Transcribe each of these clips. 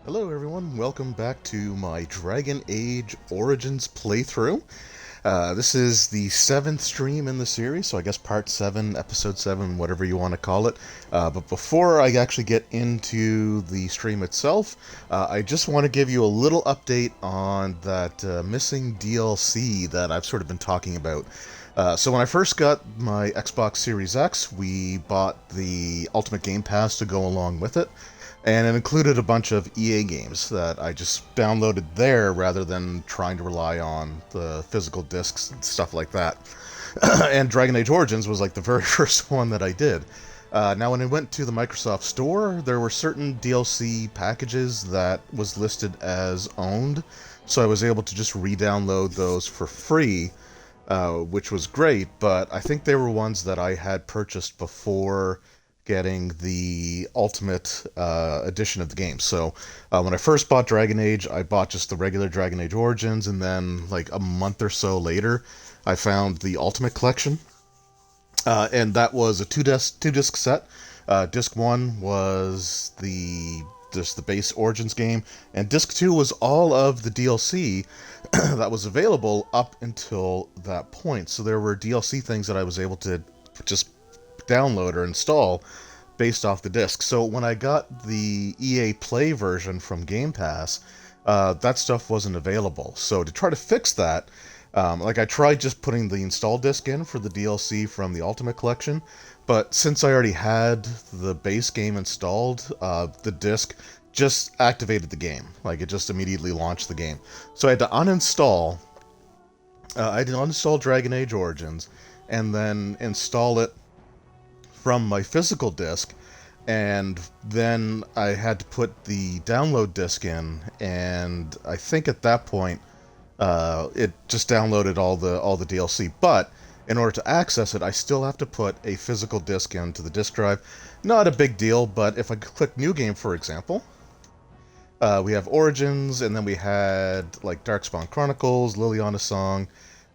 Hello everyone, welcome back to my Dragon Age Origins playthrough. This is the 7th stream in the series, so I guess part 7, episode 7, whatever you want to call it. But before I actually get into the stream itself, I just want to give you a little update on that missing DLC that I've sort of been talking about. So when I first got my Xbox Series X, we bought the Ultimate Game Pass to go along with it. And it included a bunch of EA games that I just downloaded there rather than trying to rely on the physical discs and stuff like that. And Dragon Age Origins was like the very first one that I did. Now, when I went to the Microsoft Store, there were certain DLC packages that was listed as owned, so I was able to just re-download those for free, which was great, but I think they were ones that I had purchased before getting the Ultimate edition of the game. So when I first bought Dragon Age, I bought just the regular Dragon Age Origins, and then like a month or so later, I found the Ultimate Collection, and that was a two disc set. Disc 1 was just the base Origins game, and Disc 2 was all of the DLC that was available up until that point. So there were DLC things that I was able to just download or install based off the disc. So when I got the EA Play version from Game Pass, that stuff wasn't available. So to try to fix that, I tried just putting the install disc in for the DLC from the Ultimate Collection, but since I already had the base game installed, the disc just activated the game. Like, it just immediately launched the game. So I had to uninstall. I had to uninstall Dragon Age Origins, and then install it from my physical disc, and then I had to put the download disc in, and I think at that point it just downloaded all the DLC. But in order to access it, I still have to put a physical disc into the disk drive. Not a big deal, but if I click New Game, for example, we have Origins, and then we had like Darkspawn Chronicles, Liliana Song,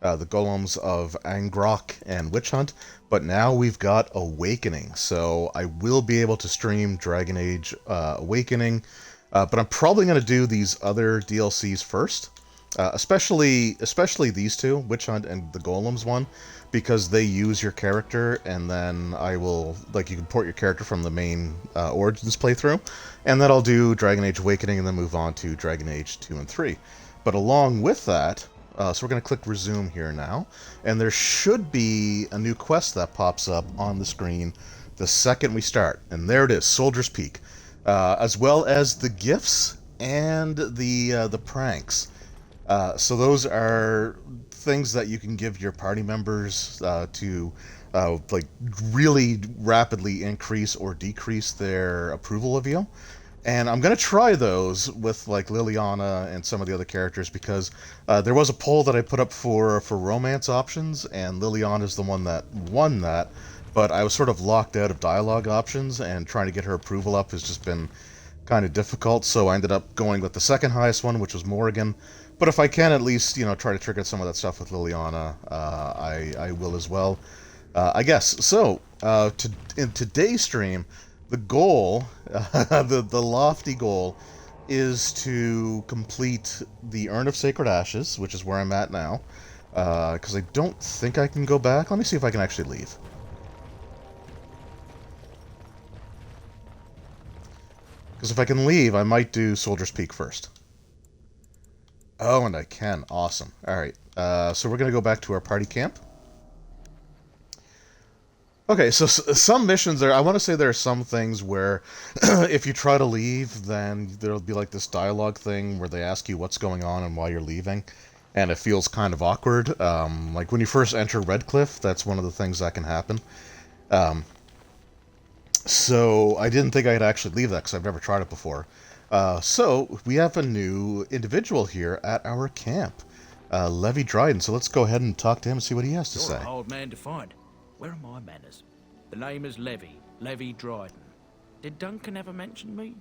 the Golems of Angrok, and Witch Hunt, but now we've got Awakening, so I will be able to stream Dragon Age Awakening, but I'm probably going to do these other DLCs first, especially these two, Witch Hunt and the Golems one, because they use your character, and then I will, like, you can port your character from the main Origins playthrough, and then I'll do Dragon Age Awakening and then move on to Dragon Age 2 and 3. But along with that, so we're going to click resume here now, and there should be a new quest that pops up on the screen the second we start, and there it is, Soldier's Peak, as well as the gifts and the pranks. So those are things that you can give your party members to like really rapidly increase or decrease their approval of you. And I'm going to try those with like Liliana and some of the other characters, because there was a poll that I put up for romance options, and Liliana is the one that won that, but I was sort of locked out of dialogue options, and trying to get her approval up has just been kind of difficult, so I ended up going with the second highest one, which was Morrigan. But if I can at least, try to trigger some of that stuff with Liliana, I will as well, I guess. So, in today's stream, the goal, the lofty goal, is to complete the Urn of Sacred Ashes, which is where I'm at now, because I don't think I can go back. Let me see if I can actually leave. Because if I can leave, I might do Soldier's Peak first. Oh, and I can. Awesome. Alright, so we're going to go back to our party camp. Okay, so some missions there, I want to say there are some things where if you try to leave, then there'll be like this dialogue thing where they ask you what's going on and why you're leaving, and it feels kind of awkward. Like when you first enter Redcliffe, that's one of the things that can happen. So I didn't think I'd actually leave that because I've never tried it before. So we have a new individual here at our camp, Levi Dryden. So let's go ahead and talk to him and see what he has to You're say. a hard man to find. Where are my manners? The name is Levi Dryden. Did Duncan ever mention me?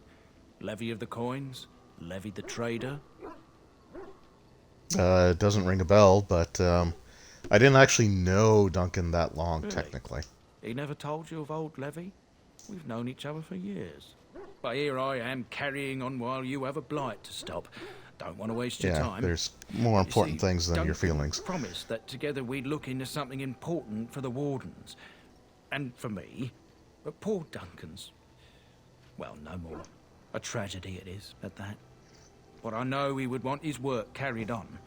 Levy of the Coins? Levy the Trader? It doesn't ring a bell, but I didn't actually know Duncan that long, Really? technically. He never told you of old Levy? We've known each other for years. But here I am carrying on while you have a blight to stop. Don't want to waste your Yeah, time. there's more You important see, things than your Duncan feelings. promised that together we'd look into something important for the Wardens. And for me. But poor Duncan's... well, no more. A tragedy it is, at that. But I know he would want his work carried on.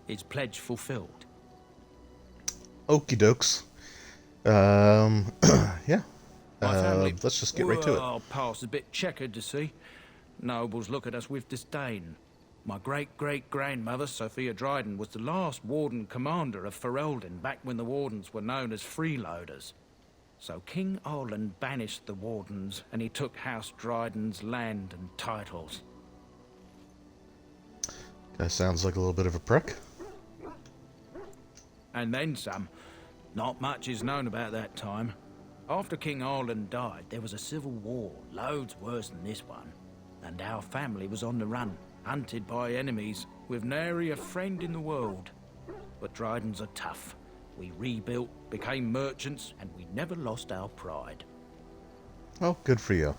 His pledge fulfilled. Okie dokes. Yeah. My family... let's just get right to it. Our past a bit checkered, to see. Nobles look at us with disdain. My great-great-grandmother, Sophia Dryden, was the last Warden commander of Ferelden back when the Wardens were known as freeloaders. So King Arlan banished the Wardens, and he took House Dryden's land and titles. Guy sounds like a little bit of a prick. And then some. Not much is known about that time. After King Arlan died, there was a civil war, loads worse than this one. And our family was on the run, hunted by enemies, with nary a friend in the world. But Drydens are tough. We rebuilt, became merchants, and we never lost our pride. Oh, good for you.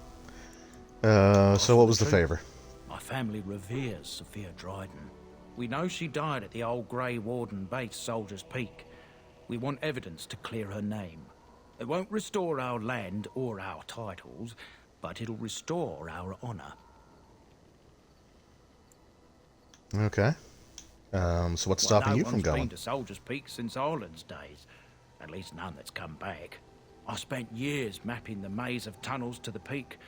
So what was the favor? My family reveres Sophia Dryden. We know she died at the old Grey Warden base, Soldier's Peak. We want evidence to clear her name. It won't restore our land or our titles, but it'll restore our honor. Okay. So what's stopping you from No one's going? been to Soldier's Peak since Arlen's days. At least none that's come back. I spent years mapping the maze of tunnels to the peak,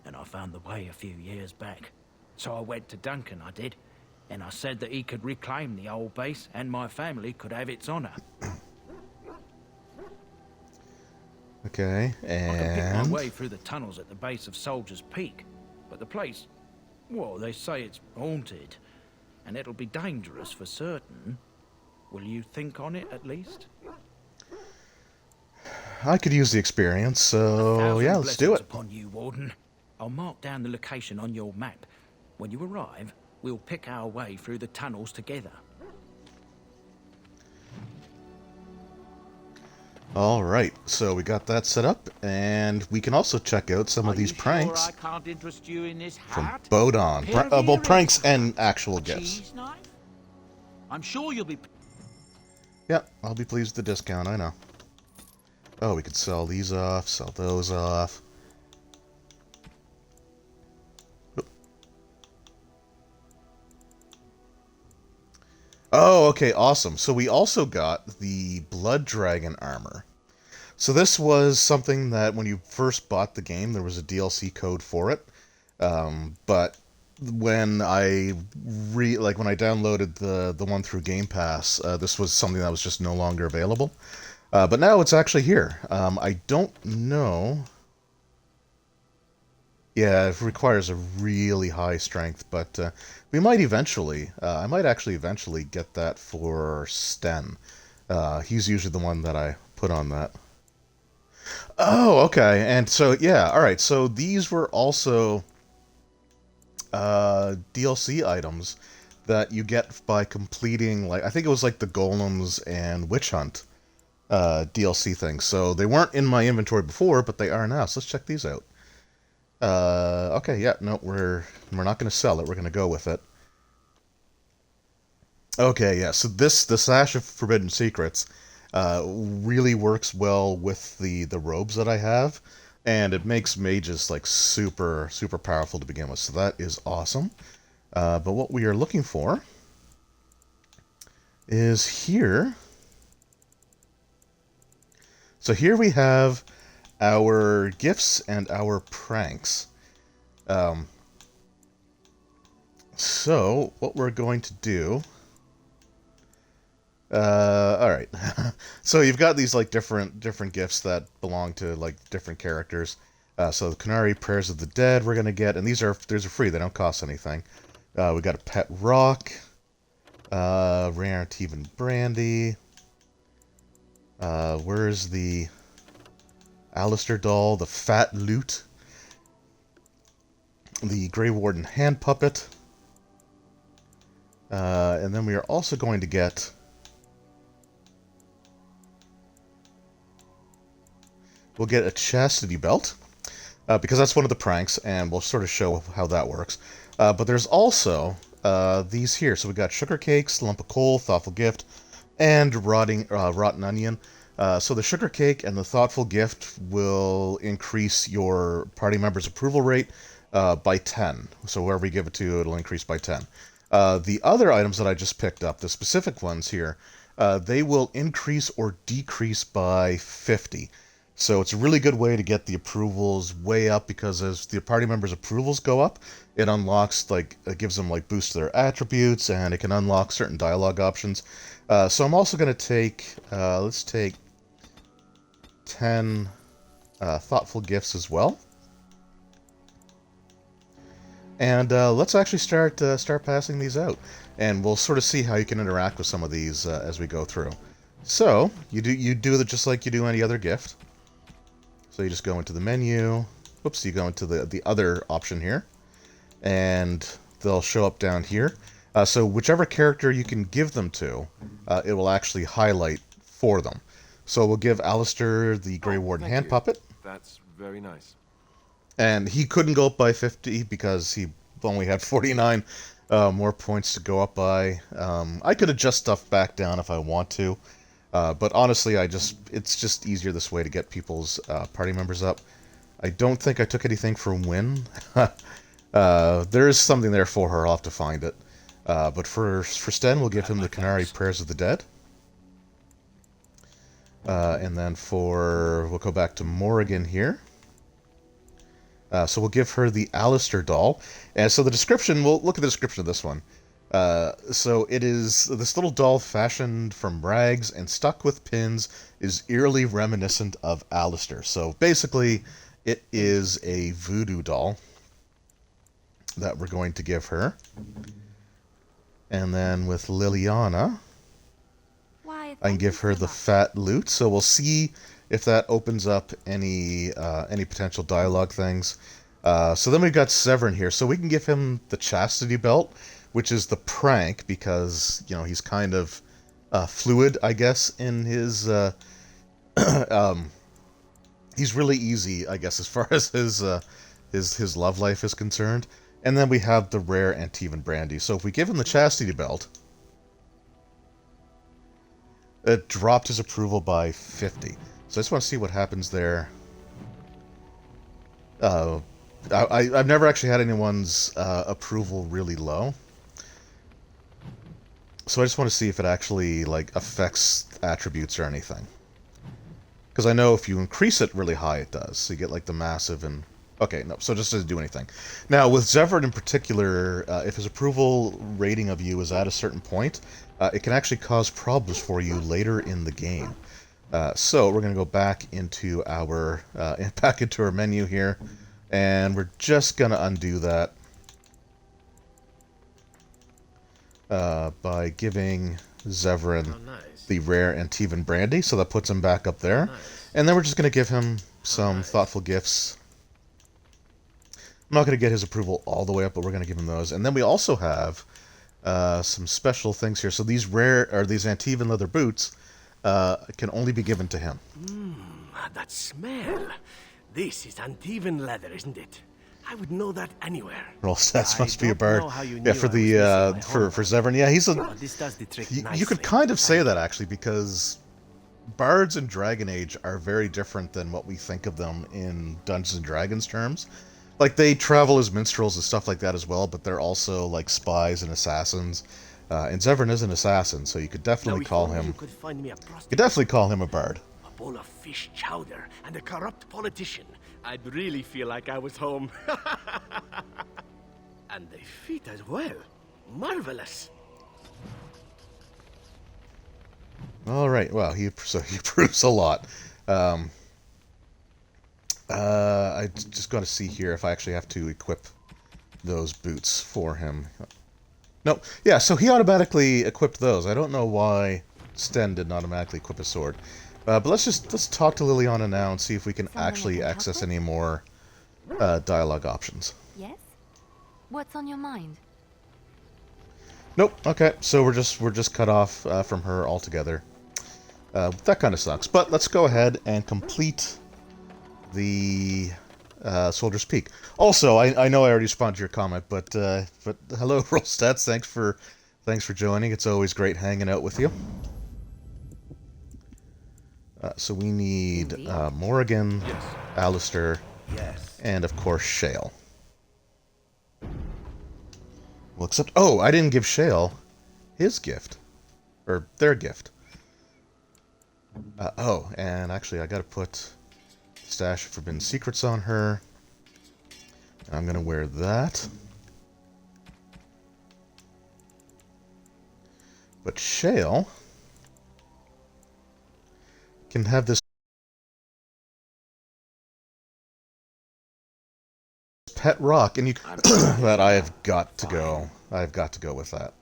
and I found the way a few years back. So I went to Duncan, I did, and I said that he could reclaim the old base and my family could have its honor. Okay, I can pick my and... way through the tunnels at the base of Soldier's Peak, but the place, well, they say it's haunted, and it'll be dangerous for certain. Will you think on it, at least? I could use the experience, so yeah, let's do it. Upon you, Warden. I'll mark down the location on your map. When you arrive, we'll pick our way through the tunnels together. Alright, so we got that set up, and we can also check out some of these pranks Sure I can't interest you in this from hat? Bodon. Well, pranks and actual A gifts. cheese knife? I'm sure you'll be... Yeah, I'll be pleased with the discount, I know. Oh, we could sell these off, sell those off. Oh, okay, awesome. So we also got the Blood Dragon armor. So this was something that when you first bought the game, there was a DLC code for it. But when I when I downloaded the one through Game Pass, this was something that was just no longer available. But now it's actually here. I don't know. Yeah, it requires a really high strength, but we might eventually. I might actually eventually get that for Sten. He's usually the one that I put on that. Oh, okay. And so, yeah, alright. So these were also DLC items that you get by completing, like, I think it was like the Golems and Witch Hunt DLC things. So they weren't in my inventory before, but they are now. So let's check these out. Okay, yeah, no, we're not going to sell it. We're going to go with it. Okay, yeah, so the Sash of Forbidden Secrets really works well with the robes that I have, and it makes mages, like, super, super powerful to begin with, so that is awesome. But what we are looking for is here. So here we have our gifts and our pranks. So what we're going to do... alright. So you've got these, like, different gifts that belong to, like, different characters. So the Qunari Prayers of the Dead we're going to get, and these are free, they don't cost anything. We got a Pet Rock, Rare Artivan Brandy. Where's the Alistair Doll, the Fat Loot, the Grey Warden Hand Puppet, and then we are also going to get we'll get a Chastity Belt, because that's one of the pranks, and we'll sort of show how that works. But there's also these here. So we got sugar cakes, lump of coal, thoughtful gift, and rotten onion. So the sugar cake and the thoughtful gift will increase your party member's approval rate by 10. So whoever you give it to, it'll increase by 10. The other items that I just picked up, the specific ones here, they will increase or decrease by 50. So it's a really good way to get the approvals way up, because as the party members' approvals go up, it unlocks, like, it gives them, like, boosts to their attributes, and it can unlock certain dialogue options. So I'm also going to take, let's take 10 thoughtful gifts as well. And let's actually start passing these out, and we'll sort of see how you can interact with some of these as we go through. So you do it just like you do any other gift. So you just go into the menu. Whoops, you go into the other option here, and they'll show up down here. So whichever character you can give them to, it will actually highlight for them. So we'll give Alistair the Grey Warden hand puppet. That's very nice. And he couldn't go up by 50 because he only had 49 more points to go up by. I could adjust stuff back down if I want to. But honestly, it's just easier this way to get people's party members up. I don't think I took anything for Wynne. There is something there for her. I'll have to find it. But for Sten, we'll give him the Canary Prayers of the Dead. And then we'll go back to Morrigan here. So we'll give her the Alistair doll. And so the description, we'll look at the description of this one. So it is, this little doll fashioned from rags and stuck with pins is eerily reminiscent of Alistair. So basically, it is a voodoo doll that we're going to give her. And then with Liliana, I can give her the fat loot. So we'll see if that opens up any potential dialogue things. So then we've got Severin here. So we can give him the chastity belt, which is the prank, because, you know, he's kind of fluid, I guess, in his... he's really easy, I guess, as far as his love life is concerned. And then we have the rare Antivan brandy. So if we give him the chastity belt, it dropped his approval by 50. So I just want to see what happens there. I've never actually had anyone's approval really low. So I just want to see if it actually, like, affects attributes or anything. Because I know if you increase it really high, it does. So you get, like, the massive and... Okay, no, so it just doesn't do anything. Now, with Zevran in particular, if his approval rating of you is at a certain point, it can actually cause problems for you later in the game. So we're going to go back into our menu here, and we're just going to undo that by giving Zevran the rare Antivan brandy, so that puts him back up there. And then we're just going to give him some thoughtful gifts. I'm not going to get his approval all the way up, but we're going to give him those. And then we also have some special things here. So these Antivan leather boots can only be given to him. That smell. This is Antivan leather, isn't it? I would know that anywhere. Well, that must be a bard. Yeah, for Zevran. Yeah, he's a... This does the trick you could kind of say that, actually, because bards in Dragon Age are very different than what we think of them in Dungeons & Dragons terms. Like, they travel as minstrels and stuff like that as well, but they're also, like, spies and assassins. And Zevran is an assassin, so you could definitely call him... You could definitely call him a bard. A bowl of fish chowder and a corrupt politician. I'd really feel like I was home. And they fit as well. Marvelous. All right. Well, he proves a lot. I just got to see here if I actually have to equip those boots for him. No, yeah. So he automatically equipped those. I don't know why Sten didn't automatically equip a sword. But let's talk to Liliana now and see if we can actually access any more dialogue options. Yes? What's on your mind? Nope. Okay, so we're just cut off from her altogether. That kind of sucks. But let's go ahead and complete the Soldier's Peak. Also, I know I already responded to your comment, but hello, Rolstats. Thanks for joining. It's always great hanging out with you. So we need Morrigan, Yes. Alistair, Yes. and of course Shale. Well, except I didn't give Shale his gift, or their gift. And actually, I gotta put Stash of Forbidden Secrets on her. I'm gonna wear that. But Shale can have this pet rock, and you that I have got to go. I've got to go with that.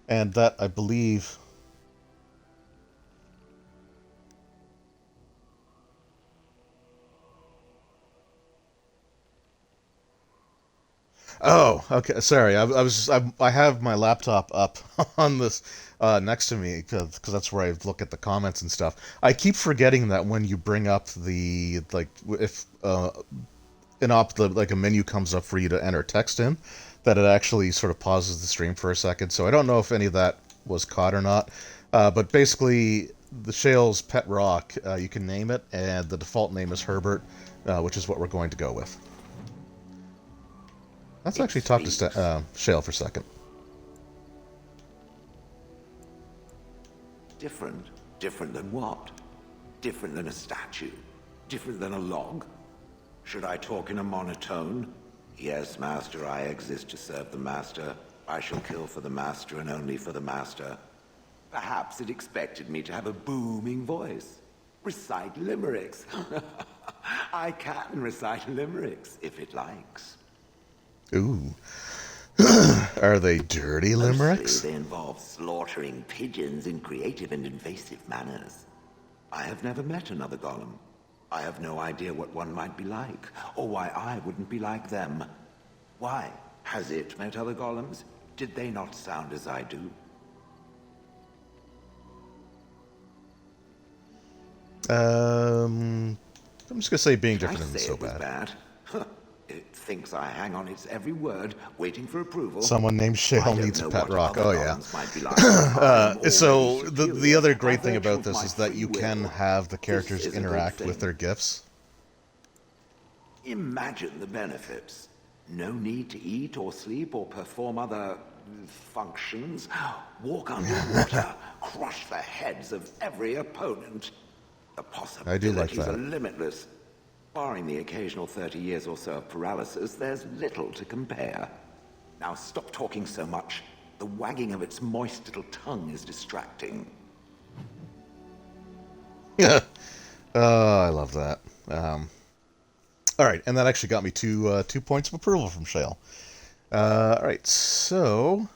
And that, I believe... Oh, okay. Sorry, I have my laptop up on this next to me because that's where I look at the comments and stuff. I keep forgetting that when you bring up the if like a menu comes up for you to enter text in, that it actually sort of pauses the stream for a second. So I don't know if any of that was caught or not. But basically, the Shale's pet rock, you can name it, and the default name is Herbert, which is what we're going to go with. Let's actually talk to Shale for a second. Different? Different than what? Different than a statue? Different than a log? Should I talk in a monotone? Yes, Master, I exist to serve the Master. I shall kill for the Master and only for the Master. Perhaps it expected me to have a booming voice. Recite limericks. I can recite limericks, if it likes. Ooh. Are they dirty limericks? Mostly they involve slaughtering pigeons in creative and invasive manners. I have never met another golem. I have no idea what one might be like, or why I wouldn't be like them. Why? Has it met other golems? Did they not sound as I do? I'm just gonna say being different isn't so bad. It thinks I hang on its every word, waiting for approval. Someone named Shale needs a pet rock. Oh yeah. Like. So the other great thing about this is that you can have the characters interact with their gifts. Imagine the benefits. No need to eat or sleep or perform other functions. Walk underwater, crush the heads of every opponent. The possibilities are limitless. Barring the occasional 30 years or so of paralysis, there's little to compare. Now stop talking so much. The wagging of its moist little tongue is distracting. Yeah. I love that. Alright, and that actually got me 2 points of approval from Shale. Alright, so...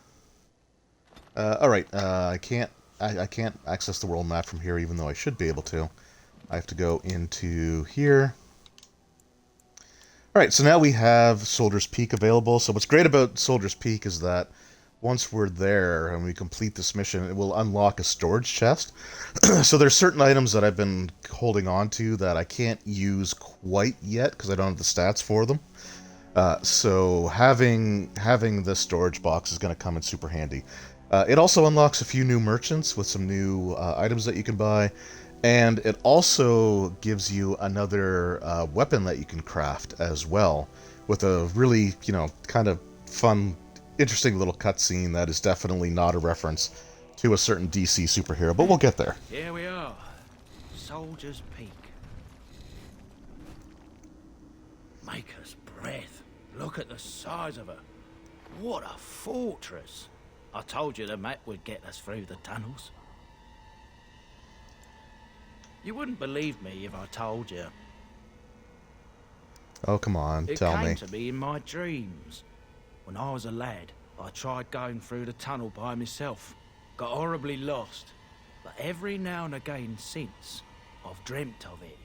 I can't access the world map from here, even though I should be able to. I have to go into here. Alright, so now we have Soldier's Peak available. So what's great about Soldier's Peak is that once we're there and we complete this mission, it will unlock a storage chest. So there's certain items that I've been holding on to that I can't use quite yet because I don't have the stats for them. So having this storage box is going to come in super handy. It also unlocks a few new merchants with some new items that you can buy. And it also gives you another weapon that you can craft as well, with a really, kind of fun, interesting little cutscene that is definitely not a reference to a certain DC superhero, but we'll get there. Here we are, Soldier's Peak. Maker's breath. Look at the size of her. What a fortress. I told you the map would get us through the tunnels. You wouldn't believe me if I told you. Oh, come on, tell me. It came to me in my dreams. When I was a lad, I tried going through the tunnel by myself. Got horribly lost. But every now and again since, I've dreamt of it.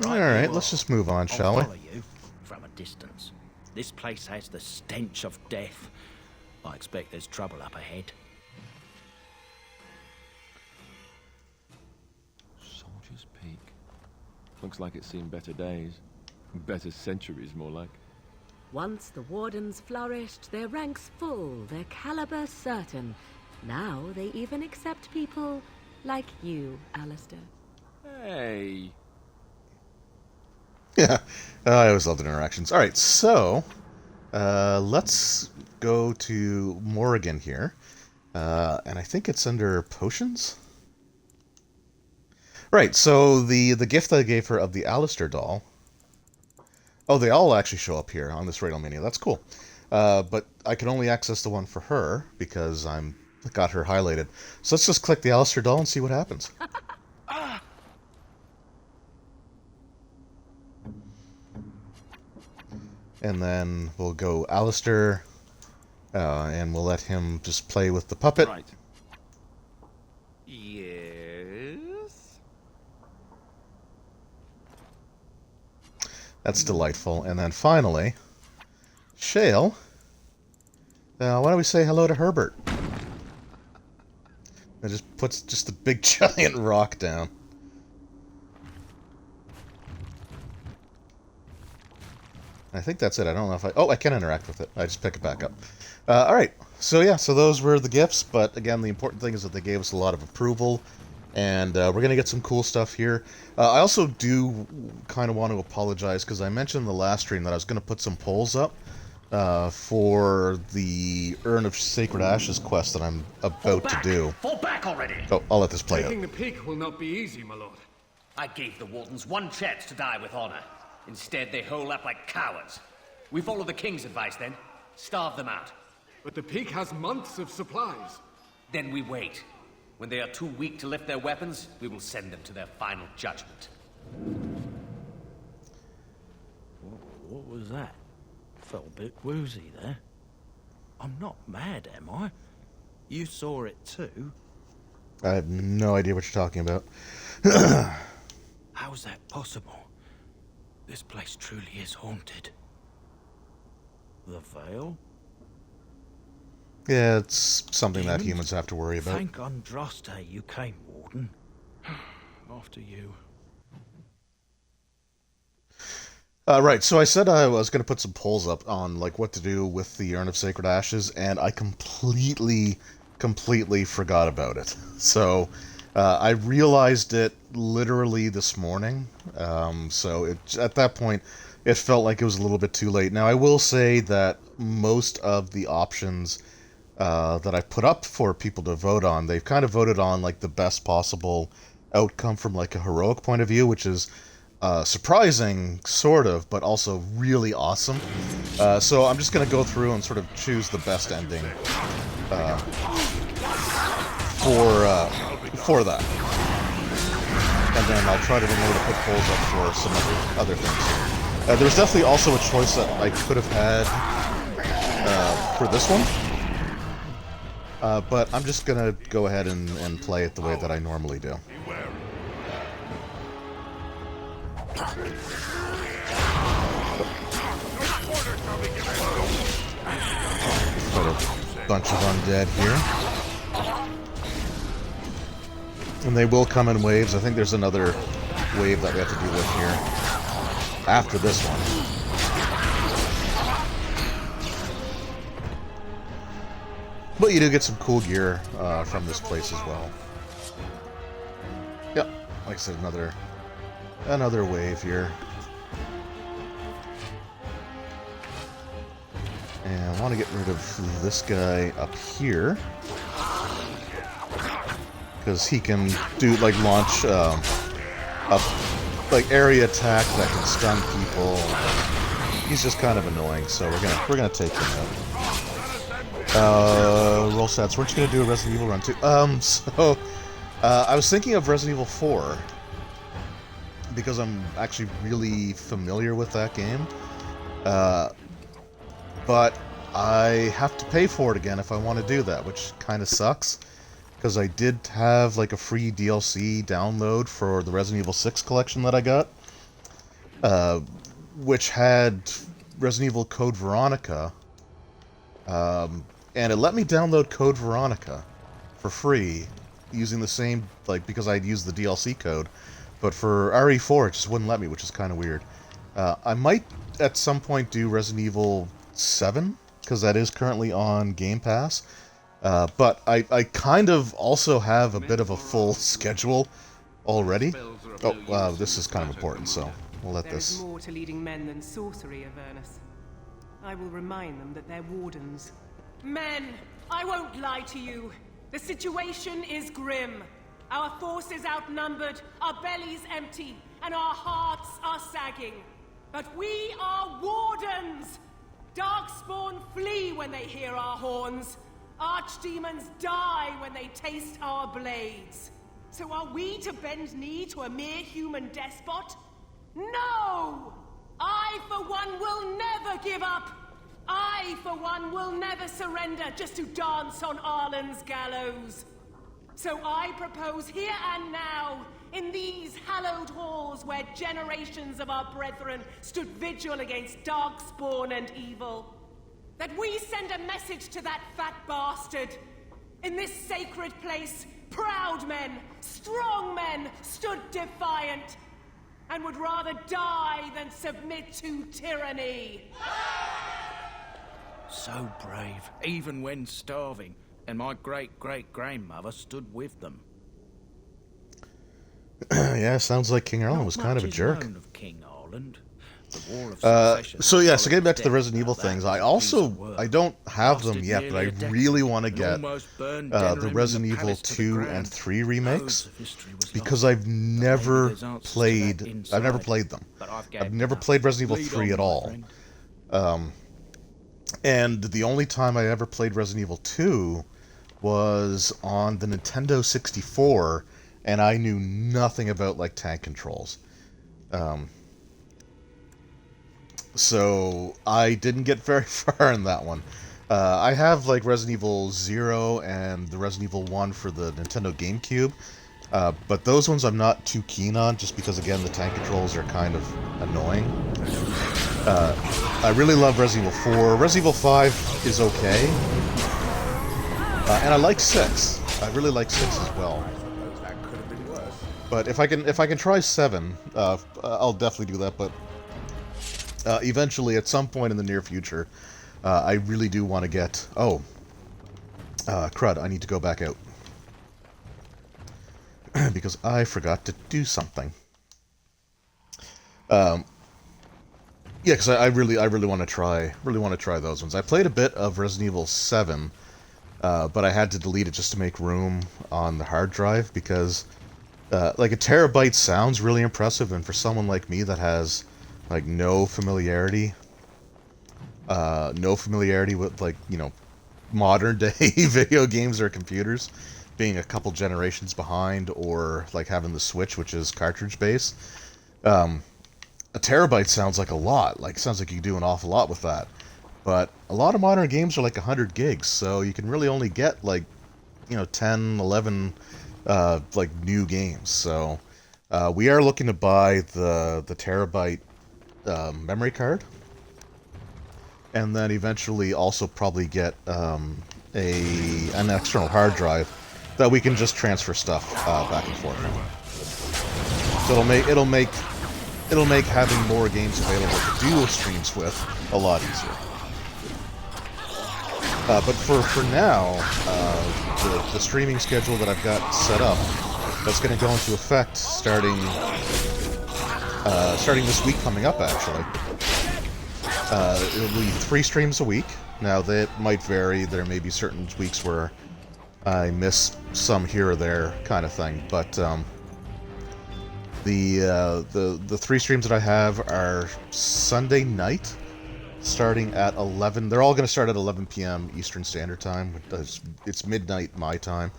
Alright, let's just move on, shall we? I'll follow you from a distance. This place has the stench of death. I expect there's trouble up ahead. Soldier's Peak. Looks like it's seen better days. Better centuries, more like. Once the Wardens flourished, their ranks full, their caliber certain. Now they even accept people like you, Alistair. Hey! Yeah, I always loved the interactions. Alright, so, let's go to Morrigan here. And I think it's under potions? Right, so the gift I gave her of the Alistair doll... Oh, they all actually show up here on this Radal menu. That's cool. But I can only access the one for her, because I'm got her highlighted. So let's just click the Alistair doll and see what happens. And then we'll go Alistair, and we'll let him just play with the puppet. Right. Yes? That's delightful. And then finally, Shale. Why don't we say hello to Herbert? It just puts just a big giant rock down. I think that's it. I don't know if I... Oh, I can interact with it. I just pick it back up. Alright. So yeah, so those were the gifts, but again, the important thing is that they gave us a lot of approval, and we're going to get some cool stuff here. I also do kind of want to apologize, because I mentioned in the last stream that I was going to put some polls up for the Urn of Sacred Ashes quest that I'm about to do. Fall back already! Oh, I'll let this play Taking out. the peak will not be easy, my lord. I gave the Wardens one chance to die with honor. Instead, they hole up like cowards. We follow the King's advice, then. Starve them out. But the peak has months of supplies. Then we wait. When they are too weak to lift their weapons, we will send them to their final judgment. What was that? Felt a bit woozy there. I'm not mad, am I? You saw it too? I have no idea what you're talking about. How's that possible? This place truly is haunted. The Veil? Yeah, it's something that Demons? humans have to worry about. Thank Andraste you came, Warden. After you. Right, so I said I was going to put some polls up on like what to do with the Urn of Sacred Ashes, and I completely forgot about it. So I realized it literally this morning. So at that point, it felt like it was a little bit too late. Now, I will say that most of the options that I put up for people to vote on, they've kind of voted on like the best possible outcome from like a heroic point of view, which is surprising, sort of, but also really awesome. So I'm just going to go through and sort of choose the best ending for that. And then I'll try to remember to put polls up for some other things. There's definitely also a choice that I could have had for this one. But I'm just going to go ahead and play it the way that I normally do. Put a bunch of undead here. And they will come in waves. I think there's another wave that we have to deal with here after this one. But you do get some cool gear from this place as well. Yep, like I said, another wave here. And I want to get rid of this guy up here, because he can do like launch a like area attack that can stun people. He's just kind of annoying, so we're gonna take him out. Roll stats. We're just gonna do a Resident Evil run too. So I was thinking of Resident Evil 4 because I'm actually really familiar with that game. But I have to pay for it again if I want to do that, which kind of sucks. Because I did have like a free DLC download for the Resident Evil 6 collection that I got, which had Resident Evil Code Veronica, and it let me download Code Veronica for free using the same, like, because I'd used the DLC code, but for RE4 it just wouldn't let me, which is kind of weird. I might at some point do Resident Evil 7, because that is currently on Game Pass. But I kind of also have a bit of a full schedule already. Oh, wow, this is kind of important, so we'll let this... There is more to leading men than sorcery, Avernus. I will remind them that they're wardens. Men, I won't lie to you. The situation is grim. Our forces outnumbered, our bellies empty, and our hearts are sagging. But we are wardens! Darkspawn flee when they hear our horns. Archdemons die when they taste our blades. So are we to bend knee to a mere human despot? No! I, for one, will never give up! I, for one, will never surrender just to dance on Arlen's gallows. So I propose here and now, in these hallowed halls where generations of our brethren stood vigil against darkspawn and evil, that we send a message to that fat bastard. In this sacred place, proud men, strong men stood defiant, and would rather die than submit to tyranny. So brave, even when starving, and my great-great-grandmother stood with them. Yeah, sounds like King Arlen was kind of a jerk. Known of King Arlen. The War of Succession, so getting back to the Resident Evil things, I don't have them yet, but I really want to get the Resident Evil 2 and 3 remakes, because I've never played them. I've never played Resident Evil 3 at all. And the only time I ever played Resident Evil 2 was on the Nintendo 64, and I knew nothing about, like, tank controls. So I didn't get very far in that one. I have, like, Resident Evil 0 and the Resident Evil 1 for the Nintendo GameCube, but those ones I'm not too keen on, just because, again, the tank controls are kind of annoying. I really love Resident Evil 4. Resident Evil 5 is okay. And I like 6. I really like 6 as well. But if I can try 7, I'll definitely do that, but eventually, at some point in the near future, I really do want to get... Oh. Crud, I need to go back out. Because I forgot to do something. Yeah, because I really want to try those ones. I played a bit of Resident Evil 7, but I had to delete it just to make room on the hard drive, because like, a terabyte sounds really impressive, and for someone like me that has, like, no familiarity with, like, you know, modern day video games or computers, being a couple generations behind, or like having the Switch, which is cartridge based, a terabyte sounds like a lot. Like, sounds like you can do an awful lot with that. But a lot of modern games are like 100 gigs, so you can really only get, like, you know, 10, 11, like, new games. So we are looking to buy the terabyte memory card, and then eventually also probably get an external hard drive that we can just transfer stuff back and forth. So it'll make having more games available to do streams with a lot easier. But for now, the streaming schedule that I've got set up, that's going to go into effect starting this week coming up, actually. It'll be 3 streams a week. Now, that might vary. There may be certain weeks where I miss some here or there, kind of thing. But the 3 streams that I have are Sunday night, starting at 11. They're all going to start at 11 p.m. Eastern Standard Time. It's midnight my time.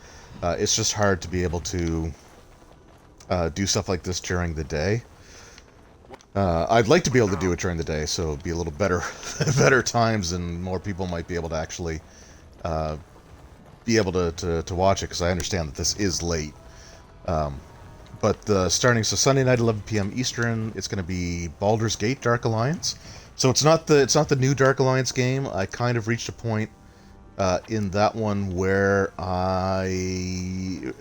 It's just hard to be able to do stuff like this during the day. I'd like to be able to do it during the day, so it'd be a little better times, and more people might be able to actually be able to watch it, because I understand that this is late. But starting Sunday night, 11 p.m. Eastern, it's going to be Baldur's Gate: Dark Alliance. So it's not the new Dark Alliance game. I kind of reached a point in that one where I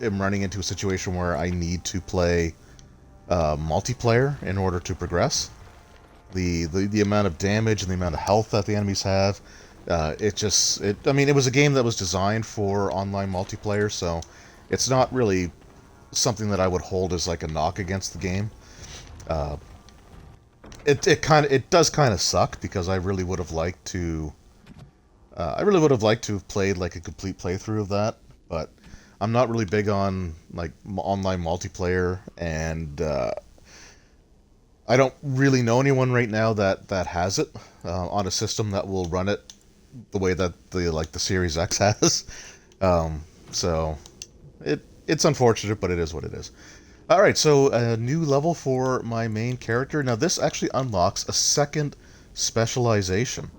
am running into a situation where I need to play multiplayer in order to progress. The amount of damage and the amount of health that the enemies have, I mean, it was a game that was designed for online multiplayer, so it's not really something that I would hold as like a knock against the game. It does kind of suck because I really would have liked to have played like a complete playthrough of that, but I'm not really big on like online multiplayer, and I don't really know anyone right now that has it on a system that will run it the way that the Series X has. So it's unfortunate, but it is what it is. All right, so a new level for my main character. Now this actually unlocks a second specialization.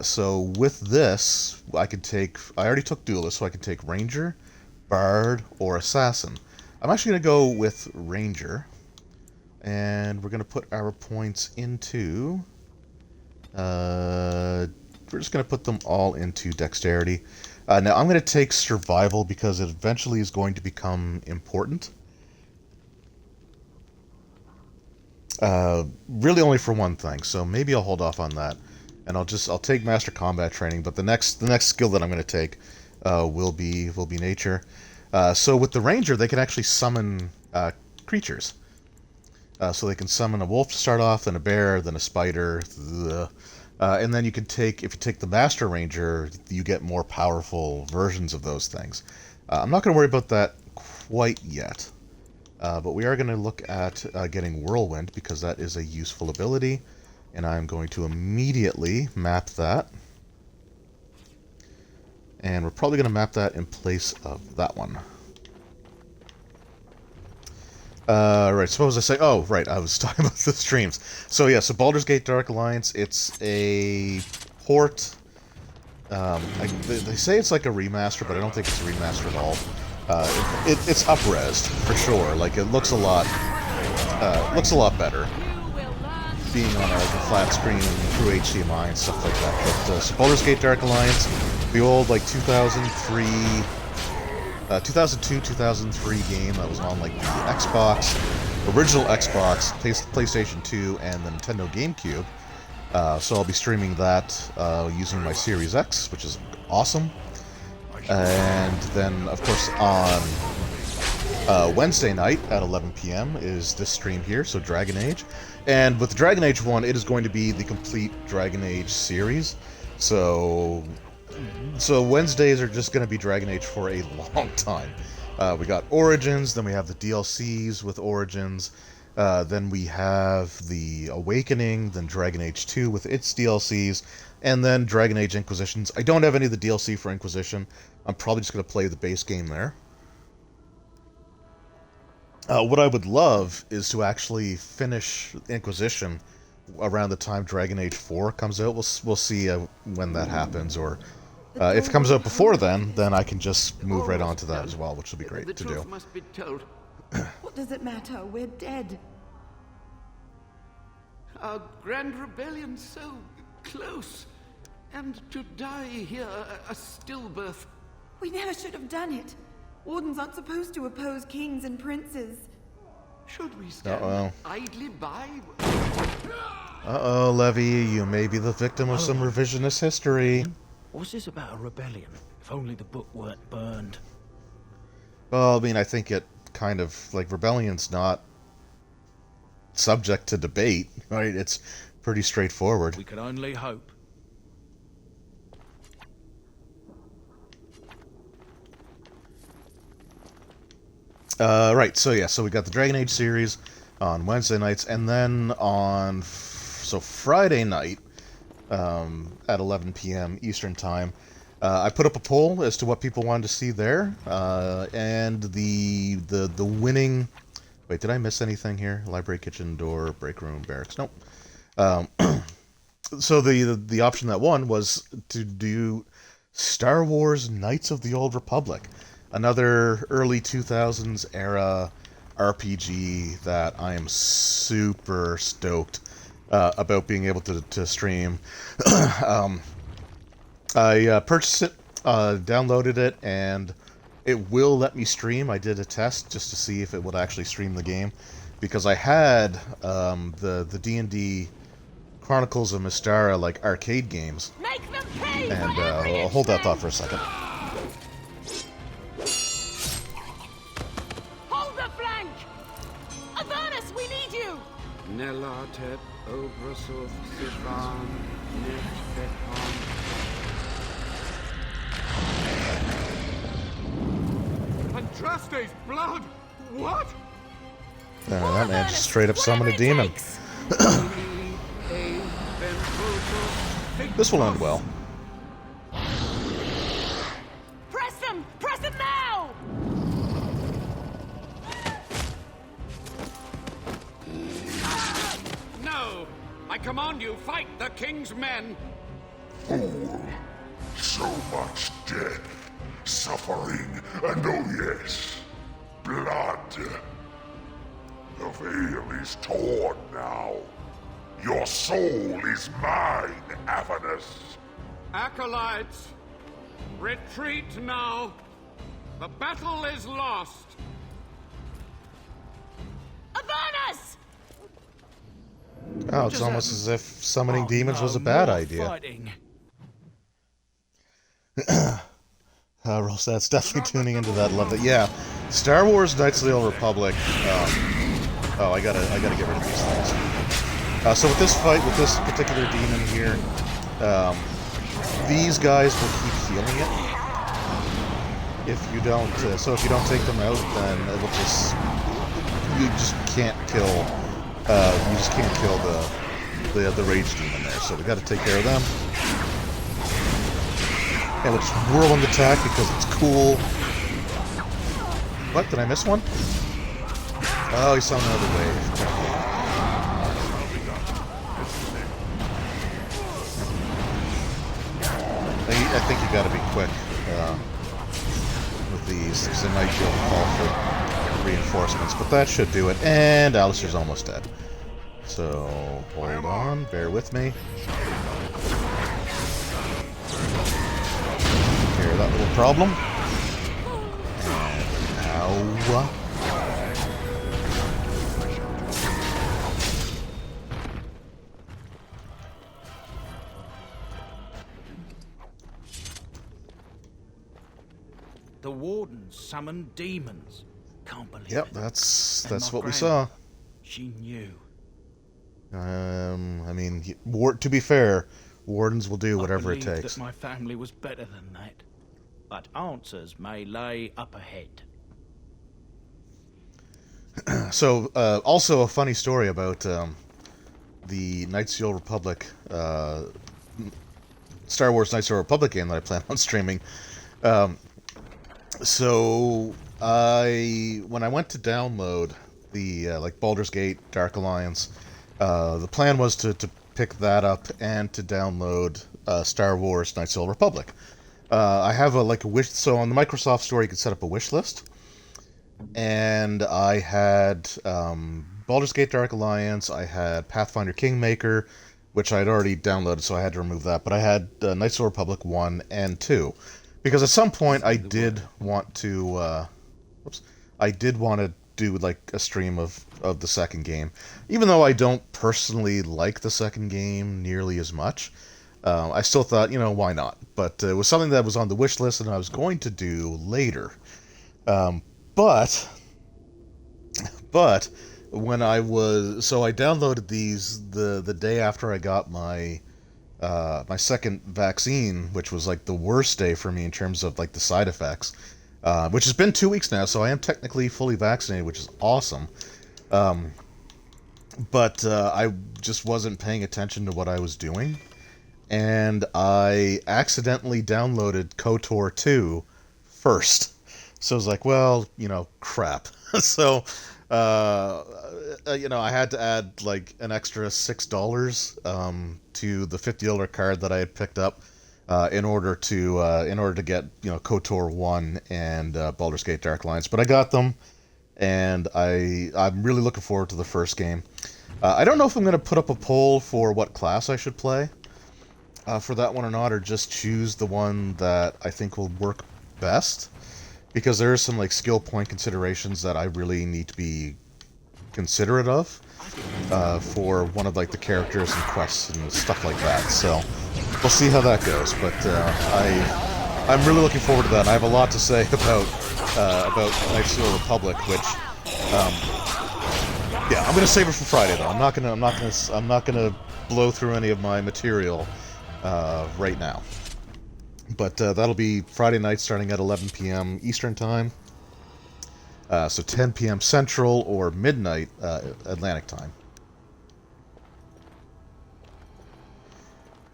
So with this, I already took Duelist, so I can take Ranger, Bard, or Assassin. I'm actually going to go with Ranger. And we're going to put our points into... we're just going to put them all into Dexterity. Now, I'm going to take Survival because it eventually is going to become important. Really only for one thing, so maybe I'll hold off on that. And I'll take Master Combat Training, but the next skill that I'm going to take will be Nature. So with the Ranger, they can actually summon creatures. So they can summon a wolf to start off, then a bear, then a spider, and then if you take the Master Ranger, you get more powerful versions of those things. I'm not going to worry about that quite yet, but we are going to look at getting Whirlwind, because that is a useful ability, and I'm going to immediately map that. And we're probably going to map that in place of that one. Right, suppose I say... Oh, right, I was talking about the streams. So yeah, so Baldur's Gate Dark Alliance, it's a port. They say it's like a remaster, but I don't think it's a remaster at all. It's up-resed, for sure. Like, it looks a lot better. Being on a flat screen and through HDMI and stuff like that. But, so Baldur's Gate Dark Alliance, the old, like, 2003... 2002, 2003 game that was on like the Xbox, original Xbox, PlayStation 2, and the Nintendo GameCube. So I'll be streaming that using my Series X, which is awesome. And then, of course, on Wednesday night at 11 p.m. is this stream here, so Dragon Age. And with Dragon Age 1, it is going to be the complete Dragon Age series. So Wednesdays are just going to be Dragon Age for a long time. We got Origins, then we have the DLCs with Origins, then we have the Awakening, then Dragon Age 2 with its DLCs, and then Dragon Age Inquisitions. I don't have any of the DLC for Inquisition. I'm probably just going to play the base game there. What I would love is to actually finish Inquisition around the time Dragon Age 4 comes out. We'll see when that happens, or if it comes out before then I can just move right on to that as well, which will be great to do. The truth must be told. What does it matter? We're dead. Our grand rebellion so close, and to die here a stillbirth. We never should have done it. Wardens aren't supposed to oppose kings and princes. Should we stand idly by? Uh-oh, Levy, you may be the victim of some revisionist history. What's this about a rebellion? If only the book weren't burned. Well, I mean, I think it kind of, like, rebellion's not subject to debate, right? It's pretty straightforward. We can only hope. Right, so yeah, so we got the Dragon Age series on Wednesday nights, and then on Friday night at 11 p.m. Eastern Time, I put up a poll as to what people wanted to see there, and the winning... Wait, did I miss anything here? Library, kitchen, door, break room, barracks. Nope. So the option that won was to do Star Wars Knights of the Old Republic, another early 2000s era RPG that I am super stoked about being able to stream. I purchased it, downloaded it, and it will let me stream. I did a test just to see if it would actually stream the game. because I had the D&D Chronicles of Mystara like arcade games, and I'll hold that thought for a second. Hold the flank! Avernus, we need you! Nelatet Obrasoth Sivan Andraste's blood! What? That man just straight up summoned a demon. This will end well. Press them! Press them now! No! I command you, fight the king's men! Fool! So much death, suffering, and oh yes, blood. The veil is torn now. Your soul is mine, Avernus. Acolytes, retreat now. The battle is lost. Avernus! Oh, it's almost as if summoning demons was a bad idea. Rosat's definitely tuning into that. Love it. Yeah, Star Wars: Knights of the Old Republic. Oh, I gotta get rid of these things. So with this fight, with this particular demon here, these guys will keep healing it. If you don't, so if you don't take them out, then it will just you just can't kill. You just can't kill the rage demon there. So we got to take care of them. And we'll just whirlwind attack because it's cool. What? Did I miss one? Oh, he saw another wave. I think you gotta be quick with these, because they might be able to call for reinforcements, but that should do it. And Alistair's almost dead. So, hold on, bear with me. Take care of that little problem. And now... The Wardens summoned demons. Can't believe Yep, it. that's what we saw. She knew. I mean, to be fair, Wardens will do whatever it takes. That my family was better than that, but answers may lay up ahead. So, also a funny story about the Knights of the Old Republic, Star Wars Knights of the Old Republic game that I plan on streaming. So, when I went to download the, like, Baldur's Gate, Dark Alliance, the plan was to pick that up and to download Star Wars Knights of the Old Republic. I have a wish, so on the Microsoft Store you can set up a wish list, and I had Baldur's Gate, Dark Alliance, I had Pathfinder Kingmaker, which I had already downloaded, so I had to remove that, but I had Knights of the Republic 1 and 2. Because at some point I did want to, do like a stream of the second game, even though I don't personally like the second game nearly as much. I still thought, why not? But it was something that was on the wish list, and I was going to do later. But when I downloaded these the day after I got my second vaccine, which was like the worst day for me in terms of like the side effects, which has been 2 weeks now, so I am technically fully vaccinated, which is awesome. But I just wasn't paying attention to what I was doing, and I accidentally downloaded KOTOR 2 first. So I was like, well, crap. So I had to add like an extra $6 to the $50 card that I had picked up in order to get KOTOR 1 and Baldur's Gate Dark Alliance. But I got them, and I'm really looking forward to the first game. I don't know if I'm going to put up a poll for what class I should play for that one or not, or just choose the one that I think will work best, because there are some like skill point considerations that I really need to be considerate of for one of like the characters and quests and stuff like that. So we'll see how that goes. But I'm really looking forward to that. And I have a lot to say about Knights of the Old Republic, which yeah, I'm gonna save it for Friday though. I'm not gonna blow through any of my material right now. But that'll be Friday night starting at 11 p.m. Eastern Time. So 10 p.m. Central or midnight Atlantic Time.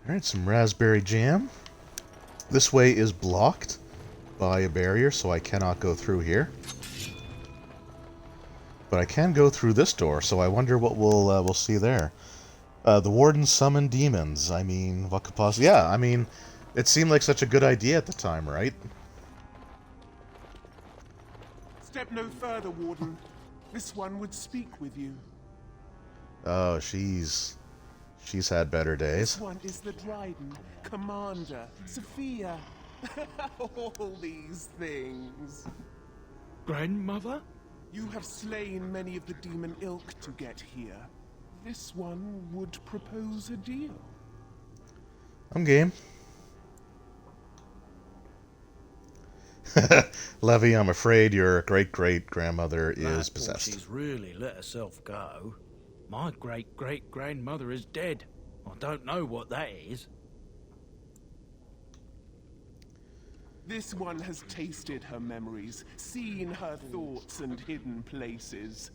Alright, some raspberry jam. This way is blocked by a barrier, so I cannot go through here. But I can go through this door, so I wonder what we'll see there. The Warden summoned demons. I mean, what could possibly... Yeah, I mean... It seemed like such a good idea at the time, right? Step no further, Warden. This one would speak with you. Oh, she's had better days. This one is the Dryden, Commander, Sophia. All these things. Grandmother? You have slain many of the demon ilk to get here. This one would propose a deal. I'm game. Levy, I'm afraid your great-great-grandmother is possessed. She's really let herself go. My great-great-grandmother is dead. I don't know what that is. This one has tasted her memories, seen her thoughts and hidden places.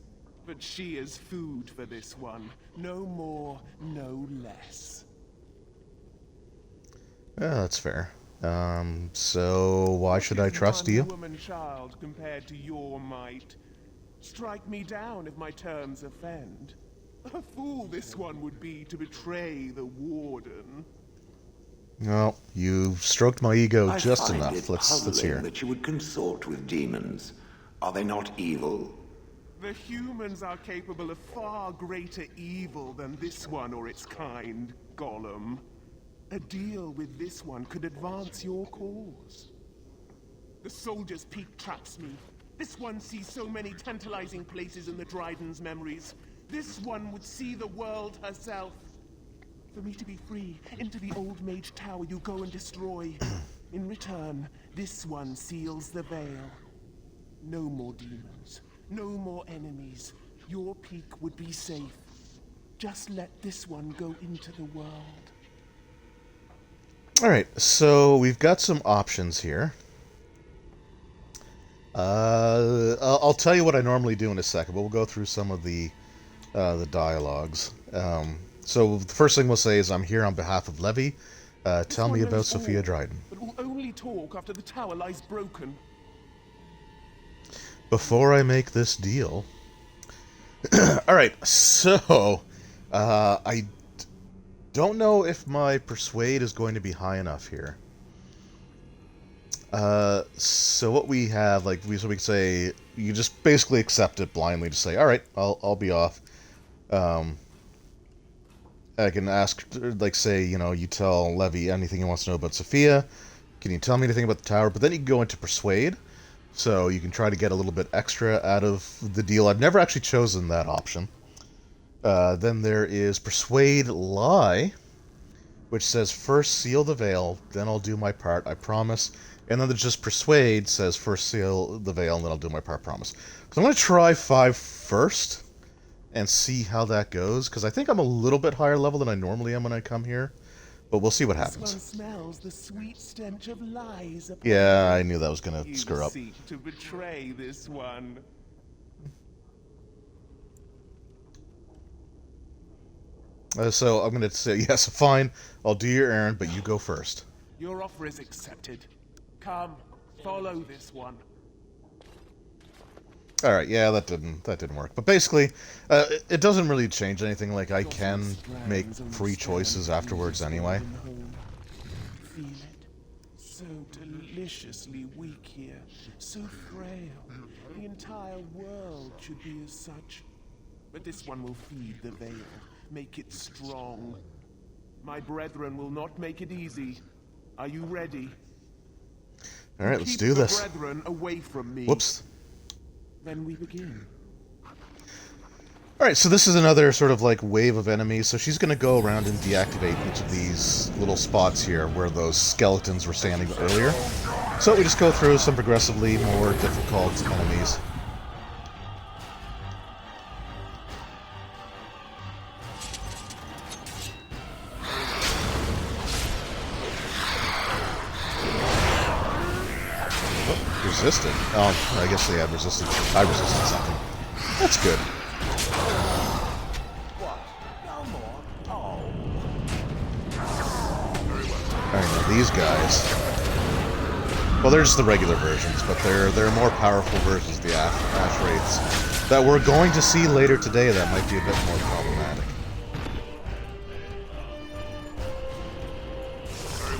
But she is food for this one. No more, no less. Yeah, that's fair. So why should I trust you? Woman child compared to your might. Strike me down if my terms offend. A fool this one would be to betray the Warden. Well, you've stroked my ego just enough. It Let's hear. that you would consort with demons. Are they not evil? The humans are capable of far greater evil than this one or its kind, Gollum. A deal with this one could advance your cause. The Soldier's Peak traps me. This one sees so many tantalizing places in the Dryden's memories. This one would see the world herself. For me to be free, into the Old Mage Tower you go and destroy. In return, this one seals the veil. No more demons. No more enemies. Your peak would be safe. Just let this one go into the world. Alright, so we've got some options here. I'll tell you what I normally do in a second, but we'll go through some of the dialogues. So the first thing we'll say is, I'm here on behalf of Levy. Tell me about Sophia Dryden. But will only talk after the tower lies broken. Before I make this deal... Alright, so... I don't know if my persuade is going to be high enough here. So what we have, like, we can say, you just basically accept it blindly to say, alright, I'll be off. I can ask, like, say, you know, you tell Levy anything he wants to know about Sophia. Can you tell me anything about the tower? But then you can go into persuade, so you can try to get a little bit extra out of the deal. I've never actually chosen that option. Then there is Persuade Lie, which says, first seal the veil, then I'll do my part, I promise. And then there's just Persuade, says, first seal the veil, and then I'll do my part, promise. So I'm going to try 5 first, and see how that goes, because I think I'm a little bit higher level than I normally am when I come here. But we'll see what happens. This one smells the sweet stench of lies. Yeah, I knew that was going to screw up. Seek to betray this one. So I'm going to say, yes, fine, I'll do your errand, but you go first. Your offer is accepted. Come, follow this one. Alright, yeah, that didn't work. But basically, it doesn't really change anything. Like, I can make free choices afterwards anyway. Feel it? So deliciously weak here. So frail. The entire world should be as such. But this one will feed the veil. Make it strong. My brethren will not make it easy. Are you ready? Alright, let's do this. Keep the brethren away from me. Whoops. Then we begin. Alright, so this is another sort of like wave of enemies, so she's going to go around and deactivate each of these little spots here where those skeletons were standing earlier. So we just go through some progressively more difficult enemies. Oh, resisted. Oh, I guess they had resistance. I resisted something. That's good. Alright, now these guys... Well, they're just the regular versions, but they're more powerful versions of the Ash Wraiths that we're going to see later today that might be a bit more problematic.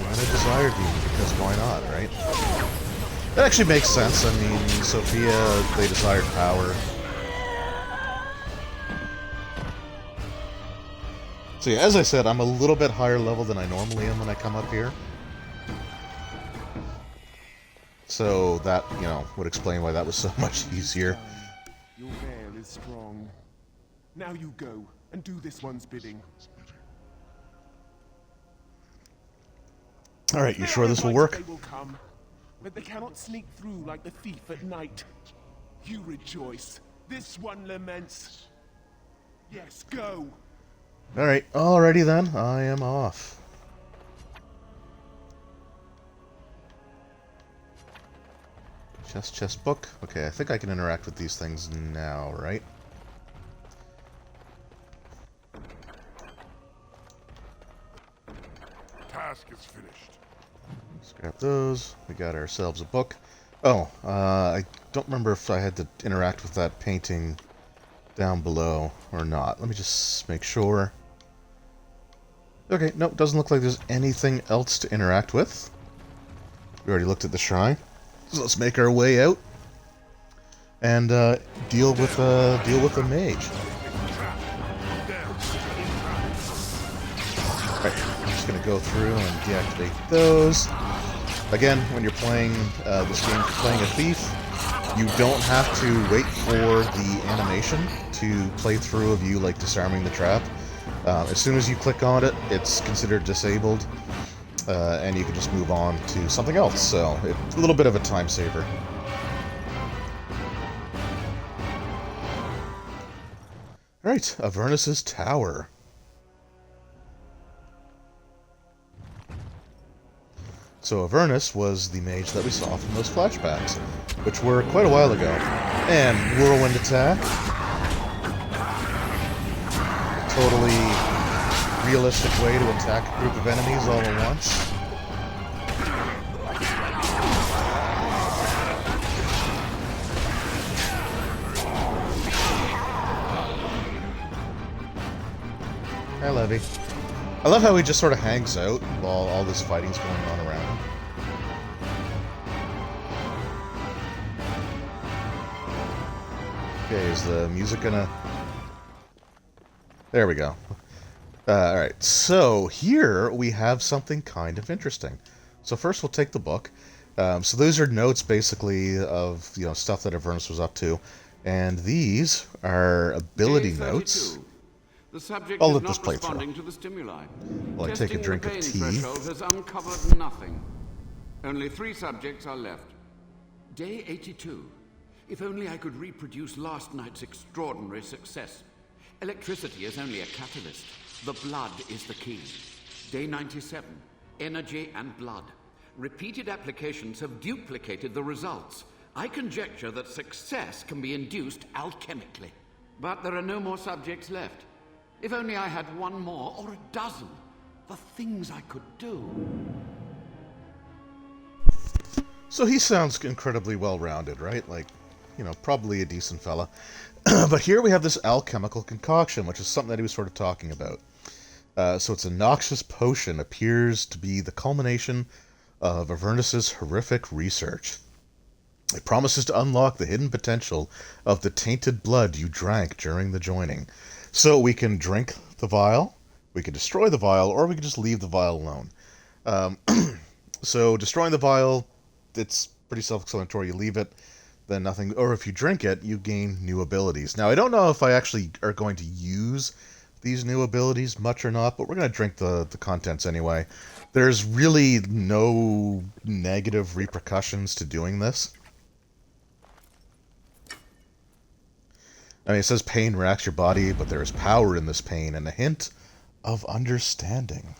And a Desire Demon, because why not, right? That actually makes sense. I mean, Sophia, they desired power. So yeah, as I said, I'm a little bit higher level than I normally am when I come up here. So that, you know, would explain why that was so much easier. Your veil is strong. Now you go and do this one's bidding. Alright, you sure this will work? They will come, but they cannot sneak through like the thief at night. You rejoice. This one laments. Yes, go. Alright, alrighty then, I am off. Chest book. Okay, I think I can interact with these things now, right? Task is finished. Scrap those. We got ourselves a book. Oh, I don't remember if I had to interact with that painting down below or not. Let me just make sure. Okay, nope, doesn't look like there's anything else to interact with. We already looked at the shrine. So let's make our way out and deal with the mage. Right, I'm just gonna go through and deactivate those. Again, when you're playing this game, if you're playing a thief, you don't have to wait for the animation to play through of you like disarming the trap. As soon as you click on it, it's considered disabled. And you can just move on to something else, so it's a little bit of a time saver. Alright, Avernus's Tower. So Avernus was the mage that we saw from those flashbacks, which were quite a while ago. And Whirlwind Attack. Totally realistic way to attack a group of enemies all at once. Hi, Levy. I love how he just sort of hangs out while all this fighting's going on around him. Okay, is the music gonna... There we go. Alright, so here we have something kind of interesting. So first we'll take the book. So those are notes basically of, you know, stuff that Avernus was up to. And these are ability notes. The subject I'll is let not this play responding through. to the stimuli. While I take a drink of Testing tea. the pain threshold has uncovered nothing. Only 3 subjects are left. Day 82. If only I could reproduce last night's extraordinary success. Electricity is only a catalyst. The blood is the key. Day 97. Energy and blood. Repeated applications have duplicated the results. I conjecture that success can be induced alchemically. But there are no more subjects left. If only I had 1 more, or a dozen. The things I could do. So he sounds incredibly well-rounded, right? Like, you know, probably a decent fella. But here we have this alchemical concoction, which is something that he was sort of talking about. So it's a noxious potion, appears to be the culmination of Avernus's horrific research. It promises to unlock the hidden potential of the tainted blood you drank during the joining. So we can drink the vial, we can destroy the vial, or we can just leave the vial alone. So destroying the vial, it's pretty self-explanatory. You leave it. then nothing. Or if you drink it, you gain new abilities. Now, I don't know if I actually are going to use these new abilities much or not, but we're going to drink the contents anyway. There's really no negative repercussions to doing this. I mean, it says pain racks your body, but there is power in this pain and a hint of understanding.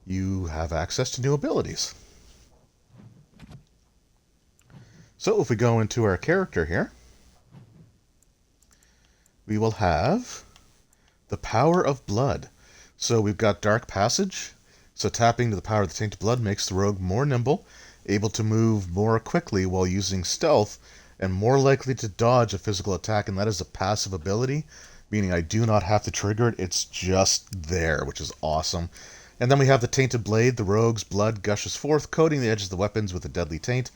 You have access to new abilities. So if we go into our character here, we will have the Power of Blood. So we've got Dark Passage. So tapping to the power of the Tainted Blood makes the rogue more nimble, able to move more quickly while using stealth, and more likely to dodge a physical attack, and that is a passive ability, meaning I do not have to trigger it, it's just there, which is awesome. And then we have the Tainted Blade. The rogue's blood gushes forth, coating the edges of the weapons with a deadly taint.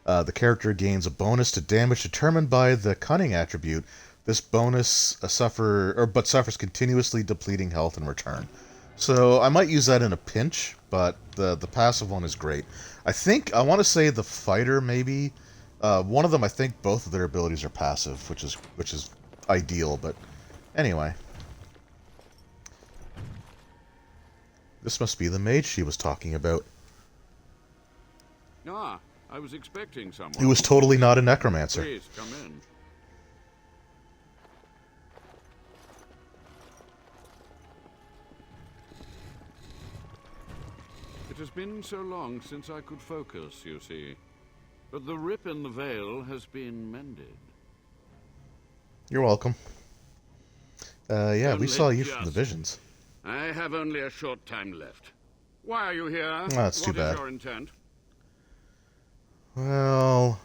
The character gains a bonus to damage determined by the Cunning attribute. This bonus suffers continuously depleting health in return. So I might use that in a pinch, but the passive one is great. I want to say the fighter maybe. One of them, I think both of their abilities are passive, which is ideal, but anyway. This must be the mage she was talking about. Ah, I was expecting someone. Who was totally not a necromancer. Please, come in. It has been so long since I could focus, you see. But the rip in the veil has been mended. You're welcome. Yeah, we Only saw you from the just. visions. I have only a short time left. Why are you here? That's too bad. What is your intent? Well,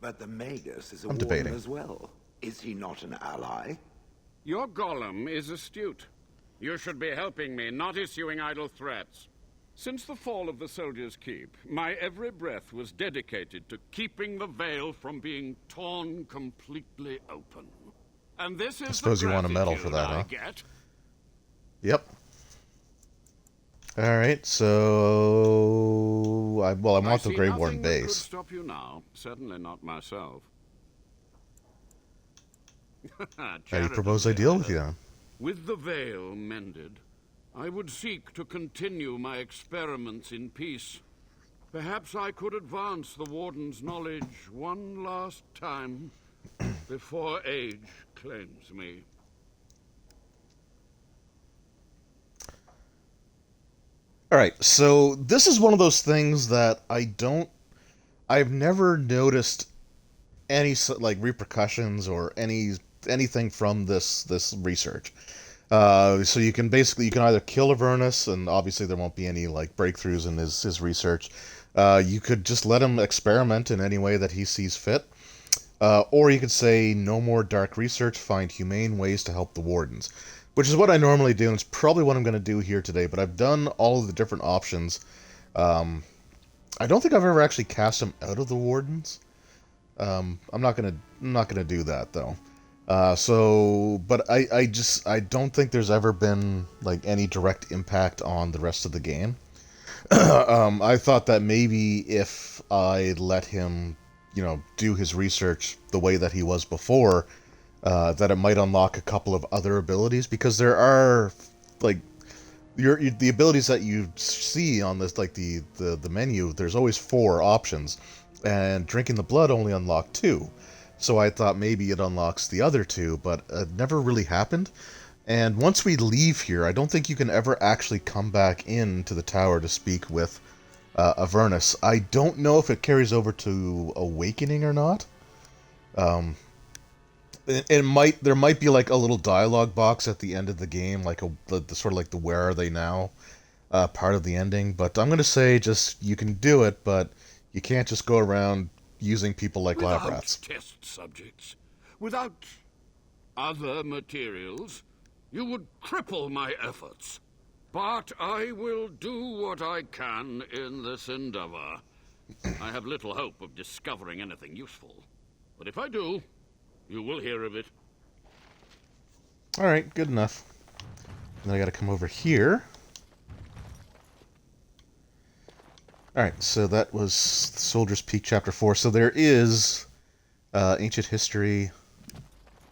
But the Magus is a I'm warden debating. as well. Is he not an ally? Your golem is astute. You should be helping me, not issuing idle threats. Since the fall of the Soldiers' Keep, my every breath was dedicated to keeping the veil from being torn completely open. And this is I suppose you want a medal for that, huh? Get. Yep. Alright, so... I want the see Grey nothing Warden that could base. stop you now. Certainly not myself. How do you propose I deal with you then? With the veil mended, I would seek to continue my experiments in peace. Perhaps I could advance the Warden's knowledge one last time before age claims me. Alright, so this is one of those things that I've never noticed any repercussions or anything from this research. So you can either kill Avernus, and obviously there won't be any breakthroughs in his research. You could just let him experiment in any way that he sees fit. Or you could say, no more dark research, find humane ways to help the Wardens. Which is what I normally do, and it's probably what I'm going to do here today, but I've done all of the different options. I don't think I've ever actually cast him out of the Wardens. I'm not gonna do that, though. But I don't think there's ever been, any direct impact on the rest of the game. I thought that maybe if I let him, do his research the way that he was before, that it might unlock a couple of other abilities, because there are, the abilities that you see on this, the menu, there's always 4 options, and drinking the blood only unlocked 2. So I thought maybe it unlocks the other 2, but it never really happened. And once we leave here, I don't think you can ever actually come back into the tower to speak with Avernus. I don't know if it carries over to Awakening or not. There might be a little dialogue box at the end of the game, the sort of the where are they now part of the ending. But I'm gonna say you can do it, but you can't just go around using people like lab rats. Without test subjects, without other materials, you would cripple my efforts. But I will do what I can in this endeavor. I have little hope of discovering anything useful. But if I do, you will hear of it. Alright, good enough. Then I gotta come over here. Alright, so that was Soldier's Peak Chapter 4. So there is ancient history.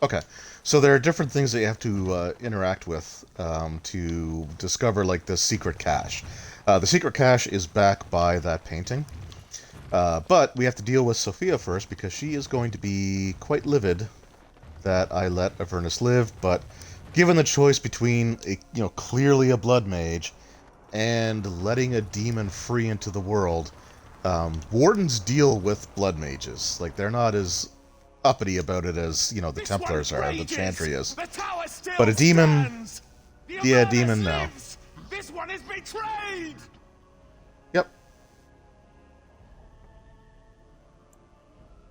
Okay, so there are different things that you have to interact with to discover, like, the secret cache. The secret cache is back by that painting. But we have to deal with Sophia first, because she is going to be quite livid that I let Avernus live, but given the choice between, clearly a blood mage and letting a demon free into the world, wardens deal with blood mages. Like, they're not as uppity about it as, the Templars are, the Chantry is. But a demon... Yeah, demon, no. This one is betrayed! Yep.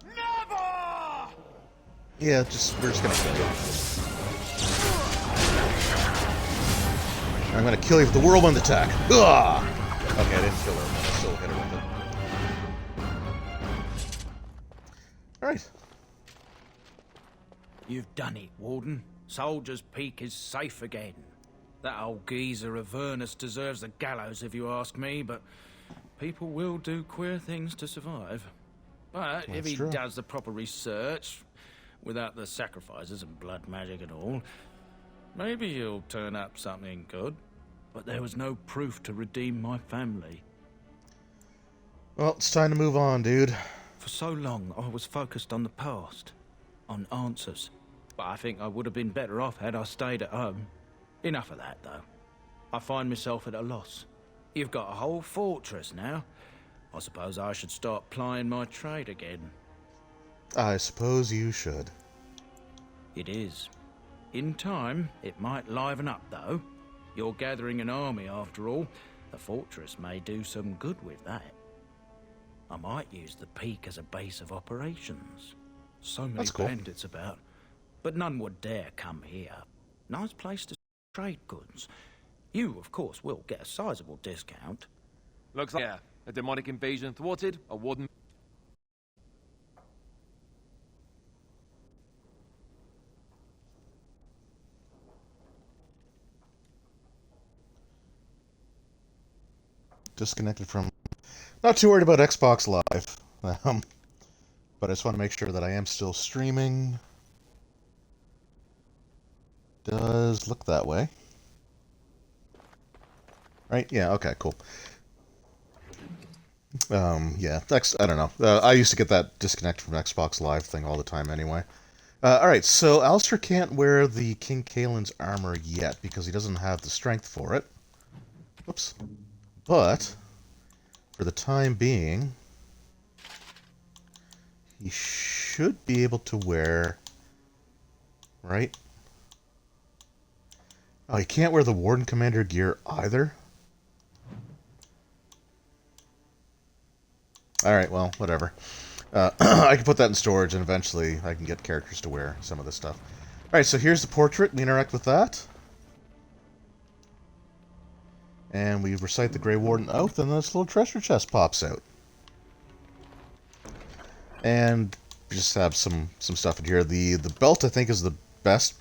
Never! Yeah, we're just gonna kill you. I'm gonna kill you with the whirlwind attack. Ugh! Okay, I didn't kill her, but I still hit her with it. Alright. You've done it, Warden. Soldier's Peak is safe again. That old geezer Avernus deserves the gallows if you ask me, but people will do queer things to survive. But if he does the proper research, without the sacrifices and blood magic and all, maybe he'll turn up something good. But there was no proof to redeem my family. Well, it's time to move on, dude. For so long, I was focused on the past, on answers. But I think I would have been better off had I stayed at home. Enough of that, though. I find myself at a loss. You've got a whole fortress now. I suppose I should start plying my trade again. I suppose you should. It is. In time, it might liven up, though. You're gathering an army, after all. The fortress may do some good with that. I might use the peak as a base of operations. So many bandits about, but none would dare come here. Nice place to trade goods. You, of course, will get a sizable discount. Looks like a demonic invasion thwarted, a warden... Disconnected from... Not too worried about Xbox Live. But I just want to make sure that I am still streaming. Does look that way. Right? Yeah, okay, cool. Yeah, I don't know. I used to get that disconnect from Xbox Live thing all the time anyway. Alright, so Alistair can't wear the King Kaelin's armor yet because he doesn't have the strength for it. Whoops. But, for the time being, he should be able to wear... Right? Oh, he can't wear the Warden Commander gear either? Alright, well, whatever. I can put that in storage, and eventually I can get characters to wear some of this stuff. Alright, so here's the portrait. We interact with that. And we recite the Grey Warden Oath, and this little treasure chest pops out. And we just have some stuff in here. The belt, I think, is the best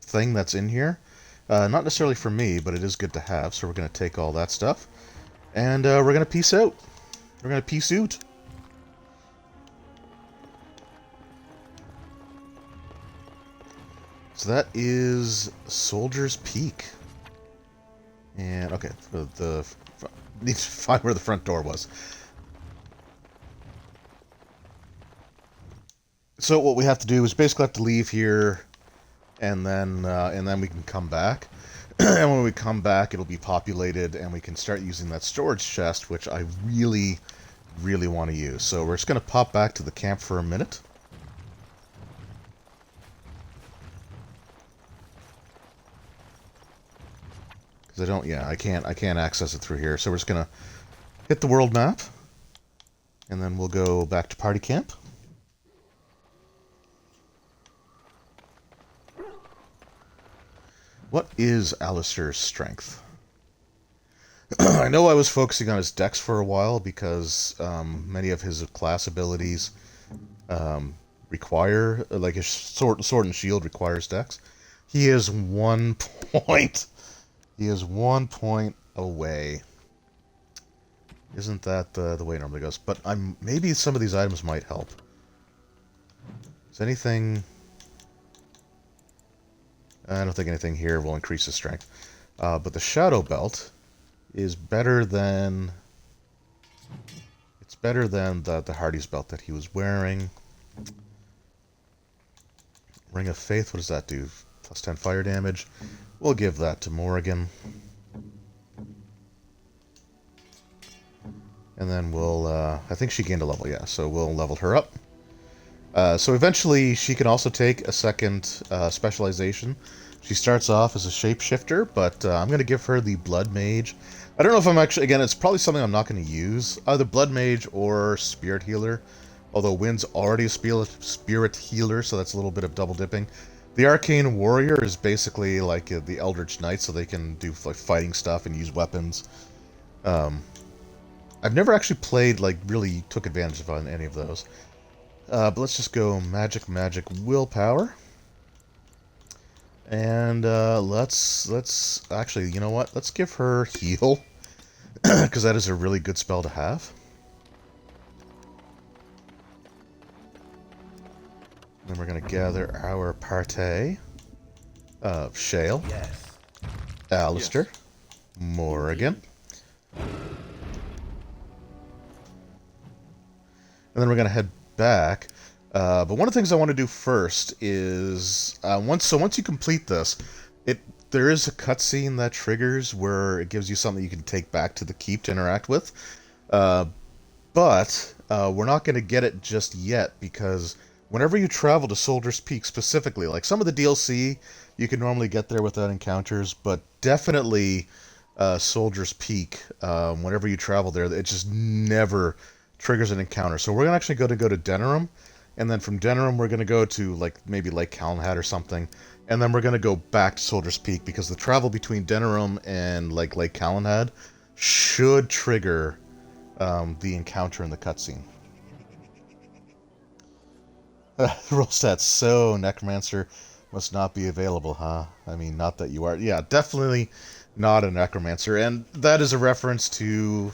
thing that's in here. Not necessarily for me, but it is good to have, so we're going to take all that stuff. And we're going to peace out. We're going to peace out. So that is Soldier's Peak. And, okay, need to find where the front door was. So what we have to do is basically have to leave here, and then we can come back. And when we come back, it'll be populated, and we can start using that storage chest, which I really, really want to use. So we're just going to pop back to the camp for a minute. I can't access it through here. So we're just gonna hit the world map, and then we'll go back to party camp. What is Alistair's strength? I know I was focusing on his dex for a while because many of his class abilities require, like his sword and shield requires dex. He is 1 point. He is 1 point away. Isn't that the way it normally goes? But maybe some of these items might help. Is anything... I don't think anything here will increase his strength. But the Shadow Belt is better than... It's better than the Hardy's Belt that he was wearing. Ring of Faith, what does that do? Plus 10 fire damage. We'll give that to Morrigan. And then we'll, I think she gained a level, yeah, so we'll level her up. So eventually she can also take a second specialization. She starts off as a shapeshifter, but I'm going to give her the Blood Mage. I don't know if I'm actually, again, it's probably something I'm not going to use. Either Blood Mage or Spirit Healer. Although Wynn's already a Spirit Healer, so that's a little bit of double dipping. The Arcane Warrior is basically like the Eldritch Knight, so they can do like fighting stuff and use weapons. I've never actually played, like, really took advantage of any of those. But let's just go Magic, Willpower. And let's actually, you know what? Let's give her Heal, because that is a really good spell to have. Then we're going to gather our party of Shale, Alistair, Morrigan. And then we're going to head back. But one of the things I want to do first is once you complete this, there is a cutscene that triggers where it gives you something you can take back to the keep to interact with. But we're not going to get it just yet, because whenever you travel to Soldier's Peak specifically, like some of the DLC, you can normally get there without encounters, but definitely Soldier's Peak, whenever you travel there, it just never triggers an encounter. So we're actually going to go to Denerim, and then from Denerim we're going to go to like maybe Lake Calenhad or something, and then we're going to go back to Soldier's Peak, because the travel between Denerim and like Lake Calenhad should trigger the encounter in the cutscene. Rolstat, so Necromancer must not be available, huh? I mean, not that you are. Yeah, definitely not a Necromancer, and that is a reference to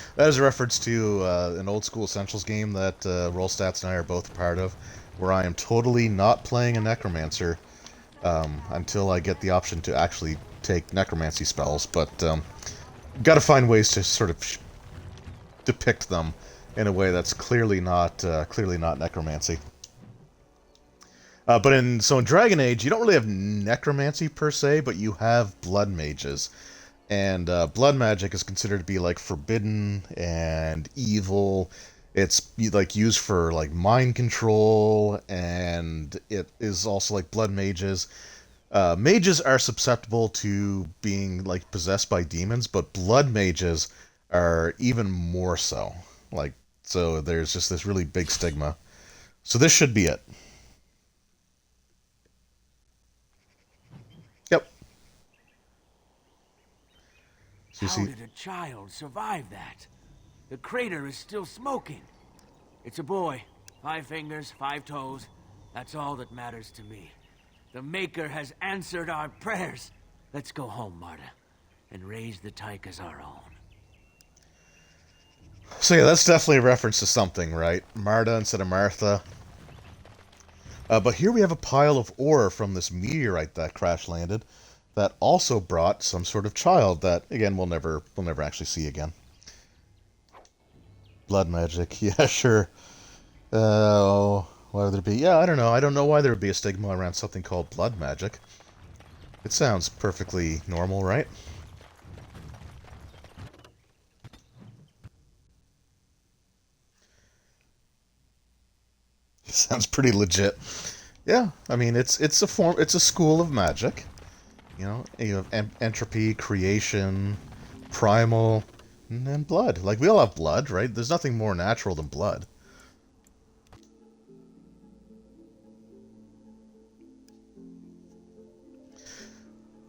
an old school Essentials game that Rollstats and I are both a part of, where I am totally not playing a Necromancer until I get the option to actually take Necromancy spells. But got to find ways to sort of depict them in a way that's clearly not Necromancy. But in Dragon Age, you don't really have necromancy per se, but you have blood mages. And blood magic is considered to be like forbidden and evil. It's like used for like mind control, and it is also like blood mages. Mages are susceptible to being like possessed by demons, but blood mages are even more so. Like, so there's just this really big stigma. So this should be it. How did a child survive that? The crater is still smoking. It's a boy. 5 fingers, 5 toes. That's all that matters to me. The Maker has answered our prayers. Let's go home, Marta, and raise the Tyke as our own. So yeah, that's definitely a reference to something, right? Marta instead of Martha. But here we have a pile of ore from this meteorite that crash landed, that also brought some sort of child that, again, we'll never actually see again. Blood magic, yeah, sure. Why would there be? Yeah, I don't know. I don't know why there would be a stigma around something called blood magic. It sounds perfectly normal, right? It sounds pretty legit. Yeah, I mean, it's a school of magic. You know, you have entropy, creation, primal, and then blood. Like, we all have blood, right? There's nothing more natural than blood.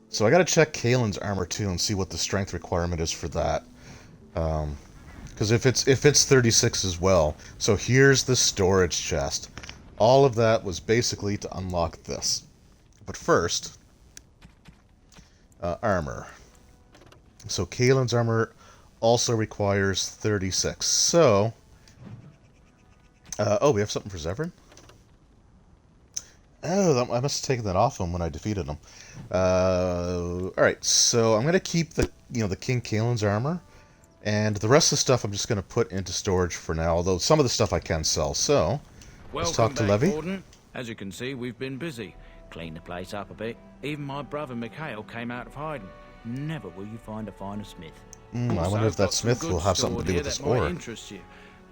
So I gotta check Kaelin's armor too and see what the strength requirement is for that. Because if it's 36 as well. So here's the storage chest. All of that was basically to unlock this. But first... armor. So Kaelin's armor also requires 36. So, oh, we have something for Zevran? Oh, I must have taken that off him when I defeated him. Alright, so I'm going to keep the, the King Kaelin's armor, and the rest of the stuff I'm just going to put into storage for now, although some of the stuff I can sell. So, let's talk to Levy. Warden. As you can see, we've been busy. Cleaned the place up a bit. Even my brother Mikhail came out of hiding. Never will you find a finer smith. I wonder if that smith will have something to do with this ore. Might interest you.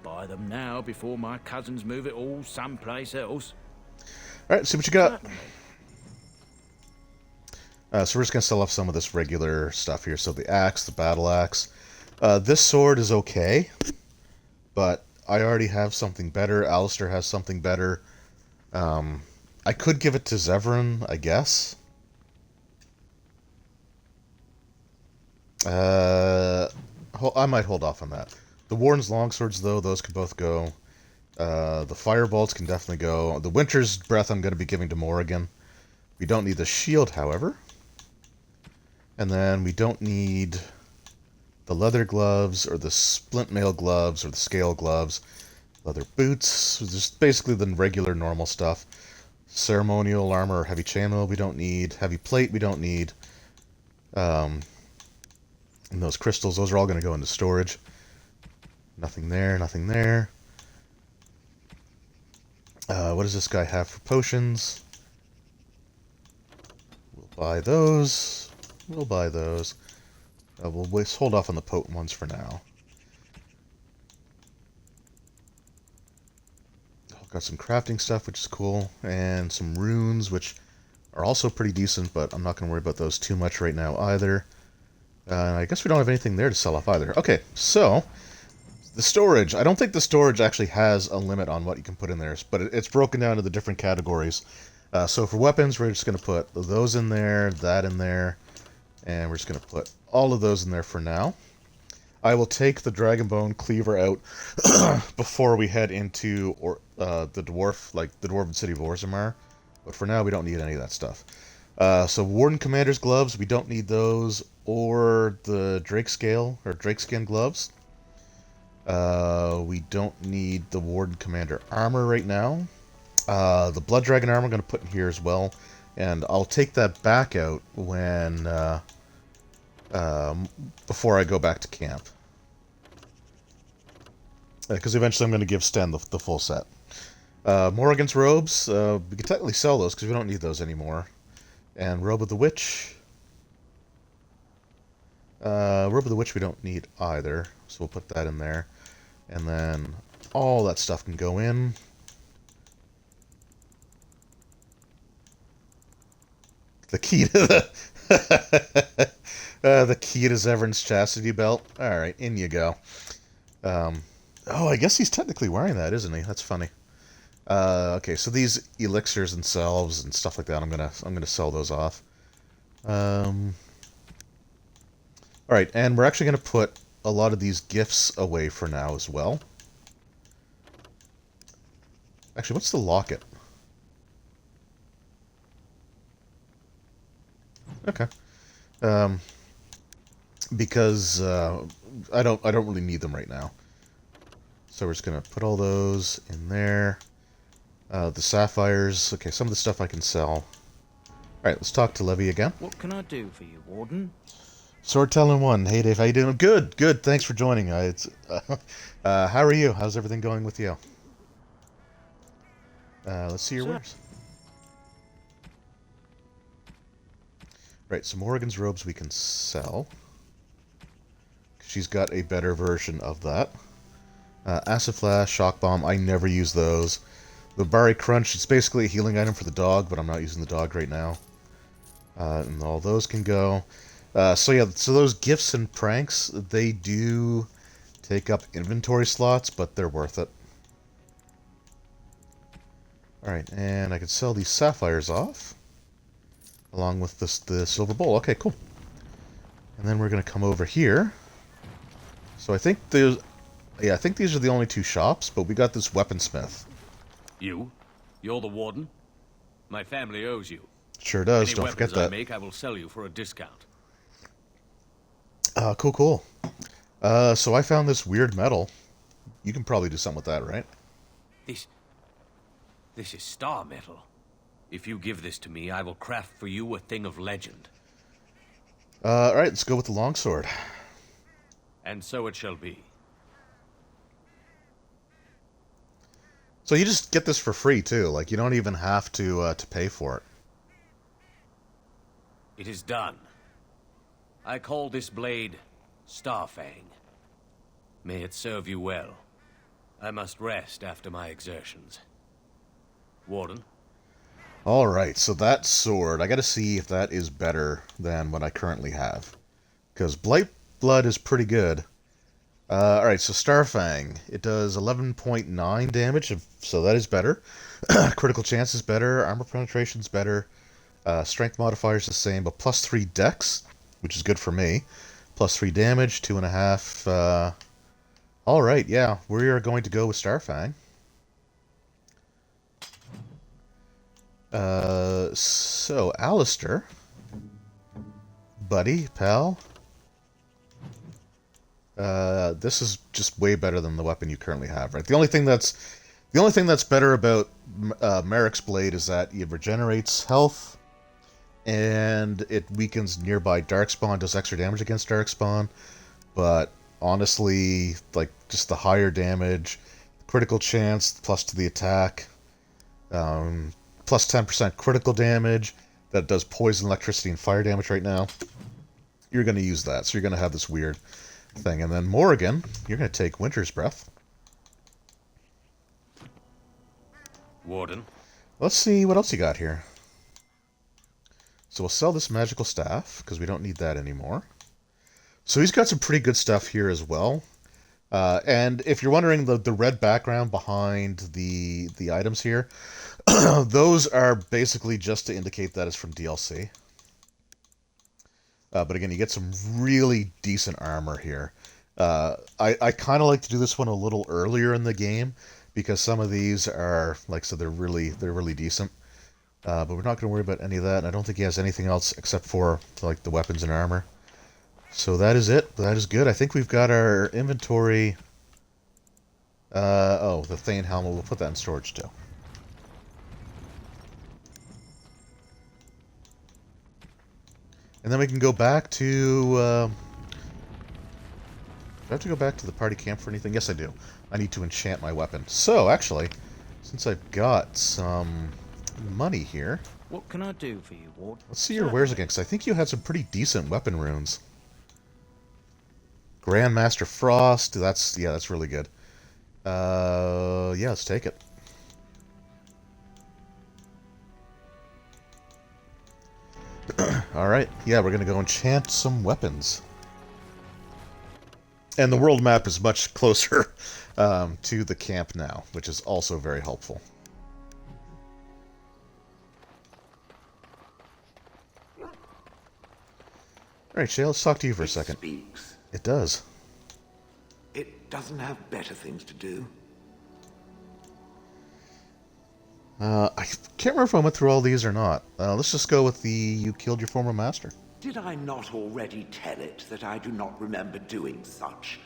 Buy them now before my cousins move it all someplace else. Alright, see what you got. So we're just going to sell off some of this regular stuff here. So the axe, the battle axe. This sword is okay, but I already have something better. Alistair has something better. I could give it to Zevran, I guess. I might hold off on that. The Warden's longswords, though, those could both go. The firebolts can definitely go. The Winter's Breath I'm going to be giving to Morrigan. We don't need the shield, however. And then we don't need the leather gloves, or the splint mail gloves, or the scale gloves. Leather boots, just basically the regular normal stuff. Ceremonial armor or heavy chainmail we don't need. Heavy plate we don't need. And those crystals, those are all going to go into storage. Nothing there, nothing there. What does this guy have for potions? We'll buy those. We'll buy those. We'll hold off on the potent ones for now. Got some crafting stuff, which is cool, and some runes, which are also pretty decent, but I'm not going to worry about those too much right now either. I guess we don't have anything there to sell off either. Okay, so the storage. I don't think the storage actually has a limit on what you can put in there, but it's broken down into the different categories. So for weapons, we're just going to put those in there, that in there, and we're just going to put all of those in there for now. I will take the Dragonbone Cleaver out before we head into the Dwarven City of Orzammar. But for now, we don't need any of that stuff. So Warden Commander's gloves, we don't need those, or the Drakeskin gloves. We don't need the Warden Commander armor right now. The Blood Dragon armor I'm going to put in here as well, and I'll take that back out when before I go back to camp. Because eventually I'm going to give Sten the full set. Morrigan's robes, we can technically sell those because we don't need those anymore. And Robe of the Witch. Robe of the Witch we don't need either, so we'll put that in there. And then all that stuff can go in. The key to the key to Zevran's chastity belt. Alright, in you go. Oh, I guess he's technically wearing that, isn't he? That's funny. Okay, so these elixirs themselves and stuff like that, I'm gonna sell those off. All right, and we're actually gonna put a lot of these gifts away for now as well. Actually, what's the locket? Okay. Because I don't really need them right now. So we're just gonna put all those in there. The sapphires. Okay, some of the stuff I can sell. Alright, let's talk to Levy again. What can I do for you, Warden? Sword Talon 1. Hey Dave, how you doing? Good, good. Thanks for joining. How are you? How's everything going with you? Let's see your wares. Right, so Morrigan's robes we can sell. She's got a better version of that. Acid Flash, Shock Bomb, I never use those. The Bari Crunch, it's basically a healing item for the dog, but I'm not using the dog right now. And all those can go. So yeah, so those gifts and pranks, they do take up inventory slots, but they're worth it. Alright, and I can sell these sapphires off. Along with the silver bowl. Okay, cool. And then we're going to come over here. So I think there's... Yeah, I think these are the only two shops, but we got this weaponsmith. You? You're the warden? My family owes you. Sure does, Any don't forget weapons I that. make, I will sell you for a discount. Cool. So I found this weird metal. You can probably do something with that, right? This is star metal. If you give this to me, I will craft for you a thing of legend. Alright, let's go with the longsword. And so it shall be. So you just get this for free, too. Like, you don't even have to pay for it. It is done. I call this blade Starfang. May it serve you well. I must rest after my exertions. Warden? Alright, so that sword, I gotta see if that is better than what I currently have. Because Blight Blood is pretty good. Alright, so Starfang. It does 11.9 damage, so that is better. Critical chance is better, armor penetration is better. Strength modifier is the same, but plus 3 dex, which is good for me. Plus 3 damage, 2.5. Alright, yeah, we are going to go with Starfang. So, Alistair. Buddy, pal. This is just way better than the weapon you currently have, right? The only thing that's better about Merrick's blade is that it regenerates health, and it weakens nearby darkspawn, does extra damage against darkspawn. But honestly, like, just the higher damage, critical chance, plus to the attack, plus 10% critical damage, that does poison, electricity, and fire damage right now. You're going to use that, so you're going to have this weird thing. And then Morrigan, you're going to take Winter's Breath. Warden? Let's see what else you got here. So we'll sell this magical staff, because we don't need that anymore. So he's got some pretty good stuff here as well. And if you're wondering the red background behind the items here, those are basically just to indicate that it's from DLC. But again, you get some really decent armor here. I kind of like to do this one a little earlier in the game, because some of these are, like I said, they're really decent. But we're not going to worry about any of that, and I don't think he has anything else except for, like, the weapons and armor. So that is it. That is good. I think we've got our inventory. Oh, the Thane helmet. We'll put that in storage too. And then we can go back to... do I have to go back to the party camp for anything? Yes, I do. I need to enchant my weapon. So, actually, since I've got some money here... What can I do for you, Ward? Let's see your wares again, because I think you had some pretty decent weapon runes. Grandmaster Frost, that's really good. Yeah, let's take it. Alright, yeah, we're gonna go enchant some weapons. And the world map is much closer to the camp now, which is also very helpful. Alright, Shay, let's talk to you for a second. Speaks. It does. It doesn't have better things to do. I can't remember if I went through all these or not. Let's just go with the you killed your former master. Did I not already tell it that I do not remember doing such?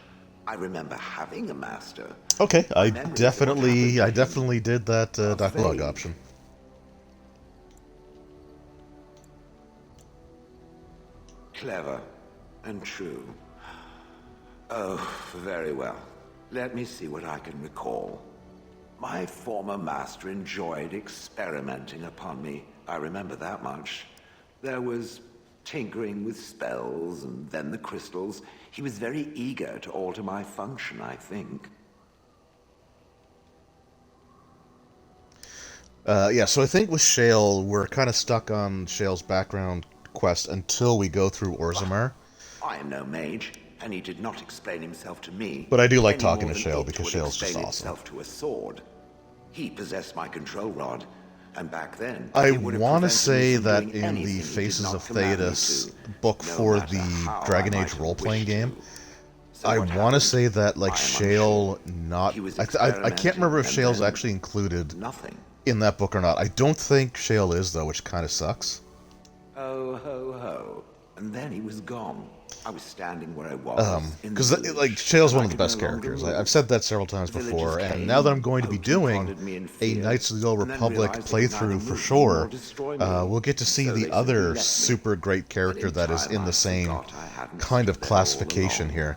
I remember having a master. Okay, I definitely did that dialogue option. Clever and true. Oh, very well. Let me see what I can recall. My former master enjoyed experimenting upon me. I remember that much. There was tinkering with spells, and then the crystals. He was very eager to alter my function, I think. Yeah, so I think with Shale, we're kind of stuck on Shale's background quest until we go through Orzammar. I am no mage, and he did not explain himself to me. But I do like any talking more to than Shale it because would Shale's just explain awesome. itself to a sword. He possessed my control rod, and back then I it would have want to prevented say me from that doing in anything the he did Faces not of command me Thedas to, book no for matter the how Dragon I Age might have role-playing wished game, to. So I what want to happened? say that, like, I am Shale not... He was I can't remember if experimenting, Shale's and actually included nothing. in that book or not. I don't think Shale is, though, which kind of sucks. Oh ho ho. and then he was gone. I was standing where I was. Because like Shale's one of the best characters. I've said that several times before, and now that I'm going to be doing a Knights of the Old Republic playthrough for sure, we'll get to see the other super great character that is in the same kind of classification here.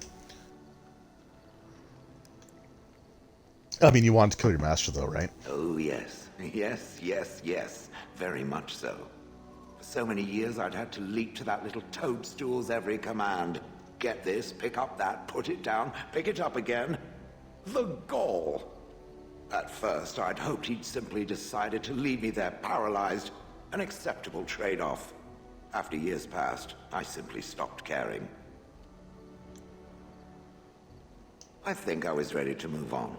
I mean, you want to kill your master, though, right? Oh, yes. Yes, yes, yes. Very much so. For so many years, I'd had to leap to that little toadstool's every command. Get this, pick up that, put it down, pick it up again. The gall! At first, I'd hoped he'd simply decided to leave me there paralyzed. An acceptable trade-off. After years passed, I simply stopped caring. I think I was ready to move on.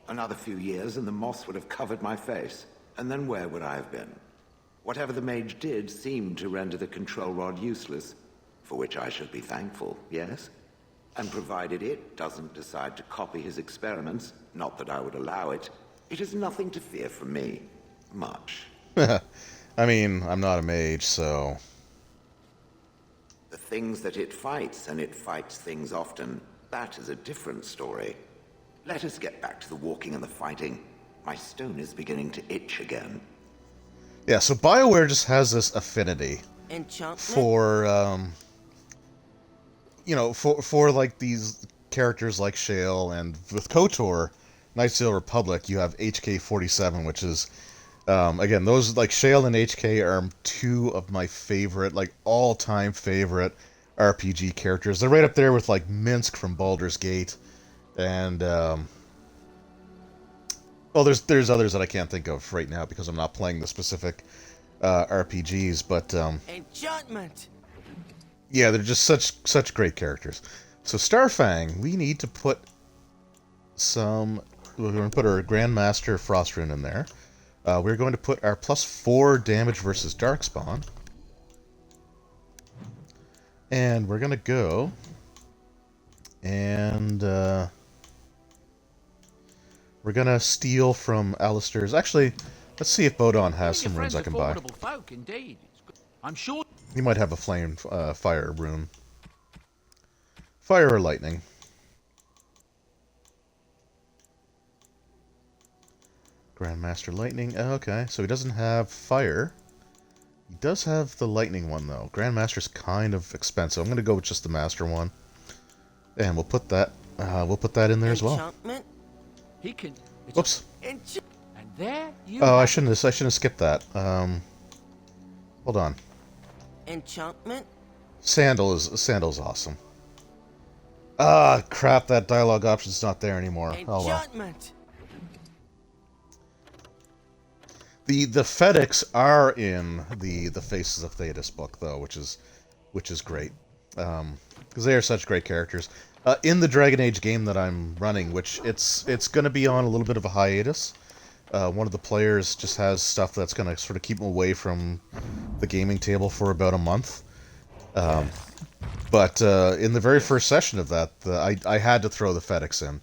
Another few years and the moss would have covered my face. And then where would I have been? Whatever the mage did seemed to render the control rod useless, for which I should be thankful, yes? And provided it doesn't decide to copy his experiments, not that I would allow it, it has nothing to fear from me. Much. I mean, I'm not a mage, so... The things that it fights, and it fights things often, that is a different story. Let us get back to the walking and the fighting. My stone is beginning to itch again. Yeah, so BioWare just has this affinity for, you know, for like these characters like Shale, and with KOTOR, Knights of the Old Republic, you have HK-47, which is, again, those, like, Shale and HK are two of my favorite, like, all-time favorite RPG characters. They're right up there with, like, Minsk from Baldur's Gate. And, well, there's others that I can't think of right now because I'm not playing the specific RPGs, but, Enchantment! Yeah, they're just such great characters. So Starfang, we need to put some... We're going to put our Grandmaster Frostrune in there. We're going to put our +4 damage versus Darkspawn. And we're going to go... And, we're gonna steal from Alistair's. Actually, let's see if Bodon has some runes I can buy. Folk, indeed. I'm sure He might have a flame fire rune. Fire or lightning. Grandmaster Lightning. Okay, so he doesn't have fire. He does have the lightning one though. Grandmaster's kind of expensive. I'm gonna go with just the master one, and we'll put that in there as well. he can. Whoops. And there you. Oh, I shouldn't have skipped that. Hold on. Enchantment. Sandal's awesome. Ah, crap! That dialogue option's not there anymore. Oh well. Enchantment. The Fetics are in the Faces of Thetis book though, which is great, because they are such great characters. In the Dragon Age game that I'm running, which it's going to be on a little bit of a hiatus. One of the players just has stuff that's going to sort of keep him away from the gaming table for about a month. But in the very first session of that, I had to throw the Fetics in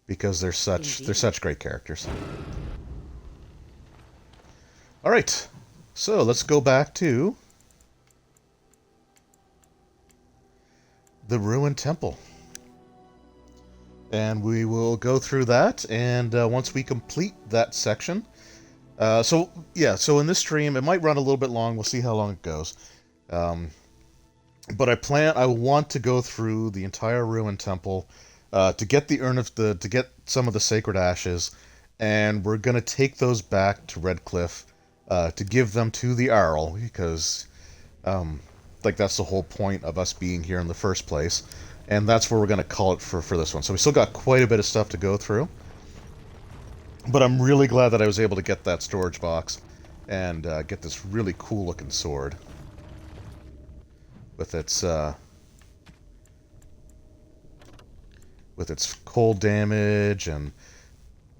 because they're such great characters. All right, so let's go back to the Ruined Temple. And we will go through that, and once we complete that section... so in this stream, it might run a little bit long. We'll see how long it goes. But I want to go through the entire Ruined Temple to get to get some of the Sacred Ashes, and we're going to take those back to Redcliffe to give them to the Arl, because that's the whole point of us being here in the first place. And that's where we're going to call it for this one. So we still got quite a bit of stuff to go through. But I'm really glad that I was able to get that storage box and get this really cool looking sword. With its cold damage and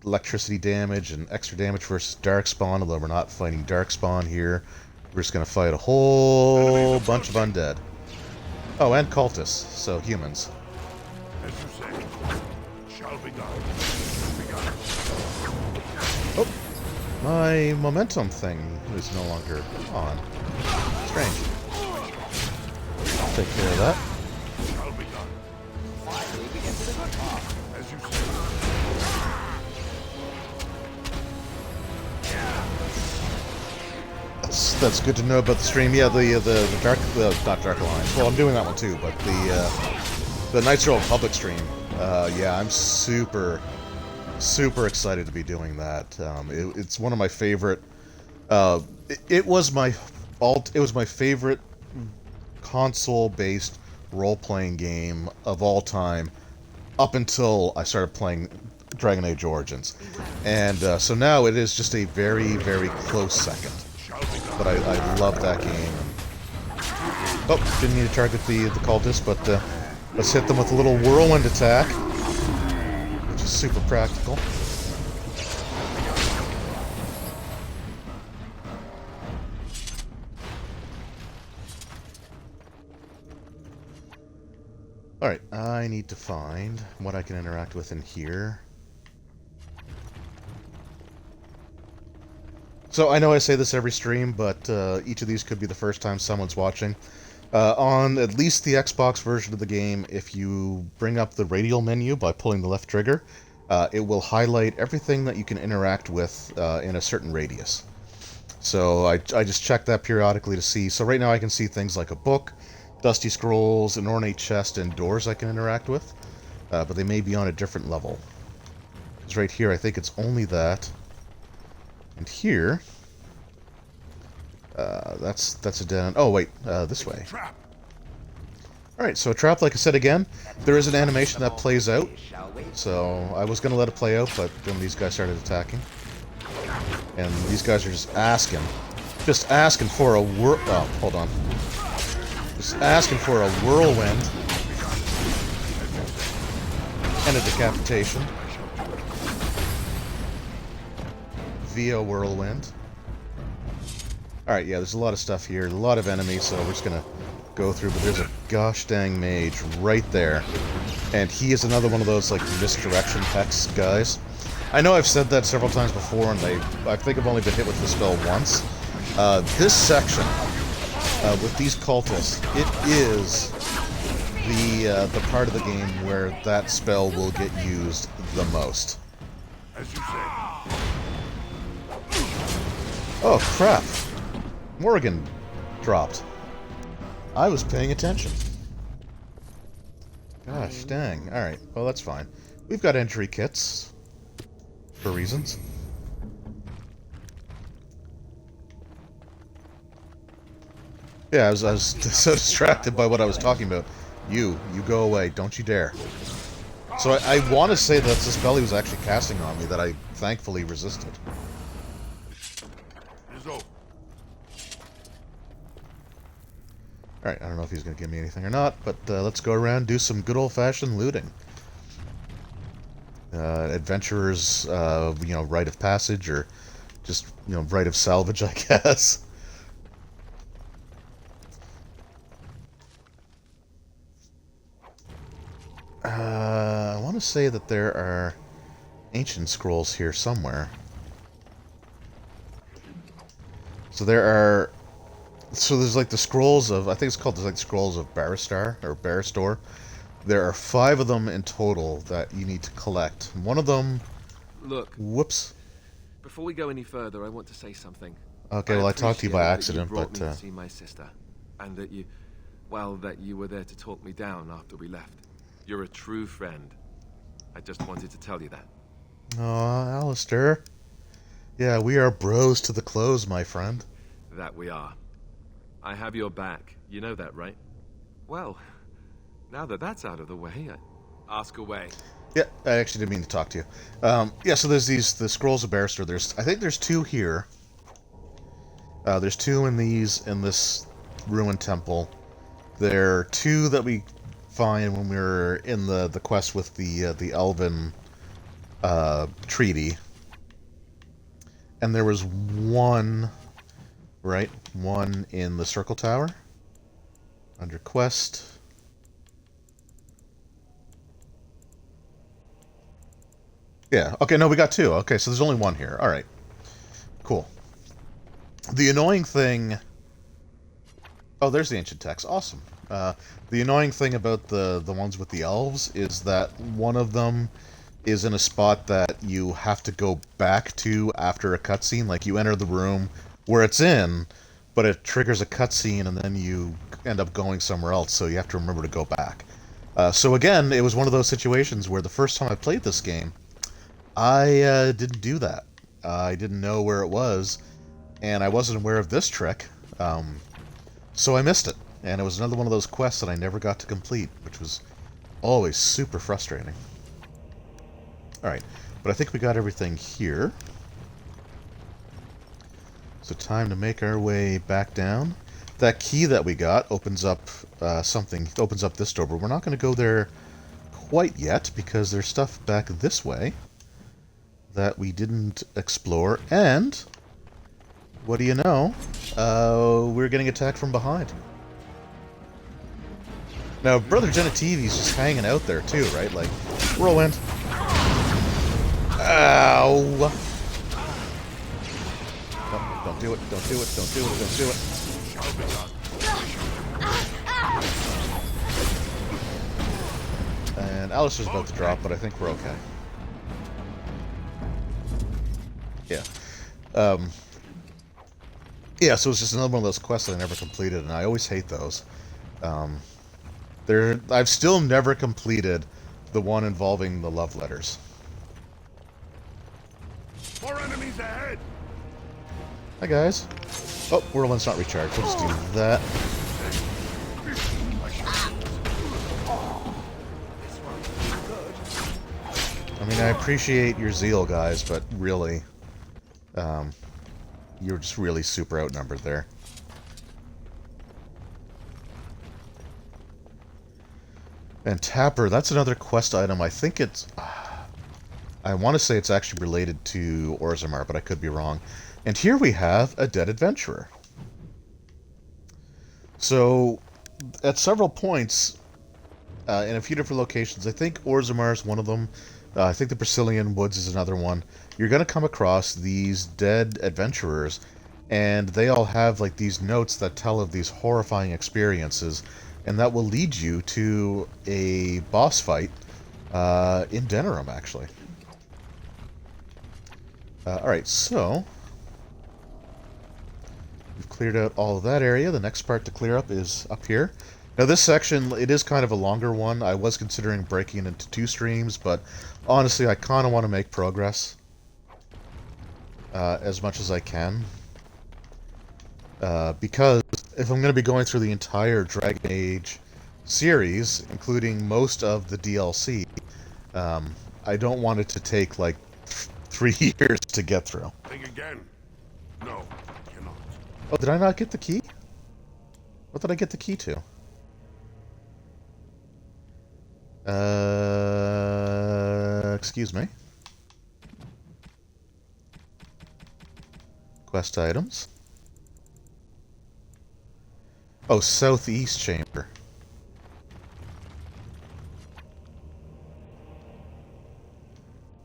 electricity damage and extra damage versus Darkspawn, although we're not fighting Darkspawn here. We're just going to fight a whole bunch of undead. Oh, and cultists, so humans. As you say, shall be done. Oh, my momentum thing is no longer on. Strange. take care of that. Shall be done. Finally, we get to the good part. As you say. That's good to know about the stream. Yeah, the Dark, not Dark Alliance. Well, I'm doing that one too, but the Knights of the Old Republic stream. Yeah, I'm super excited to be doing that. It's one of my favorite. It was my favorite console-based role-playing game of all time, up until I started playing Dragon Age Origins, and so now it is just a very close second. But I love that game. Oh, didn't need to target the cultists, but let's hit them with a little whirlwind attack, which is super practical. Alright, I need to find what I can interact with in here. So I know I say this every stream, but each of these could be the first time someone's watching. On at least the Xbox version of the game, if you bring up the radial menu by pulling the left trigger, it will highlight everything that you can interact with in a certain radius. So I just check that periodically to see. So right now I can see things like a book, dusty scrolls, an ornate chest, and doors I can interact with. But they may be on a different level. Because right here I think it's only that. And here, that's a dead end. Oh wait, this way. Alright, so a trap, like I said again, there is an animation that plays out. So I was going to let it play out, but then these guys started attacking. And these guys are just asking for a oh, hold on. Just asking for a whirlwind. And a decapitation. Via whirlwind. Alright, yeah, there's a lot of stuff here, a lot of enemies, so we're just gonna go through, but there's a gosh dang mage right there. And he is another one of those, like, misdirection hex guys. I know I've said that several times before, and I think I've only been hit with the spell once. This section, with these cultists, it is the part of the game where that spell will get used the most. As you say. Oh, crap. Morrigan dropped. I was paying attention. Gosh, dang. Alright, well, that's fine. We've got entry kits. For reasons. Yeah, I was so distracted by what I was talking about. You go away. Don't you dare. So I want to say that's the spell he was actually casting on me that I thankfully resisted. Alright, I don't know if he's going to give me anything or not, but let's go around and do some good old-fashioned looting. Adventurers, you know, rite of passage, or just, you know, rite of salvage, I guess. I want to say that there are ancient scrolls here somewhere. So there's like the scrolls of, I think it's called like scrolls of Barristar, or Barristor. There are 5 of them in total that you need to collect. One of them... Look. Whoops. Before we go any further, I want to say something. Okay, well I talked to you by accident, but... but... me to see my sister, and that you... well, that you were there to talk me down after we left. You're a true friend. I just wanted to tell you that. Aw, Alistair. Yeah, we are bros to the close, my friend. That we are. I have your back. You know that, right? Well, now that that's out of the way, ask away. Yeah, I actually didn't mean to talk to you. Yeah, so there's the scrolls of Barristor. I think there's 2 here. There's 2 in this ruined temple. There are 2 that we find when we were in the quest with the Elven treaty. And there was 1, right? 1 in the Circle Tower. Under quest. Yeah, okay, no, we got 2. Okay, so there's only 1 here. Alright. Cool. The annoying thing Oh, there's the ancient text. Awesome. The annoying thing about the ones with the elves is that one of them is in a spot that you have to go back to after a cutscene. Like, you enter the room where it's in, but it triggers a cutscene, and then you end up going somewhere else, so you have to remember to go back. So again, it was one of those situations where the first time I played this game, I didn't do that. I didn't know where it was, and I wasn't aware of this trick, so I missed it. And it was another one of those quests that I never got to complete, which was always super frustrating. Alright, but I think we got everything here. So time to make our way back down. That key that we got opens up opens up this door, but we're not going to go there quite yet, because there's stuff back this way that we didn't explore, and what do you know? We're getting attacked from behind. Now, Brother Genitivi's just hanging out there too, right? Like, whirlwind. Ow! No, don't do it, don't do it, don't do it, don't do it. And Alistair's about to drop, but I think we're okay. Yeah. Yeah, so it's just another one of those quests that I never completed, and I always hate those. I've still never completed the one involving the love letters. More enemies ahead! Hi, guys. Oh, Whirlwind's not recharged. We'll just do that. I mean, I appreciate your zeal, guys, but really, you're just really super outnumbered there. And Tapper, that's another quest item. I think it's... I want to say it's actually related to Orzammar, but I could be wrong. And here we have a dead adventurer. So, at several points, in a few different locations, I think Orzammar is one of them. I think the Brazilian Woods is another one. You're going to come across these dead adventurers, and they all have like these notes that tell of these horrifying experiences, and that will lead you to a boss fight in Denerim, actually. Alright, so we've cleared out all of that area. The next part to clear up is up here. Now this section, it is kind of a longer one. I was considering breaking it into 2 streams, but honestly I kind of want to make progress as much as I can. Because if I'm going to be going through the entire Dragon Age series, including most of the DLC, I don't want it to take like 3 years to get through. Think again. No, cannot. Oh, did I not get the key? What did I get the key to? Excuse me. Quest items. Oh, Southeast Chamber.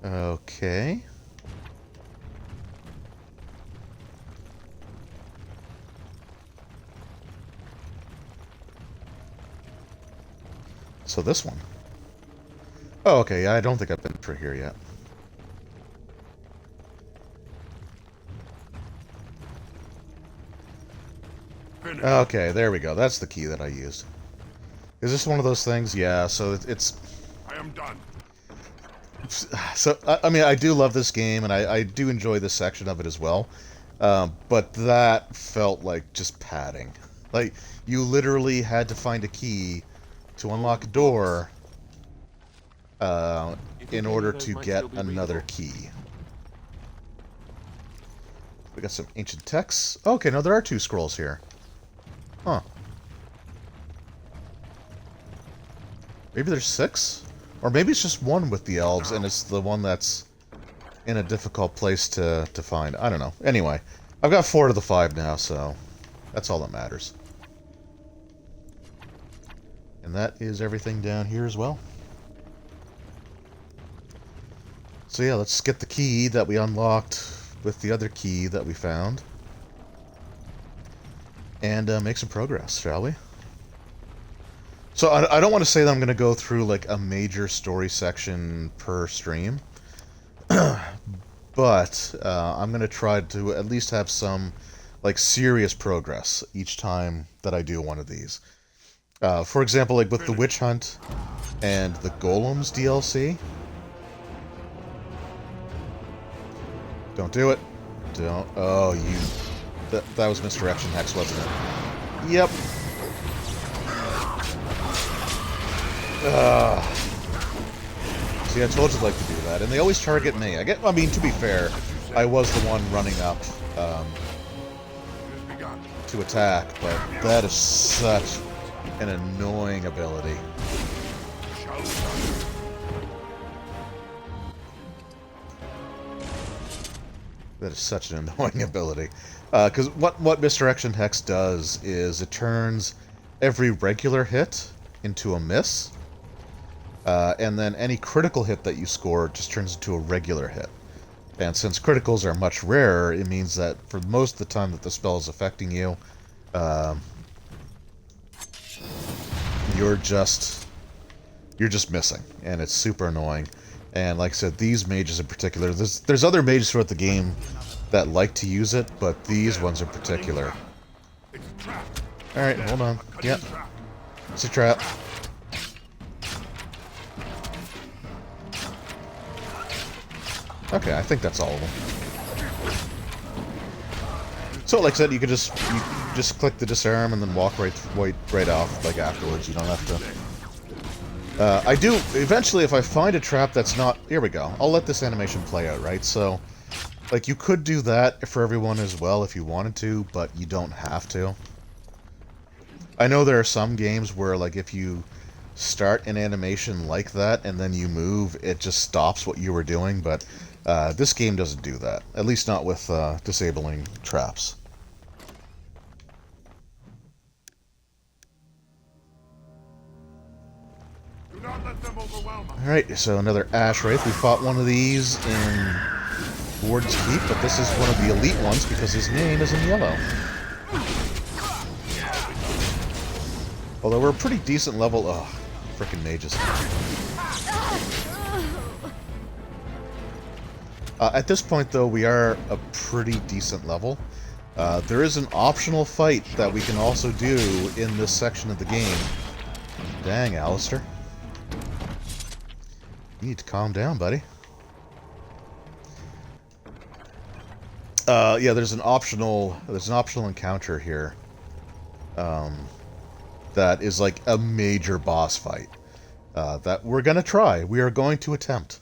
Okay. So this one. Oh, okay, yeah, I don't think I've been through here yet. Okay, there we go. That's the key that I used. Is this one of those things? Yeah, so it's... I am done. So, I mean, I do love this game, and I do enjoy this section of it as well. But that felt like just padding. Like, you literally had to find a key to unlock a door in order to get another key. We got some ancient texts. Okay, no, there are 2 scrolls here. Huh. Maybe there's 6? Or maybe it's just one with the elves, and it's the one that's in a difficult place to find. I don't know. Anyway, I've got 4 to the 5 now, so that's all that matters. And that is everything down here as well. So yeah, let's get the key that we unlocked with the other key that we found. and make some progress, shall we? So I don't want to say that I'm going to go through like a major story section per stream, but I'm going to try to at least have some like serious progress each time that I do one of these. For example, like with the Witch Hunt and the Golems DLC. Don't do it. Don't. Oh, you. That was Misdirection Hex, wasn't it? Yep. See, I told you I'd like to do that, and they always target me. I mean, to be fair, I was the one running up to attack, but that is such an annoying ability. That is such an annoying ability. Because what Misdirection Hex does is it turns every regular hit into a miss, and then any critical hit that you score just turns into a regular hit. And since criticals are much rarer, it means that for most of the time that the spell is affecting you, you're just missing, and it's super annoying. And like I said, these mages in particular, there's other mages throughout the game that like to use it, but these ones in particular. Alright, hold on. Yep. It's a trap. Okay, I think that's all of them. So, like I said, you could just click the disarm and then walk right off, like afterwards. You don't have to. I do eventually, if I find a trap that's not. Here we go. I'll let this animation play out, right? So, like, you could do that for everyone as well if you wanted to, but you don't have to. I know there are some games where, like, if you start an animation like that and then you move, it just stops what you were doing, but this game doesn't do that. At least not with disabling traps. Alright, so another Ash Wraith. We fought one of these in Warden's Keep, but this is one of the elite ones because his name is in yellow. Although we're a pretty decent level. Oh, frickin' mages. At this point, though, we are a pretty decent level. There is an optional fight that we can also do in this section of the game. Dang, Alistair. You need to calm down, buddy. Yeah, there's an optional encounter here. That is like a major boss fight. That we're gonna try. We are going to attempt.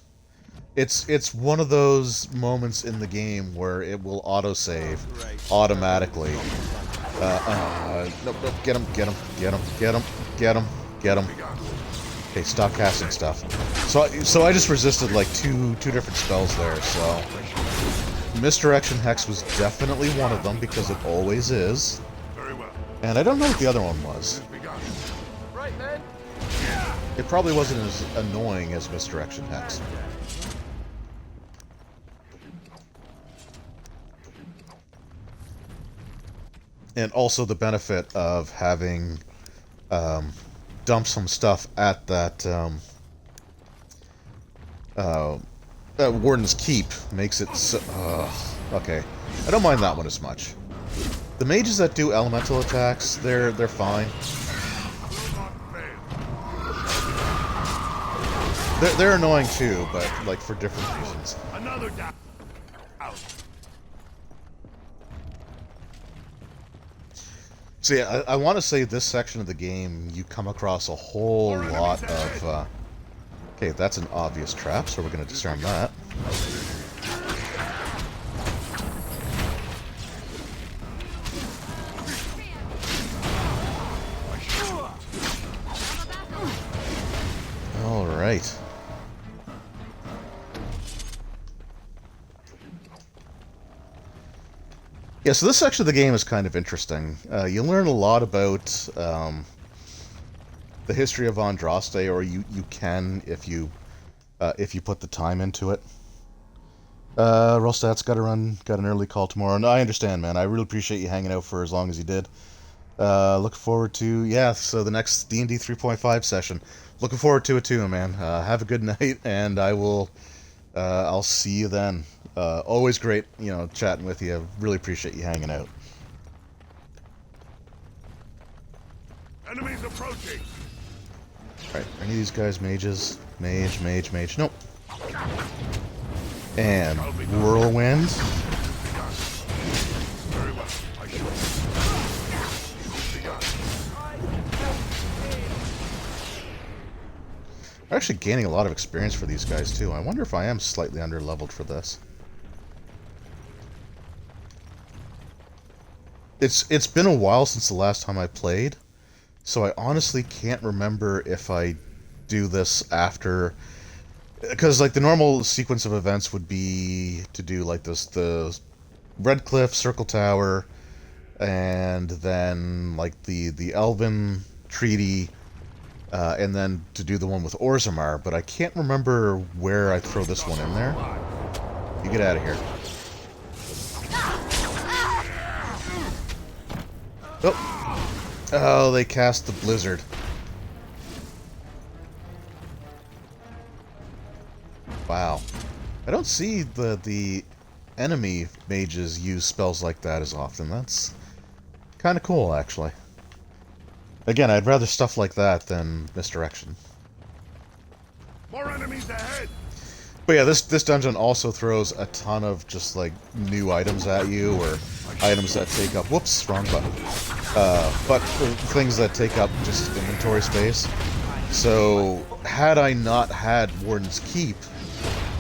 It's one of those moments in the game where it will autosave automatically. Nope, get him. Okay, stop casting stuff. So I just resisted like two different spells there, so Misdirection Hex was definitely one of them because it always is. And I don't know what the other one was. It probably wasn't as annoying as Misdirection Hex. And also the benefit of having dumped some stuff at that Warden's Keep makes it so... okay. I don't mind that one as much. The mages that do elemental attacks, they're fine. They're annoying too, but like for different reasons. Another down. So yeah, I want to say this section of the game, you come across a whole lot of... okay, that's an obvious trap, so we're going to disarm that. Alright. Yeah, so this section of the game is kind of interesting. You learn a lot about the history of Andraste, or you can if you put the time into it. Rolstat's got an early call tomorrow. No, I understand, man. I really appreciate you hanging out for as long as you did. Look forward to, yeah, so the next D&D 3.5 session. Looking forward to it too, man. Have a good night, and I'll see you then. Always great, chatting with you. Really appreciate you hanging out. Enemies approaching. Alright, any of these guys mages? Mage. Nope. And whirlwind. Very well. I shall. I'm actually gaining a lot of experience for these guys too. I wonder if I am slightly under-leveled for this. It's been a while since the last time I played, so I honestly can't remember if I do this after, because like the normal sequence of events would be to do like the Red Cliff, Circle Tower, and then like the Elven Treaty, and then to do the one with Orzammar, but I can't remember where I throw this one in there. You get out of here. Oh, they cast the blizzard. Wow. I don't see the enemy mages use spells like that as often. That's kind of cool, actually. Again, I'd rather stuff like that than misdirection. More enemies ahead. But yeah, this dungeon also throws a ton of just like new items at you, or items that take up, whoops, wrong button. But things that take up just inventory space. So had I not had Warden's Keep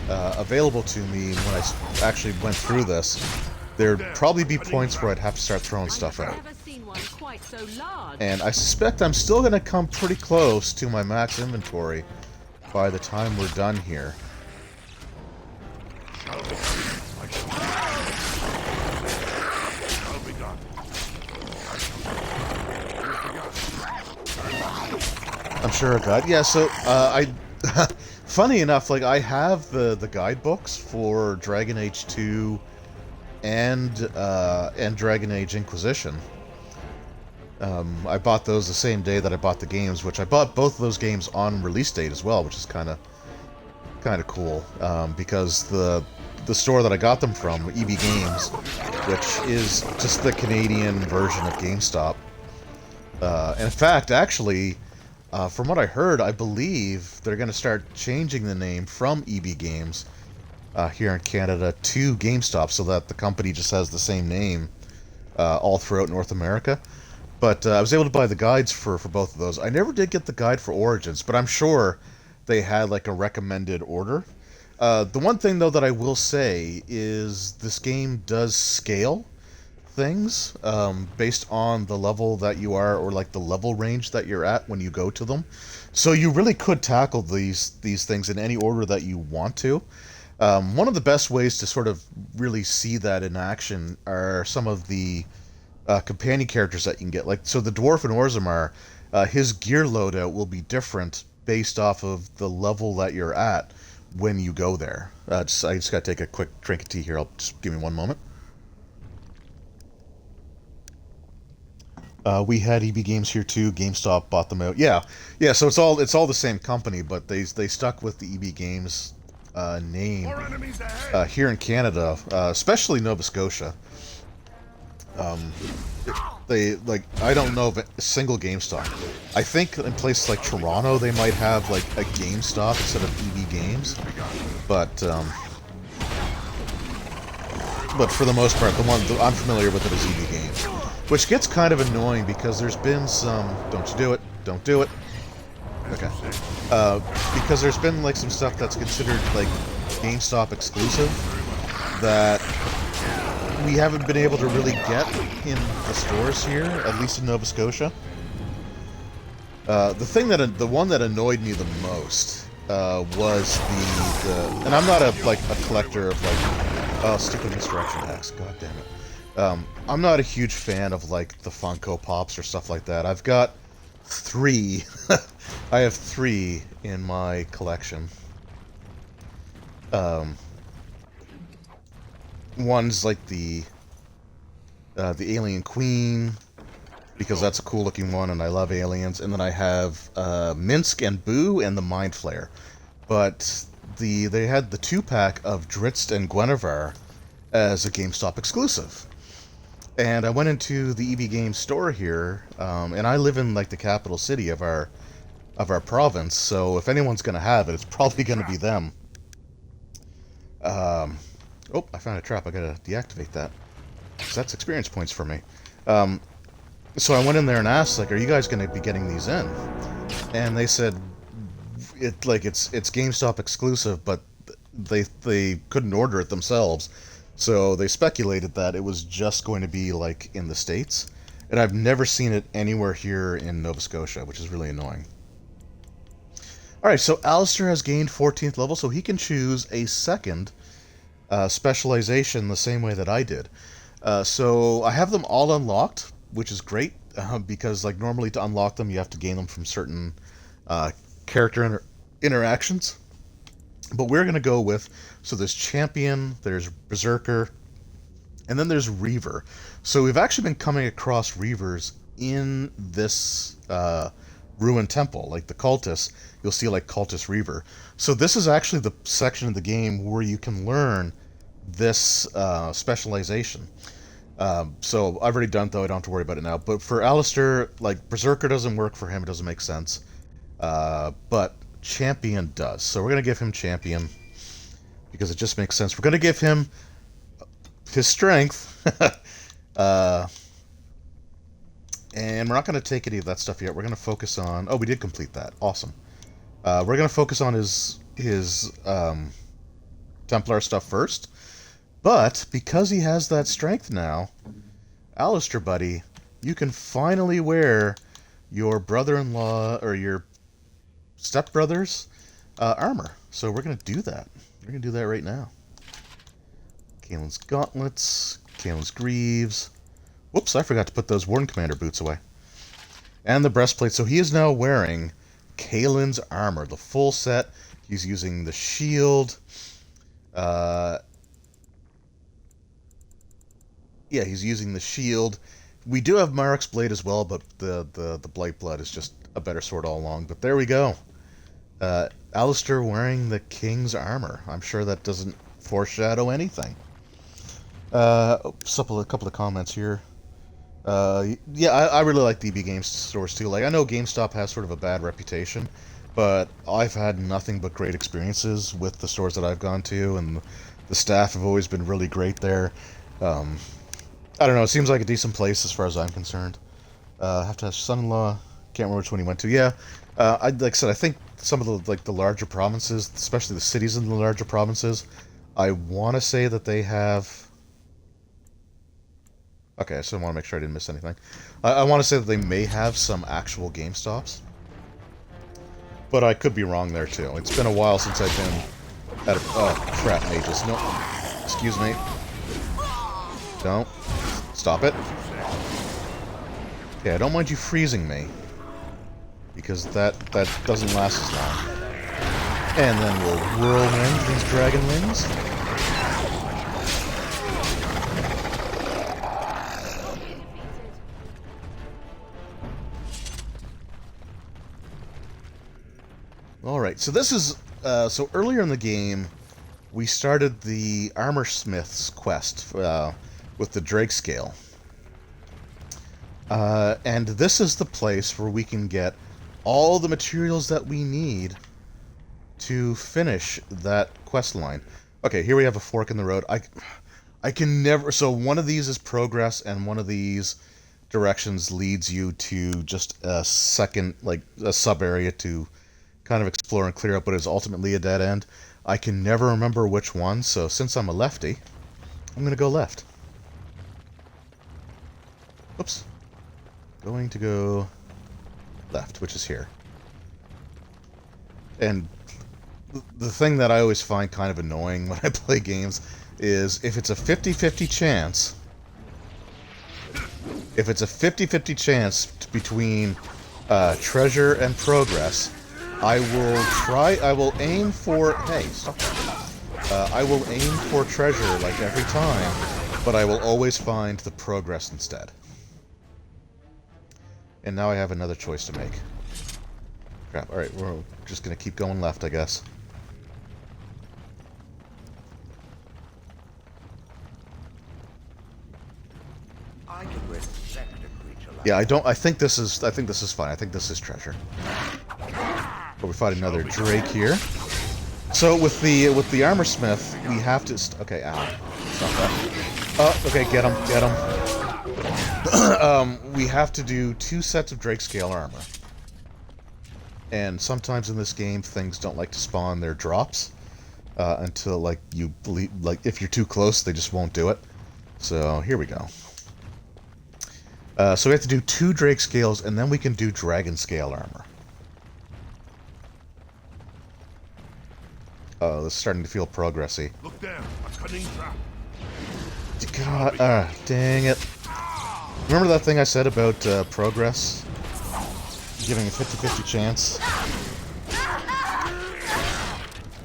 available to me when I actually went through this, there'd probably be points where I'd have to start throwing stuff out. And I suspect I'm still going to come pretty close to my max inventory by the time we're done here. I'm sure of that. Yeah, so funny enough, like I have the guidebooks for Dragon Age 2 and Dragon Age Inquisition. I bought those the same day that I bought the games, which I bought both of those games on release date as well, which is kind of cool, because the store that I got them from, EB Games, which is just the Canadian version of GameStop. And in fact, actually, from what I heard, I believe they're going to start changing the name from EB Games here in Canada to GameStop, so that the company just has the same name all throughout North America. But I was able to buy the guides for both of those. I never did get the guide for Origins, but I'm sure they had like a recommended order. The one thing, though, that I will say is this game does scale things based on the level that you are, or like the level range that you're at when you go to them. So you really could tackle these things in any order that you want to. One of the best ways to sort of really see that in action are some of the companion characters that you can get. Like, so the dwarf in Orzammar, his gear loadout will be different based off of the level that you're at when you go there. I just gotta take a quick drink of tea here. Just give me one moment. We had EB Games here too. GameStop bought them out. Yeah. So it's all the same company, but they stuck with the EB Games name here in Canada, especially Nova Scotia. They I don't know of a single GameStop. I think in places like Toronto they might have like a GameStop instead of EB Games, but for the most part, the one I'm familiar with it is EB Games, which gets kind of annoying because there's been some don't do it. Okay. Because there's been like some stuff that's considered like GameStop exclusive that we haven't been able to really get in the stores here, at least in Nova Scotia. The one that annoyed me the most was the and I'm not a collector of like stupid misdirection hacks. God damn it. I'm not a huge fan of like the Funko Pops or stuff like that. I've got 3. I have 3 in my collection. One's like the Alien Queen, because that's a cool looking one, and I love aliens. And then I have Minsk and Boo and the Mind Flayer. But they had the 2-pack of Drizzt and Guinevere as a GameStop exclusive. And I went into the EB Games store here, and I live in like the capital city of our province, so if anyone's going to have it, it's probably going to be them. Oh, I found a trap. I got to deactivate that. So that's experience points for me. So I went in there and asked, like, are you guys going to be getting these in? And they said it's GameStop exclusive, but they couldn't order it themselves. So they speculated that it was just going to be like in the States. And I've never seen it anywhere here in Nova Scotia, which is really annoying. Alright, so Alistair has gained 14th level, so he can choose a second specialization the same way that I did. So I have them all unlocked, which is great, because like normally to unlock them you have to gain them from certain character interactions. But we're going to go with, so there's Champion, there's Berserker, and then there's Reaver. So we've actually been coming across Reavers in this Ruined Temple, like the Cultists. You'll see like Cultist Reaver. So this is actually the section of the game where you can learn this specialization. So I've already done it though, I don't have to worry about it now. But for Alistair, like Berserker doesn't work for him, it doesn't make sense. But Champion does. So we're going to give him Champion because it just makes sense. We're going to give him his strength. And we're not going to take any of that stuff yet. We're going to focus on... Oh, we did complete that. Awesome. We're going to focus on his Templar stuff first. But because he has that strength now, Alistair, buddy, you can finally wear your brother-in-law or your stepbrother's armor. So we're going to do that. We're going to do that right now. Kaelin's gauntlets, Kaelin's greaves. Whoops, I forgot to put those Warden Commander boots away. And the breastplate. So he is now wearing Kaelin's armor, the full set. He's using the shield. Yeah, he's using the shield. We do have Marek's blade as well, but the Blightblood is just a better sword all along. But there we go. Alistair wearing the King's armor. I'm sure that doesn't foreshadow anything. A couple of comments here. Yeah, I really like DB Games stores too. Like, I know GameStop has sort of a bad reputation, but I've had nothing but great experiences with the stores that I've gone to, and the staff have always been really great there. I don't know, it seems like a decent place as far as I'm concerned. I have to ask son-in-law, can't remember which one he went to. Yeah, like I said, I think some of the larger provinces, especially the cities in the larger provinces, I want to say that they have... Okay, I just want to make sure I didn't miss anything. I want to say that they may have some actual GameStops, but I could be wrong there too. It's been a while since I've been at a... Oh, crap, mages. No. Excuse me. Don't. Stop it. Okay, I don't mind you freezing me, because that doesn't last as long. And then we'll whirlwind these dragon wings. Alright, so this is... so earlier in the game, we started the Armor Smith's quest with the Drake Scale. And this is the place where we can get all the materials that we need to finish that quest line. Okay, here we have a fork in the road. I can never... So one of these is progress, and one of these directions leads you to just a second, like, a sub-area to kind of explore and clear up what is ultimately a dead end. I can never remember which one, so since I'm a lefty, I'm going to go left. Oops. Going to go left, which is here. And the thing that I always find kind of annoying when I play games is if it's a 50-50 chance... If it's a 50-50 chance between treasure and progress, I will aim for... Hey, stop that. I will aim for treasure, like, every time, but I will always find the progress instead. And now I have another choice to make. Crap, alright, we're just gonna keep going left, I guess. I can respect a creature like Yeah, I think this is fine. I think this is treasure. But we find another Drake here. So with the armor smith, we have to okay, ow. Stop that. Oh, okay, get him. We have to do 2 sets of Drake scale armor. And sometimes in this game things don't like to spawn their drops until like you believe, like if you're too close, they just won't do it. So here we go. So we have to do 2 Drake scales, and then we can do dragon scale armor. Oh, this is starting to feel progressy. Look there, a cunning trap. God, dang it. Remember that thing I said about progress? Giving a 50-50 chance?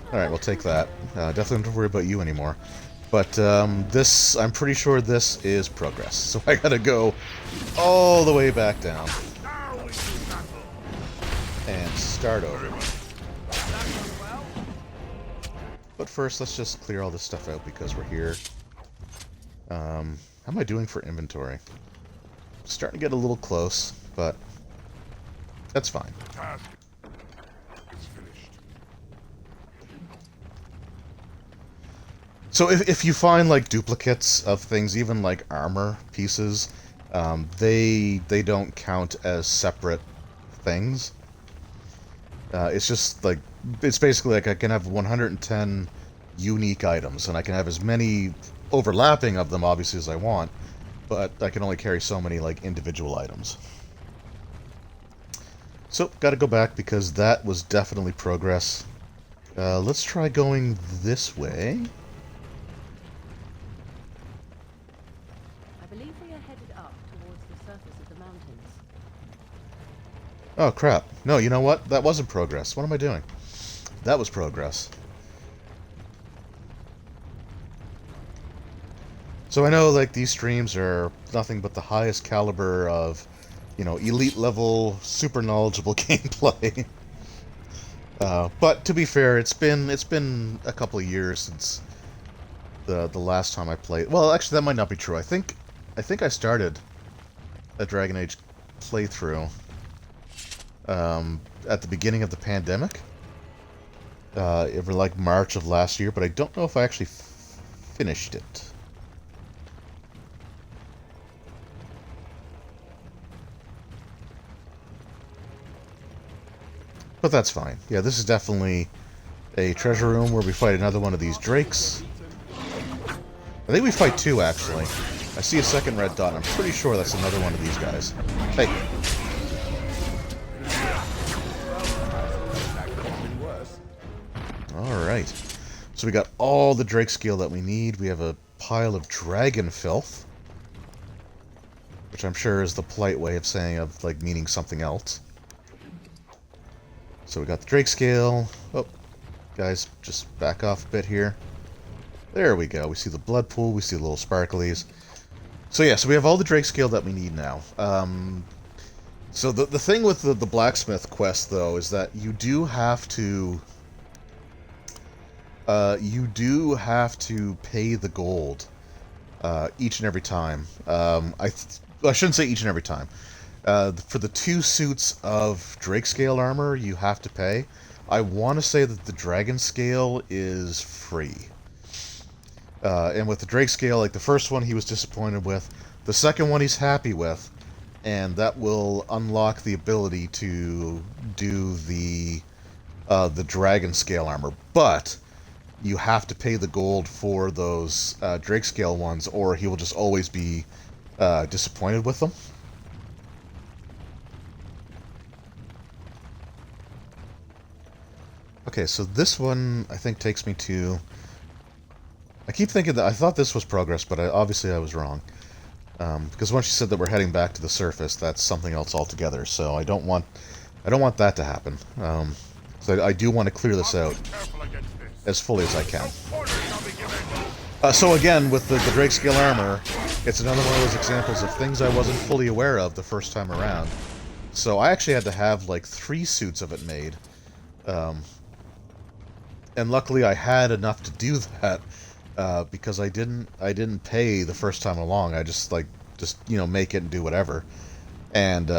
Alright, we'll take that. Definitely don't worry about you anymore. But this, I'm pretty sure this is progress. So I gotta go all the way back down. And start over. But first, let's just clear all this stuff out because we're here. How am I doing for inventory? Starting to get a little close, but that's fine. Task is finished. So if you find like duplicates of things, even like armor pieces, they don't count as separate things. It's just like, it's basically like I can have 110 unique items, and I can have as many overlapping of them obviously as I want, but I can only carry so many like individual items. So gotta go back because that was definitely progress. Let's try going this way. I believe we are headed up towards the surface of the mountains. Oh crap. No, you know what? That wasn't progress. What am I doing? That was progress. So I know like these streams are nothing but the highest caliber of, you know, elite level, super knowledgeable gameplay. But to be fair, it's been a couple of years since the last time I played. Well, actually that might not be true. I think I started a Dragon Age playthrough at the beginning of the pandemic. Over like March of last year, but I don't know if I actually finished it. But that's fine. Yeah, this is definitely a treasure room where we fight another one of these drakes. I think we fight 2, actually. I see a second red dot, and I'm pretty sure that's another one of these guys. Hey. Alright. So we got all the Drake scale that we need. We have a pile of dragon filth, which I'm sure is the polite way of saying, of like meaning something else. So we got the Drake scale. Oh, guys, just back off a bit here. There we go. We see the blood pool. We see the little sparklies. So yeah, so we have all the Drake scale that we need now. So the thing with the blacksmith quest, though, is that you do have to pay the gold each and every time. I shouldn't say each and every time. For the 2 suits of Drake scale armor, you have to pay. I want to say that the dragon scale is free. And with the Drake scale, like the first one he was disappointed with, the second one he's happy with, and that will unlock the ability to do the dragon scale armor. But you have to pay the gold for those Drake scale ones, or he will just always be disappointed with them. Okay, so this one, I think, takes me to... I keep thinking that I thought this was progress, but obviously I was wrong. Because once you said that we're heading back to the surface, that's something else altogether, so I don't want that to happen. So I do want to clear this out as fully as I can. So again, with the Drake scale armor, it's another one of those examples of things I wasn't fully aware of the first time around. So I actually had to have like 3 suits of it made. And luckily I had enough to do that, because I didn't pay the first time along. I just you know, make it and do whatever. And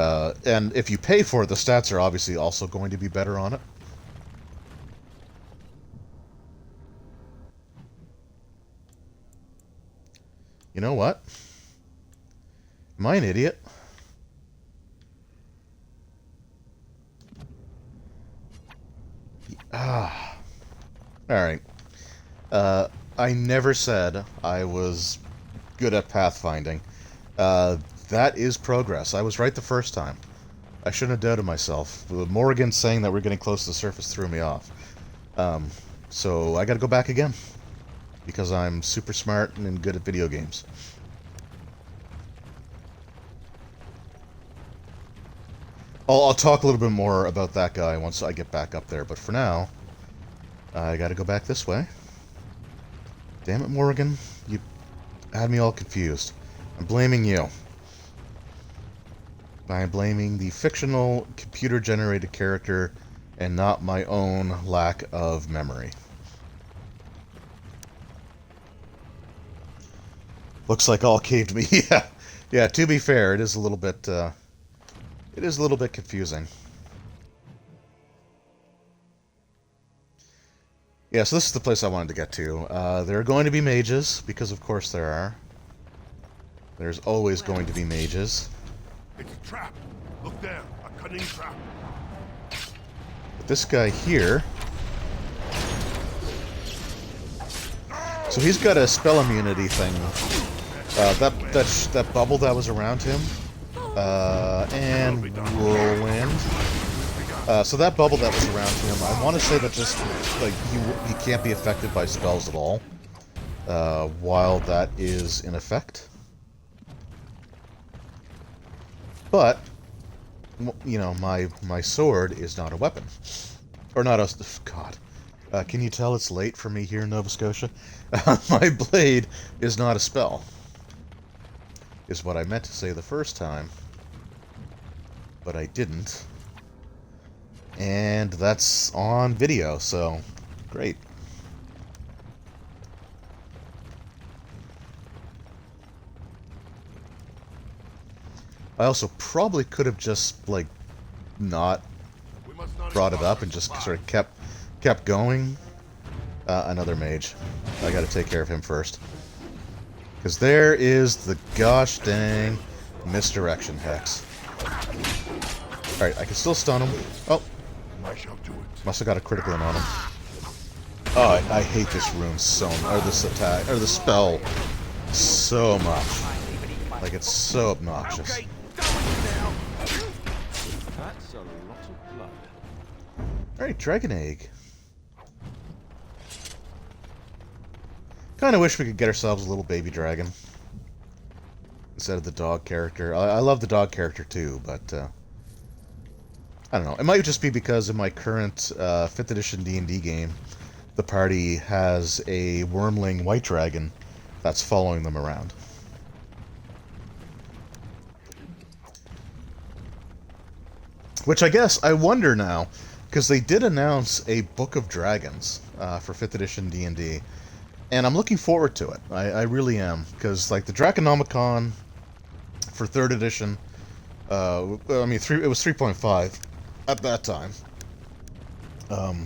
if you pay for it, the stats are obviously also going to be better on it. You know what? Am I an idiot? Alright. I never said I was good at pathfinding. That is progress. I was right the first time. I shouldn't have doubted myself. Morrigan saying that we're getting close to the surface threw me off. So I gotta go back again. Because I'm super smart and good at video games. I'll talk a little bit more about that guy once I get back up there, but for now, I gotta go back this way. Damn it, Morrigan. You had me all confused. I'm blaming you. I'm blaming the fictional, computer-generated character and not my own lack of memory. Looks like all caved me. Yeah, to be fair, it is a little bit confusing. Yeah, so this is the place I wanted to get to. There are going to be mages, because of course there are. There's always going to be mages. It's a trap. Look there, a cunning trap. But this guy here... So he's got a spell immunity thing. That bubble that was around him. And whirlwind. So that bubble that was around him, I want to say that just, like, he can't be affected by spells at all. While that is in effect. But, you know, my sword is not a weapon. Or not a... God. Can you tell it's late for me here in Nova Scotia? My blade is not a spell. Is what I meant to say the first time. But I didn't. And that's on video, so great. I also probably could have just, like, not brought it up and just sort of kept going. Another mage. I gotta take care of him first. Because there is the gosh dang misdirection hex. Alright, I can still stun him. Oh. Must have got a critical in on him. Oh, I hate this rune so much. Or this attack. Or the spell so much. Like, it's so obnoxious. That's a lot of blood. Alright, Dragon Egg. Kinda wish we could get ourselves a little baby dragon. Instead of the dog character. I love the dog character too, but I don't know. It might just be because in my current 5th edition D&D game, the party has a wormling white dragon that's following them around. Which I guess, I wonder now, because they did announce a Book of Dragons for 5th edition D&D, and I'm looking forward to it. I really am, because like the Draconomicon for 3rd edition, I mean, it was 3.5 at that time. The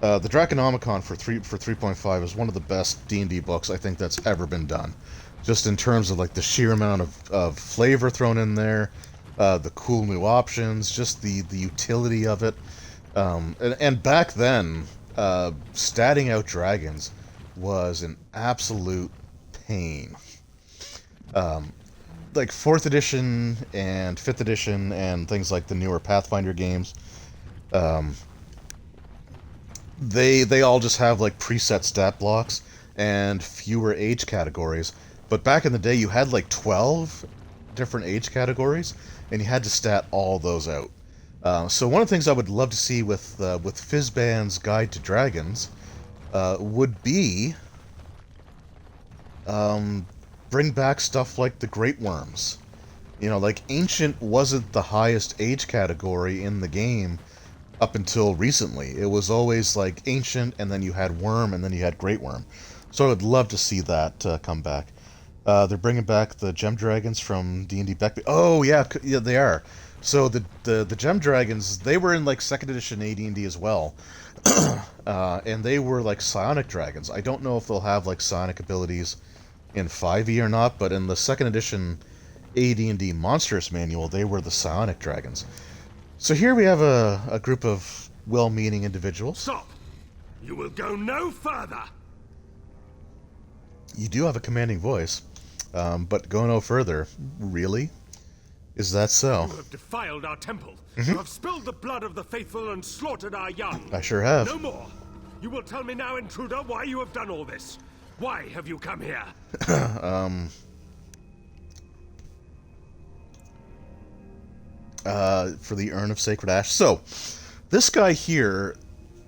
Draconomicon for 3.5 is one of the best D&D books I think that's ever been done. Just in terms of like the sheer amount of flavor thrown in there, the cool new options, just the utility of it. And back then, statting out dragons was an absolute pain. Like 4th edition and 5th edition and things like the newer Pathfinder games, they all just have like preset stat blocks and fewer age categories. But back in the day, you had like 12 different age categories, and you had to stat all those out. So one of the things I would love to see with Fizban's Guide to Dragons would be bring back stuff like the Great Worms, You know, like, Ancient wasn't the highest age category in the game up until recently. It was always, like, Ancient, and then you had Worm, and then you had Great Worm. So I'd love to see that come back. They're bringing back the Gem Dragons from D&D Beck. Oh, yeah, they are. So the Gem Dragons, they were in, like, 2nd edition AD&D as well. And they were, like, psionic dragons. I don't know if they'll have, like, psionic abilities in 5e or not, but in the 2nd edition AD&D Monstrous Manual, they were the psionic dragons. So here we have a group of well-meaning individuals. Stop! You will go no further! You do have a commanding voice, but go no further. Really? Is that so? You have defiled our temple. Mhm. You have spilled the blood of the faithful and slaughtered our young. I sure have. No more. You will tell me now, intruder, why you have done all this. Why have you come here? For the Urn of Sacred Ash. So, this guy here,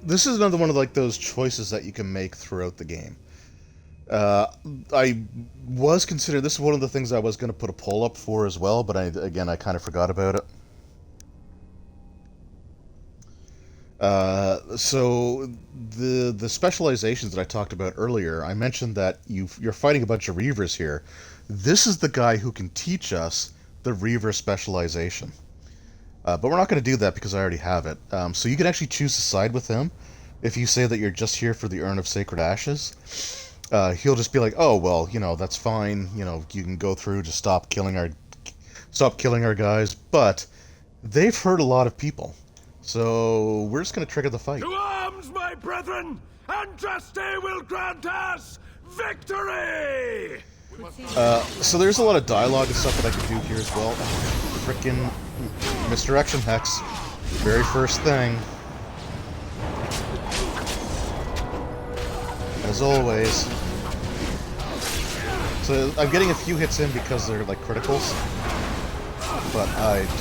this is another one of, like, those choices that you can make throughout the game. I was considering, this is one of the things I was going to put a poll up for as well, but I kind of forgot about it. So the specializations that I talked about earlier, I mentioned that you're fighting a bunch of Reavers here. This is the guy who can teach us the Reaver specialization. But we're not going to do that because I already have it. So you can actually choose to side with him if you say that you're just here for the Urn of Sacred Ashes. He'll just be like, oh, well, you know, that's fine. You know, you can go through to stop killing our guys. But they've hurt a lot of people. So we're just going to trigger the fight. To arms, my brethren! Andraste will grant us victory! So there's a lot of dialogue and stuff that I can do here as well. Frickin' Misdirection Hex. Very first thing. As always. So I'm getting a few hits in because they're like criticals. But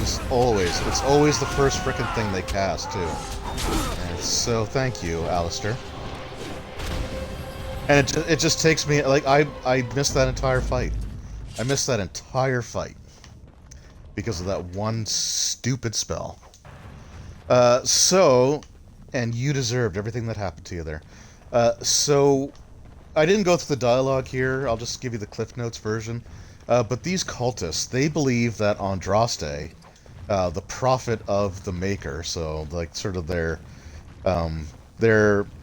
it's always the first frickin' thing they cast too. And so thank you, Alistair. And it just takes me, like, I missed that entire fight. I missed that entire fight. Because of that one stupid spell. And you deserved everything that happened to you there. So, I didn't go through the dialogue here, I'll just give you the Cliff Notes version. But these cultists, they believe that Andraste, the prophet of the Maker, so, like, sort of their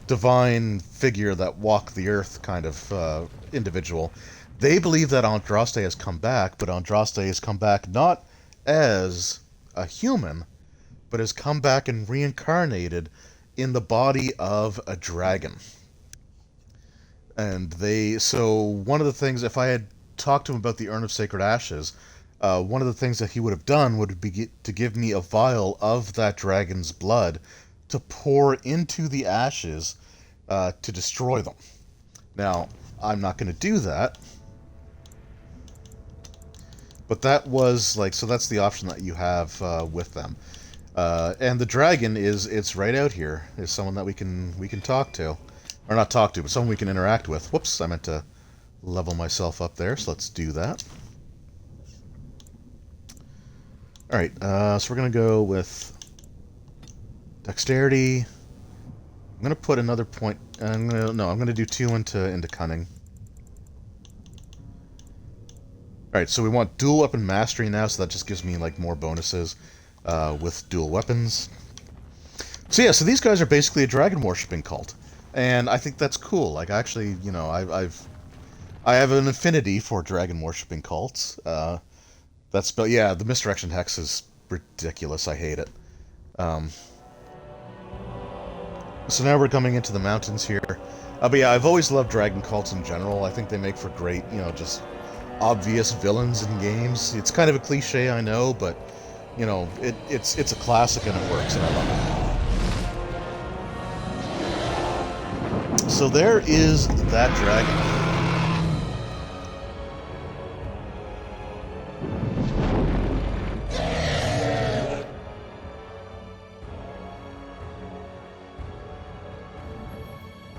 divine figure that walked the earth kind of individual, they believe that Andraste has come back, but Andraste has come back not as a human, but has come back and reincarnated in the body of a dragon. And so one of the things, if I had talked to him about the Urn of Sacred Ashes, one of the things that he would have done would be to give me a vial of that dragon's blood to pour into the ashes to destroy them. Now, I'm not going to do that. But that was, like, so that's the option that you have with them. And the dragon it's right out here. Is someone that we can talk to. Or not talk to, but someone we can interact with. Whoops, I meant to level myself up there, so let's do that. Alright, so we're going to go with Dexterity. I'm going to put another point... I'm going to do 2 into Cunning. Alright, so we want Dual Weapon Mastery now, so that just gives me, like, more bonuses with dual weapons. So yeah, so these guys are basically a dragon worshipping cult. And I think that's cool. Like, actually, you know, I have an affinity for dragon worshipping cults. The Misdirection Hex is ridiculous. I hate it. So now we're coming into the mountains here. But yeah, I've always loved dragon cults in general. I think they make for great, you know, just obvious villains in games. It's kind of a cliche, I know, but, you know, it's a classic and it works, and I love it. So there is that dragon.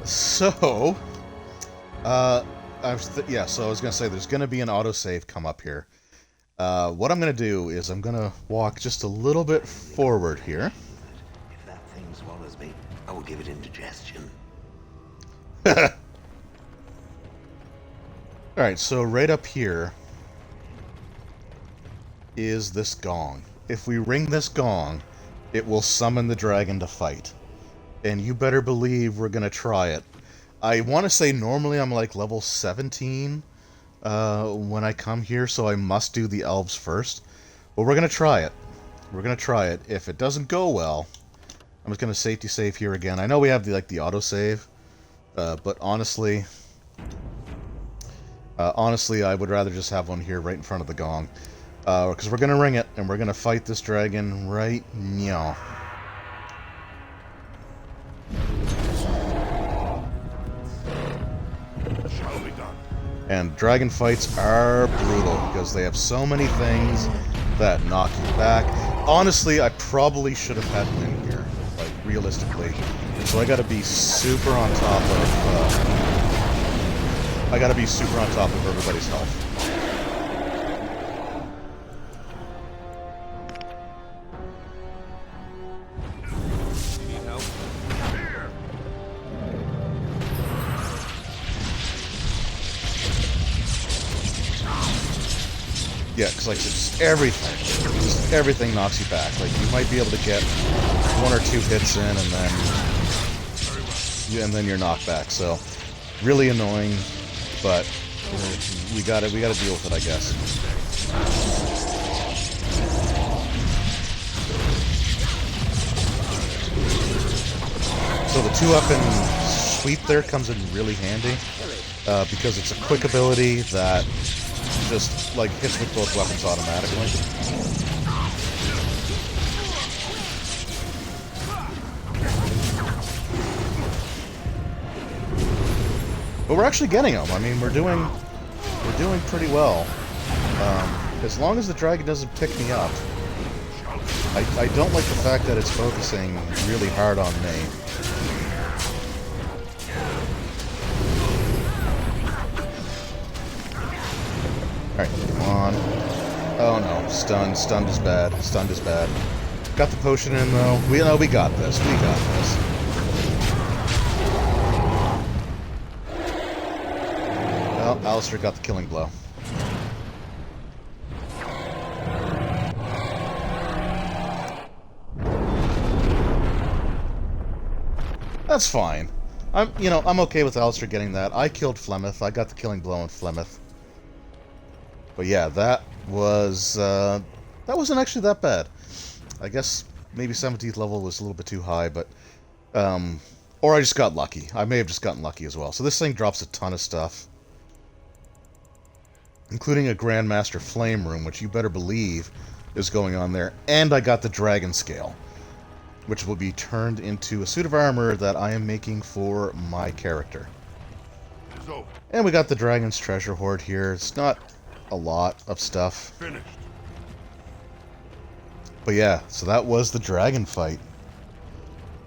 So, so I was going to say there's going to be an autosave come up here. What I'm going to do is I'm going to walk just a little bit forward here. If that thing swallows me, I will give it indigestion. Alright, so right up here is this gong. If we ring this gong, it will summon the dragon to fight. And you better believe we're going to try it. I want to say normally I'm like level 17 when I come here, so I must do the elves first. But we're going to try it. We're going to try it. If it doesn't go well, I'm just going to safety save here again. I know we have the autosave, but honestly, I would rather just have one here right in front of the gong. Because we're going to ring it, and we're going to fight this dragon right now. And dragon fights are brutal, because they have so many things that knock you back. Honestly, I probably should have had win here, like, realistically. So I gotta be super on top of... everybody's health. Yeah, because like just everything knocks you back. Like you might be able to get 1 or 2 hits in, and then you're knocked back. So really annoying, but we gotta deal with it, I guess. So the 2-up and sweep there comes in really handy because it's a quick ability that just like hits with both weapons automatically. But we're actually getting them. I mean, we're doing pretty well. As long as the dragon doesn't pick me up. I don't like the fact that it's focusing really hard on me. Alright, come on. Oh no, stunned is bad. Stunned is bad. Got the potion in though. We got this. We got this. Well, Alistair got the killing blow. That's fine. I'm okay with Alistair getting that. I killed Flemeth. I got the killing blow on Flemeth. But yeah, that wasn't actually that bad. I guess maybe 17th level was a little bit too high, but or I just got lucky. I may have just gotten lucky as well. So this thing drops a ton of stuff, including a Grandmaster Flame Room, which you better believe is going on there. And I got the Dragon Scale, which will be turned into a suit of armor that I am making for my character. And we got the Dragon's Treasure Hoard here. It's not a lot of stuff. Finished. But yeah, so that was the dragon fight.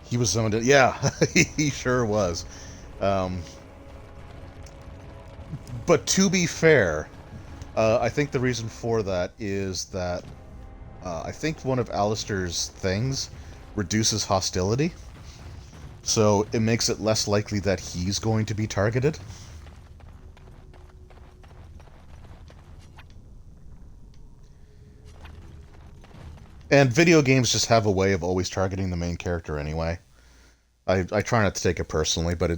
He was summoned in. Yeah, he sure was. But to be fair, I think the reason for that is that I think one of Alistair's things reduces hostility. So it makes it less likely that he's going to be targeted. And video games just have a way of always targeting the main character anyway. I try not to take it personally, but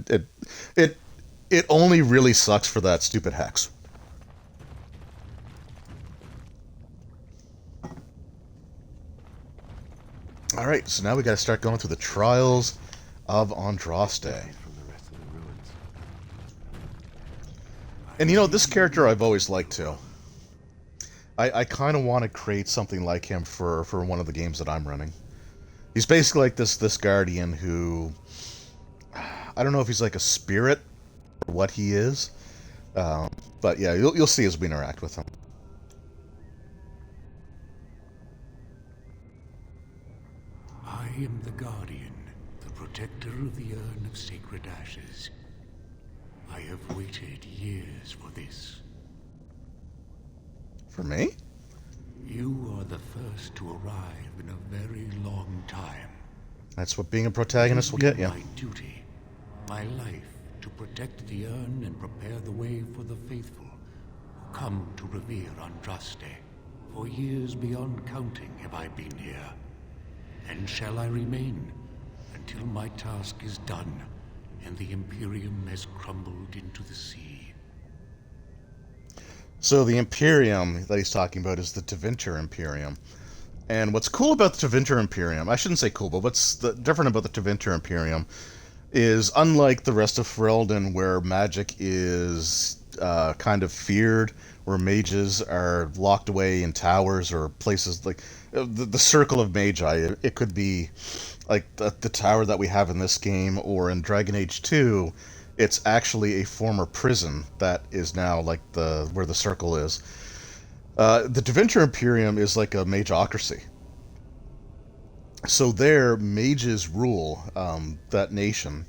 it only really sucks for that stupid hex. Alright, so now we gotta start going through the Trials of Andraste. And this character I've always liked too. I kind of want to create something like him for one of the games that I'm running. He's basically like this guardian who... I don't know if he's like a spirit or what he is. But yeah, you'll see as we interact with him. I am the Guardian, the protector of the Urn of Sacred Ashes. I have waited years for this. For me? You are the first to arrive in a very long time. That's what being a protagonist will get you. My duty, my life, to protect the urn and prepare the way for the faithful who come to revere Andraste. For years beyond counting have I been here, and shall I remain until my task is done and the Imperium has crumbled into the sea. So the Imperium that he's talking about is the Tevinter Imperium. And what's cool about the Tevinter Imperium, I shouldn't say cool, but what's different about the Tevinter Imperium is, unlike the rest of Ferelden, where magic is kind of feared, where mages are locked away in towers or places like the Circle of Magi. It could be like the tower that we have in this game, or in Dragon Age 2, it's actually a former prison that is now like where the circle is. The Tevinter Imperium is like a mageocracy. So there, mages rule that nation.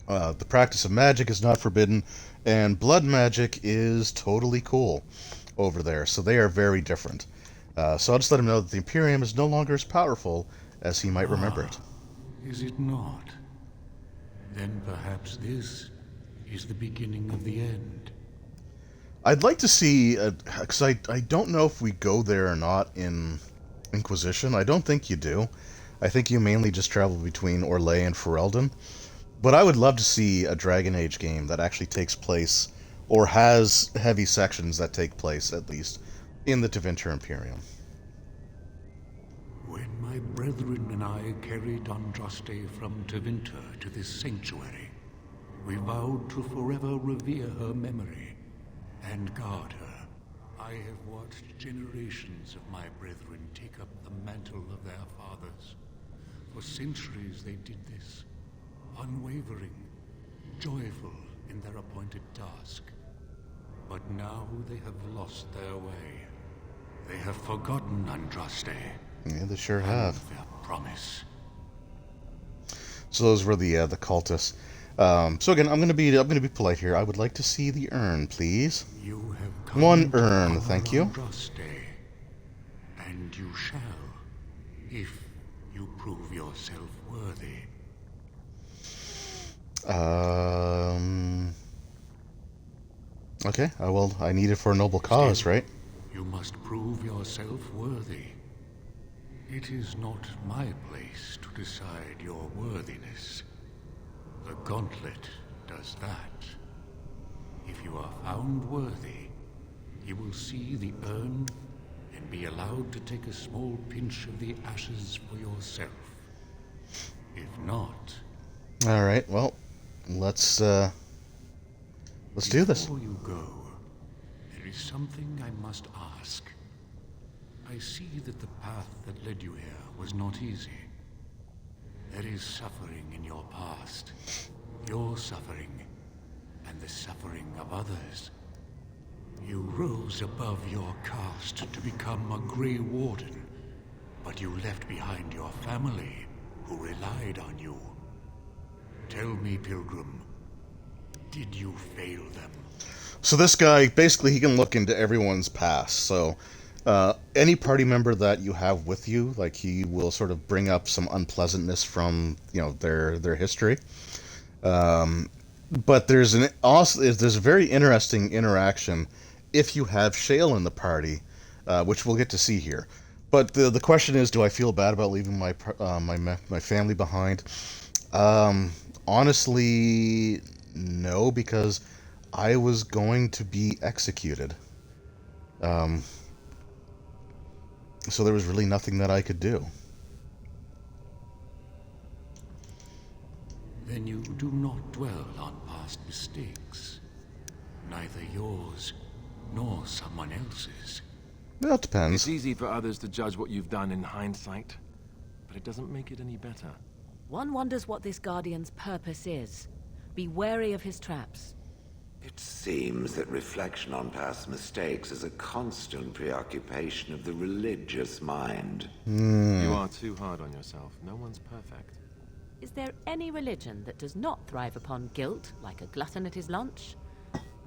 The practice of magic is not forbidden, and blood magic is totally cool over there. So they are very different. So I'll just let him know that the Imperium is no longer as powerful as he might remember it. Is it not? Then perhaps this is the beginning of the end. I'd like to see, because I don't know if we go there or not in Inquisition. I don't think you do. I think you mainly just travel between Orlais and Ferelden. But I would love to see a Dragon Age game that actually takes place, or has heavy sections that take place, at least, in the Tevinter Imperium. When my brethren and I carried Andraste from Tevinter to this sanctuary, we vowed to forever revere her memory and guard her. I have watched generations of my brethren take up the mantle of their fathers. For centuries they did this, unwavering, joyful in their appointed task. But now they have lost their way. They have forgotten Andraste. Yeah, they sure have. Their promise. So those were the cultists. So again, I'm gonna be polite here. I would like to see the urn, please. You have come one urn, thank you. Andraste, and you shall, if you prove yourself worthy. Okay. I need it for a noble cause, right? You must prove yourself worthy. It is not my place to decide your worthiness. The gauntlet does that. If you are found worthy, you will see the urn and be allowed to take a small pinch of the ashes for yourself. If not... All right, well, let's do this. Before you go, there is something I must ask. I see that the path that led you here was not easy. There is suffering in your past. Your suffering, and the suffering of others. You rose above your caste to become a Grey Warden, but you left behind your family, who relied on you. Tell me, Pilgrim, did you fail them? So this guy, basically, he can look into everyone's past. So any party member that you have with you, like, he will sort of bring up some unpleasantness from, their history. But there's a very interesting interaction if you have Shale in the party, which we'll get to see here. But the question is, do I feel bad about leaving my family behind? Honestly, no, because I was going to be executed. So there was really nothing that I could do. Then you do not dwell on past mistakes. Neither yours, nor someone else's. Well, it depends. It's easy for others to judge what you've done in hindsight, but it doesn't make it any better. One wonders what this Guardian's purpose is. Be wary of his traps. It seems that reflection on past mistakes is a constant preoccupation of the religious mind. You are too hard on yourself. No one's perfect. Is there any religion that does not thrive upon guilt, like a glutton at his lunch?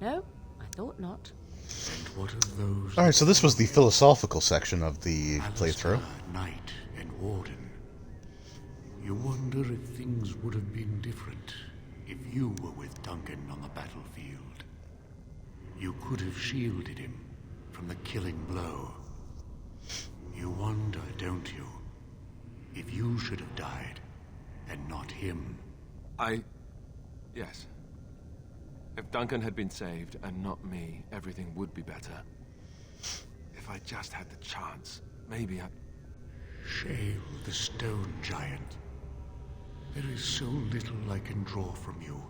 No, I thought not. And what of those... Alright, so this was the philosophical section of the playthrough. Knight and Warden. You wonder if things would have been different if you were with Duncan on the battlefield. You could have shielded him from the killing blow. You wonder, don't you, if you should have died and not him? Yes. If Duncan had been saved and not me, everything would be better. If I just had the chance, maybe I... Shale, the stone giant. There is so little I can draw from you.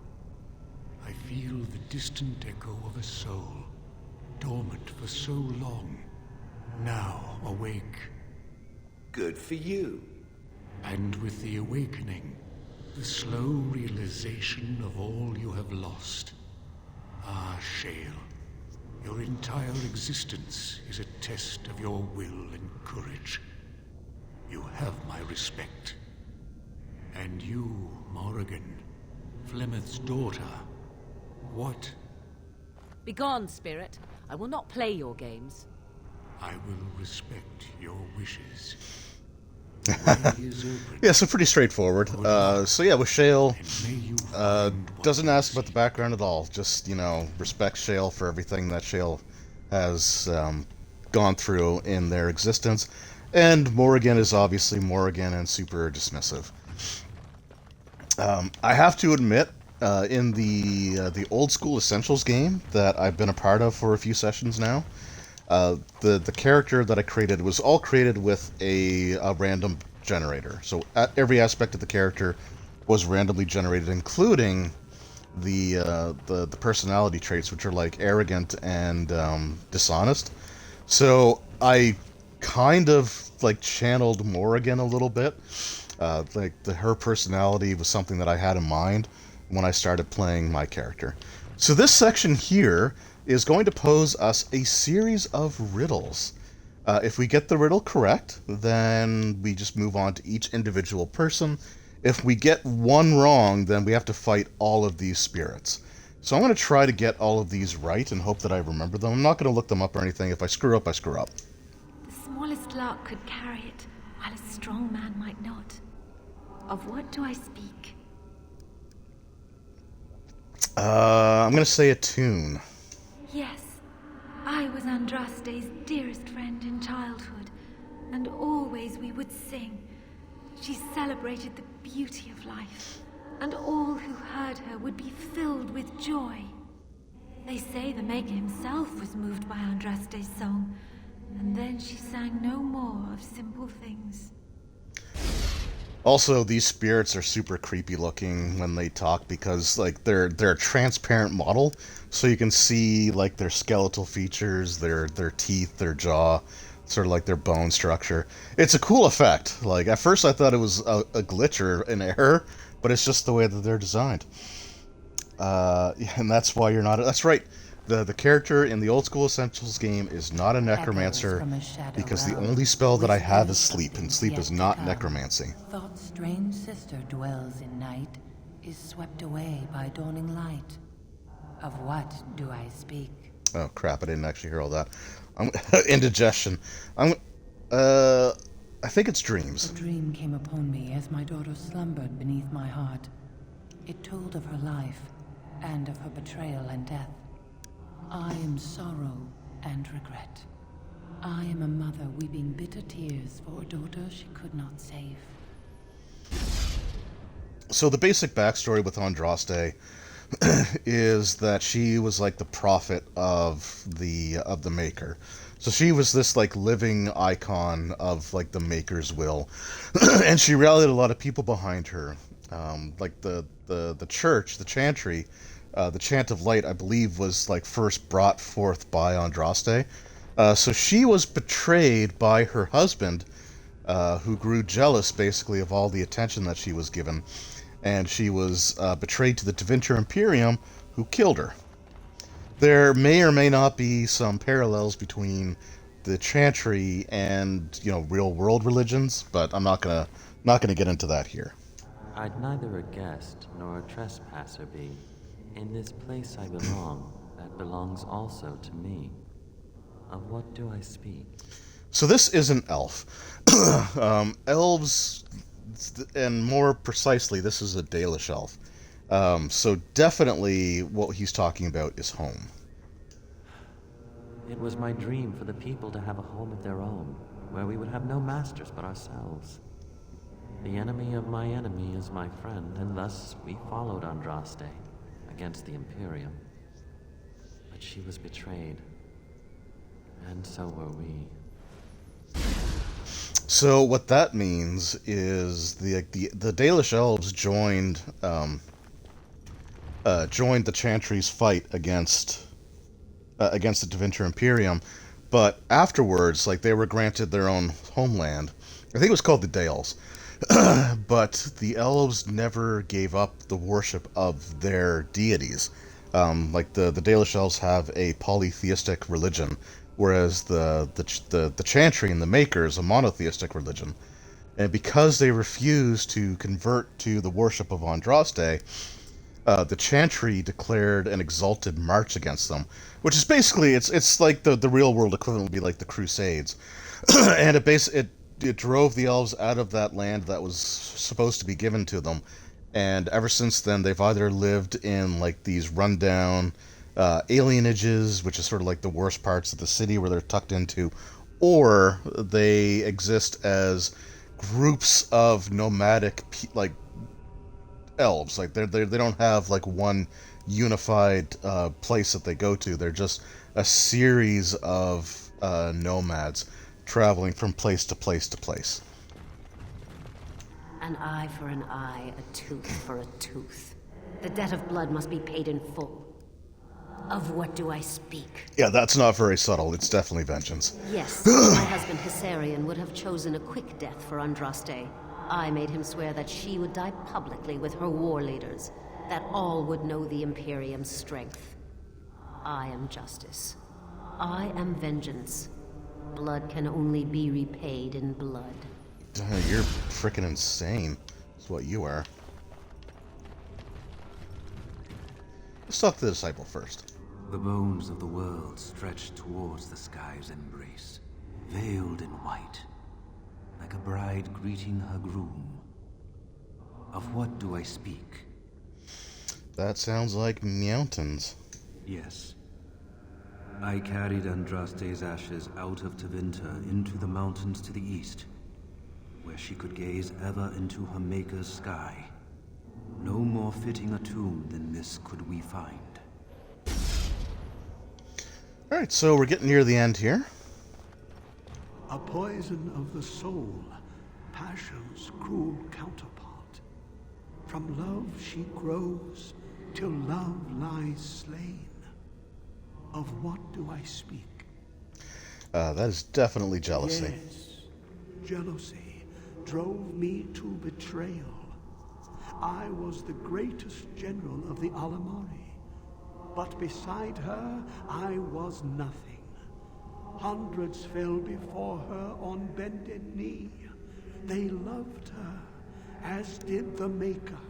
I feel the distant echo of a soul, dormant for so long, now awake. Good for you. And with the awakening, the slow realization of all you have lost. Ah, Shale, your entire existence is a test of your will and courage. You have my respect. And you, Morrigan, Flemeth's daughter, what? Begone, spirit. I will not play your games. I will respect your wishes. Yeah, so pretty straightforward. So yeah, with Shale, doesn't ask about the background at all. Just, respects Shale for everything that Shale has gone through in their existence. And Morrigan is obviously Morrigan and super dismissive. I have to admit, in the old school Essentials game that I've been a part of for a few sessions now, the character that I created was all created with a random generator. So every aspect of the character was randomly generated, including the personality traits, which are like arrogant and dishonest. So I kind of like channeled Morrigan a little bit. Her personality was something that I had in mind when I started playing my character. So this section here is going to pose us a series of riddles. If we get the riddle correct, then we just move on to each individual person. If we get one wrong, then we have to fight all of these spirits. So I'm going to try to get all of these right and hope that I remember them. I'm not going to look them up or anything. If I screw up, I screw up. The smallest lark could carry it, while a strong man might not. Of what do I speak? I'm going to say a tune. Yes, I was Andraste's dearest friend in childhood, and always we would sing. She celebrated the beauty of life, and all who heard her would be filled with joy. They say the Maker himself was moved by Andraste's song, and then she sang no more of simple things. Also, these spirits are super creepy looking when they talk because, like, they're a transparent model, so you can see, like, their skeletal features, their teeth, their jaw, sort of like their bone structure. It's a cool effect. Like, at first I thought it was a glitch or an error, but it's just the way that they're designed. And that's why you're not... That's right. The character in the old school Essentials game is not a necromancer because the only spell that I have is sleep, and sleep is not necromancy. Thought's strange sister dwells in night, is swept away by dawning light. Of what do I speak? Oh crap, I didn't actually hear all that. Indigestion. I think it's dreams. A dream came upon me as my daughter slumbered beneath my heart. It told of her life, and of her betrayal and death. I am sorrow and regret. I am a mother weeping bitter tears for a daughter she could not save. So the basic backstory with Andraste is that she was like the prophet of the Maker. So she was this like living icon of like the Maker's will, and she rallied a lot of people behind her. Like the church, the chantry. The Chant of Light, I believe, was like first brought forth by Andraste. So she was betrayed by her husband, who grew jealous, basically, of all the attention that she was given. And she was betrayed to the Tevinter Imperium, who killed her. There may or may not be some parallels between the Chantry and, real-world religions, but I'm not gonna get into that here. I'd neither a guest nor a trespasser be. In this place I belong, that belongs also to me. Of what do I speak? So this is an elf. Elves, and more precisely, this is a Dalish elf. So definitely what he's talking about is home. It was my dream for the people to have a home of their own, where we would have no masters but ourselves. The enemy of my enemy is my friend, and thus we followed Andraste against the Imperium. But she was betrayed, and so were we. So what that means is the Dalish elves joined the Chantry's fight against the Tevinter Imperium, but afterwards, like, they were granted their own homeland. I think it was called the Dales. But the elves never gave up the worship of their deities. Like the Dalish elves have a polytheistic religion, whereas the Chantry and the Makers a monotheistic religion. And because they refused to convert to the worship of Andraste, the Chantry declared an exalted march against them, which is basically it's like the real world equivalent would be like the Crusades, and it drove the elves out of that land that was supposed to be given to them, and ever since then they've either lived in like these rundown alienages, which is sort of like the worst parts of the city where they're tucked into, or they exist as groups of nomadic elves. Like they don't have like one unified place that they go to. They're just a series of nomads traveling from place to place to place. An eye for an eye, a tooth for a tooth. The debt of blood must be paid in full. Of what do I speak? Yeah, that's not very subtle. It's definitely vengeance. Yes, my husband Hissarion would have chosen a quick death for Andraste. I made him swear that she would die publicly with her war leaders, that all would know the Imperium's strength. I am justice. I am vengeance. Blood can only be repaid in blood. You're freaking insane. That's what you are. Let's talk to the disciple first. The bones of the world stretched towards the sky's embrace, veiled in white, like a bride greeting her groom. Of what do I speak? That sounds like mountains. Yes. I carried Andraste's ashes out of Tevinter into the mountains to the east, where she could gaze ever into her Maker's sky. No more fitting a tomb than this could we find. Alright, so we're getting near the end here. A poison of the soul, passion's cruel counterpart. From love she grows, till love lies slain. Of what do I speak? That is definitely jealousy. Yes, jealousy drove me to betrayal. I was the greatest general of the Alamari, but beside her I was nothing. Hundreds fell before her on bended knee. They loved her, as did the Maker.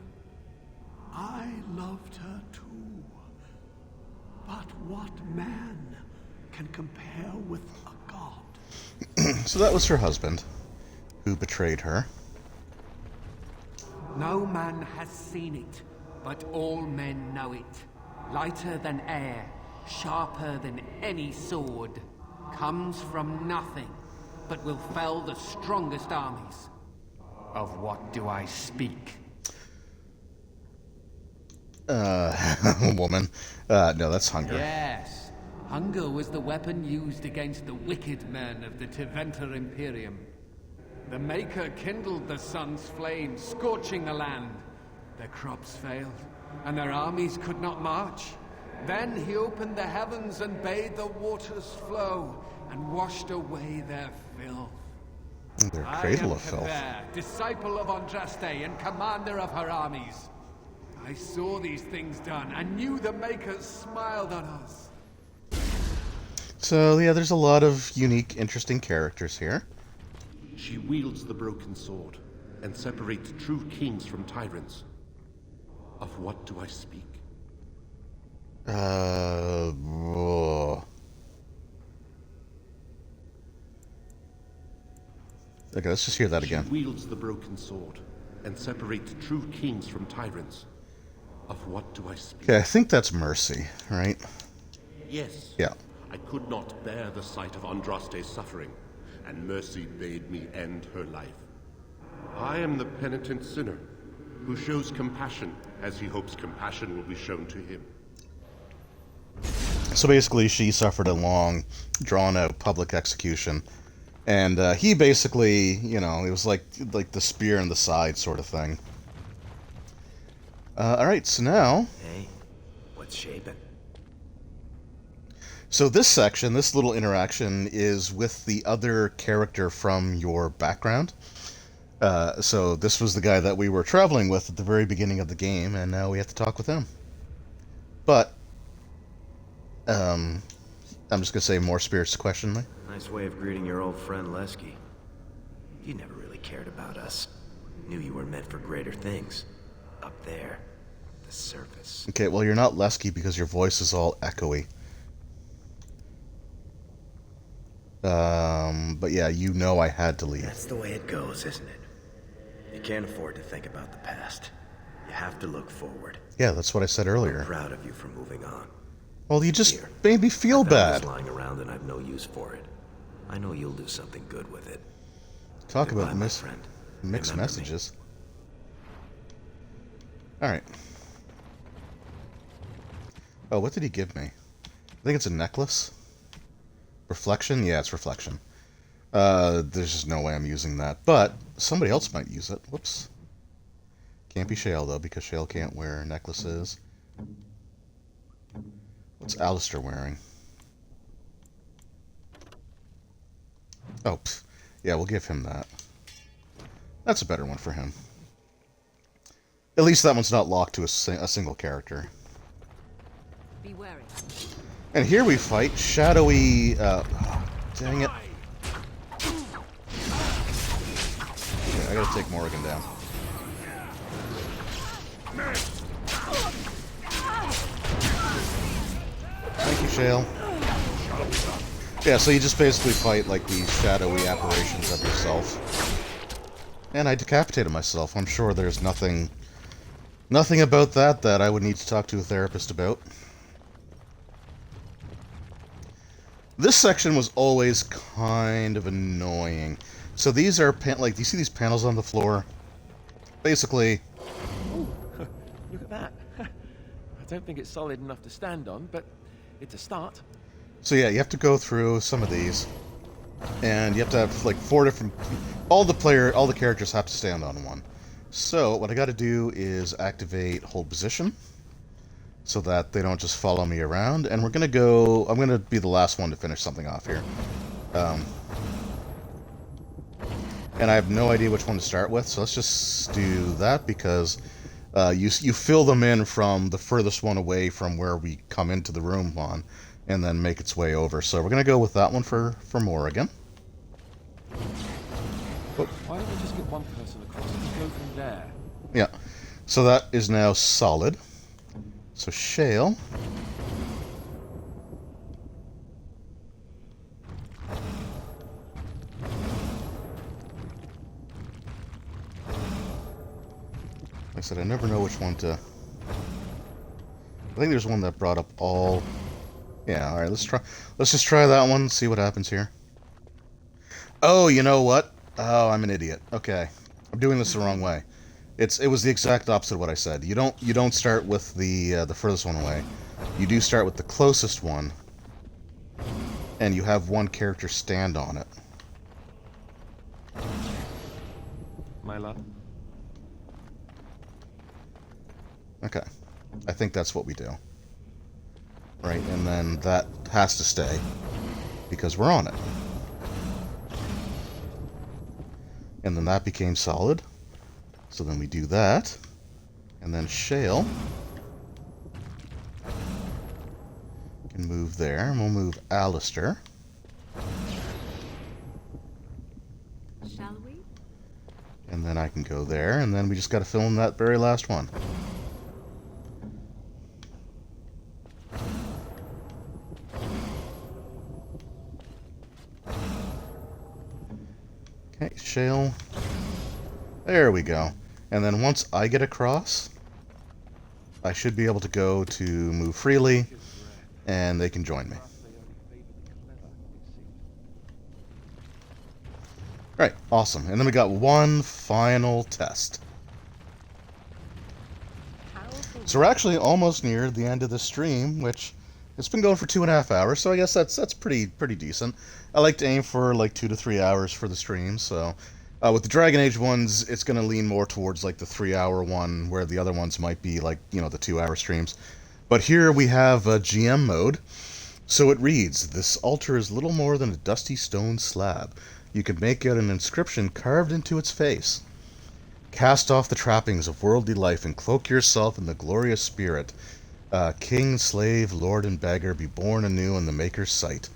I loved her too. But what man can compare with a god? So that was her husband, who betrayed her. No man has seen it, but all men know it. Lighter than air, sharper than any sword. Comes from nothing, but will fell the strongest armies. Of what do I speak? Woman. No, that's hunger. Yes. Hunger was the weapon used against the wicked men of the Tevinter Imperium. The Maker kindled the sun's flame, scorching the land. Their crops failed, and their armies could not march. Then he opened the heavens and bade the waters flow, and washed away their filth. Their cradle of filth. Kabir, disciple of Andraste and commander of her armies. I saw these things done, and knew the Makers smiled on us. So, yeah, there's a lot of unique, interesting characters here. She wields the broken sword, and separates true kings from tyrants. Of what do I speak? Okay, let's just hear that again. She wields the broken sword and separates true kings from tyrants. Of what do I speak? Okay, I think that's Mercy, right? Yes. Yeah. I could not bear the sight of Andraste's suffering, and Mercy bade me end her life. I am the penitent sinner, who shows compassion as he hopes compassion will be shown to him. So basically, she suffered a long, drawn-out public execution, and he basically, you know, it was like the spear in the side sort of thing. All right, so now. Hey, what's shaping? So this section, this little interaction, is with the other character from your background. So this was the guy that we were traveling with at the very beginning of the game, and now we have to talk with him. But I'm just gonna say more spirits to question me. Nice way of greeting your old friend Lesky. You never really cared about us. Knew you were meant for greater things. Up there, the surface. Okay, well you're not Lesky because your voice is all echoey. But yeah, you know I had to leave. That's the way it goes, isn't it? You can't afford to think about the past. You have to look forward. Yeah, that's what I said earlier. I'm proud of you for moving on. Well, you just made me feel I found bad. this lying around and I've no use for it. I know you'll do something good with it. Talk Goodbye, about my friend. mixed Remember messages. Alright. Oh, what did he give me? I think it's a necklace. Reflection? Yeah, it's reflection. There's just no way I'm using that. But somebody else might use it. Whoops. Can't be Shale, though, because Shale can't wear necklaces. What's Alistair wearing? Oh, pff. Yeah, we'll give him that. That's a better one for him. At least that one's not locked to a single character. Be wary. And here we fight shadowy... dang it. Okay, I gotta take Morrigan down. Thank you, Shale. Yeah, so you just basically fight like these shadowy apparitions of yourself. And I decapitated myself. I'm sure there's nothing about that I would need to talk to a therapist about. This section was always kind of annoying. So these are, like, do you see these panels on the floor? Basically... Ooh, look at that. I don't think it's solid enough to stand on, but it's a start. So yeah, you have to go through some of these. And you have to have, like, 4 different... All the characters have to stand on one. So, what I gotta do is activate hold position. So that they don't just follow me around. And we're gonna go... I'm gonna be the last one to finish something off here. And I have no idea which one to start with, so let's just do that, because you fill them in from the furthest one away from where we come into the room on, and then make its way over. So we're gonna go with that one for Morrigan. Oh. Why don't we just get one person across and go from there? Yeah, so that is now solid. So Shale. Like I said, I never know which one to... I think there's one that brought up all... Yeah, alright, let's just try that one, see what happens here. Oh, you know what? Oh, I'm an idiot. Okay. I'm doing this the wrong way. It was the exact opposite of what I said. You don't start with the furthest one away. You do start with the closest one. And you have one character stand on it. My love. Okay. I think that's what we do. Right, and then that has to stay. Because we're on it. And then that became solid. So then we do that. And then Shale can move there. And we'll move Alistair. Shall we? And then I can go there. And then we just got to fill in that very last one. Okay. Alright, Shale. There we go. And then once I get across, I should be able to go to move freely, and they can join me. Right, awesome. And then we got one final test. So we're actually almost near the end of the stream, which it's been going for 2.5 hours, so I guess that's pretty decent. I like to aim for like 2 to 3 hours for the stream, so with the Dragon Age ones, it's going to lean more towards like the 3-hour one, where the other ones might be like, you know, the 2-hour streams. But here we have a GM mode. So it reads, "This altar is little more than a dusty stone slab. You can make out an inscription carved into its face. Cast off the trappings of worldly life and cloak yourself in the glorious spirit. King, slave, lord, and beggar, be born anew in the Maker's sight."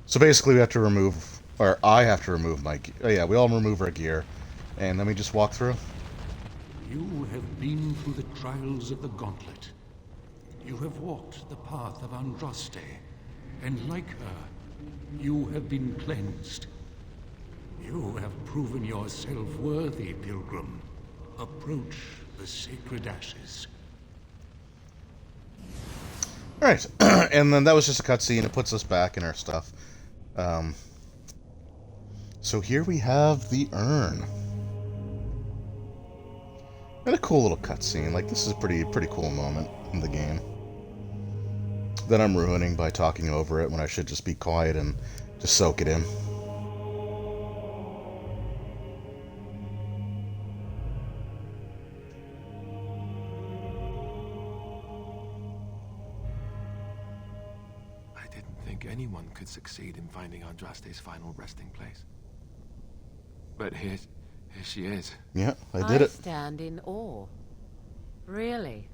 So basically we have to remove, or I have to remove my, oh yeah, we all remove our gear. And let me just walk through. You have been through the trials of the Gauntlet. You have walked the path of Andraste, and like her, you have been cleansed. You have proven yourself worthy, Pilgrim. Approach the sacred ashes. Alright, and then that was just a cutscene. It puts us back in our stuff. So here we have the urn. And a cool little cutscene. Like, this is a pretty cool moment in the game that I'm ruining by talking over it when I should just be quiet and just soak it in. Anyone could succeed in finding Andraste's final resting place. But here she is. Yeah, I did it. Stand in awe. Really?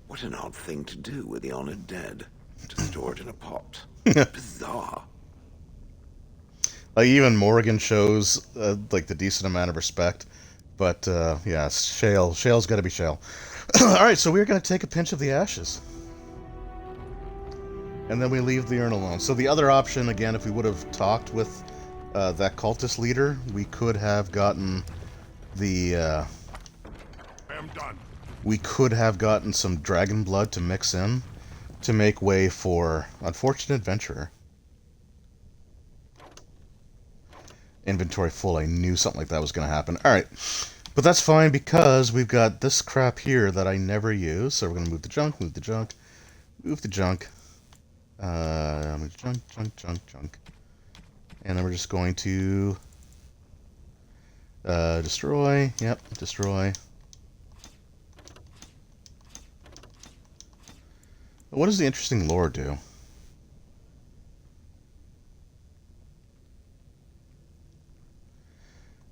What an odd thing to do with the honored dead. To store it in a pot. Bizarre. Like, even Morrigan shows, like, the decent amount of respect. But, yeah, Shale's gotta be Shale. Alright, so we're gonna take a pinch of the ashes. And then we leave the urn alone. So the other option, again, if we would have talked with that cultist leader, we could have gotten the... I am done. We could have gotten some dragon blood to mix in to make way for Unfortunate Adventurer. Inventory full. I knew something like that was going to happen. Alright. But that's fine because we've got this crap here that I never use. So we're going to move the junk, move the junk, move the junk. Junk. And then we're just going to destroy. Yep, destroy. What does the interesting lore do?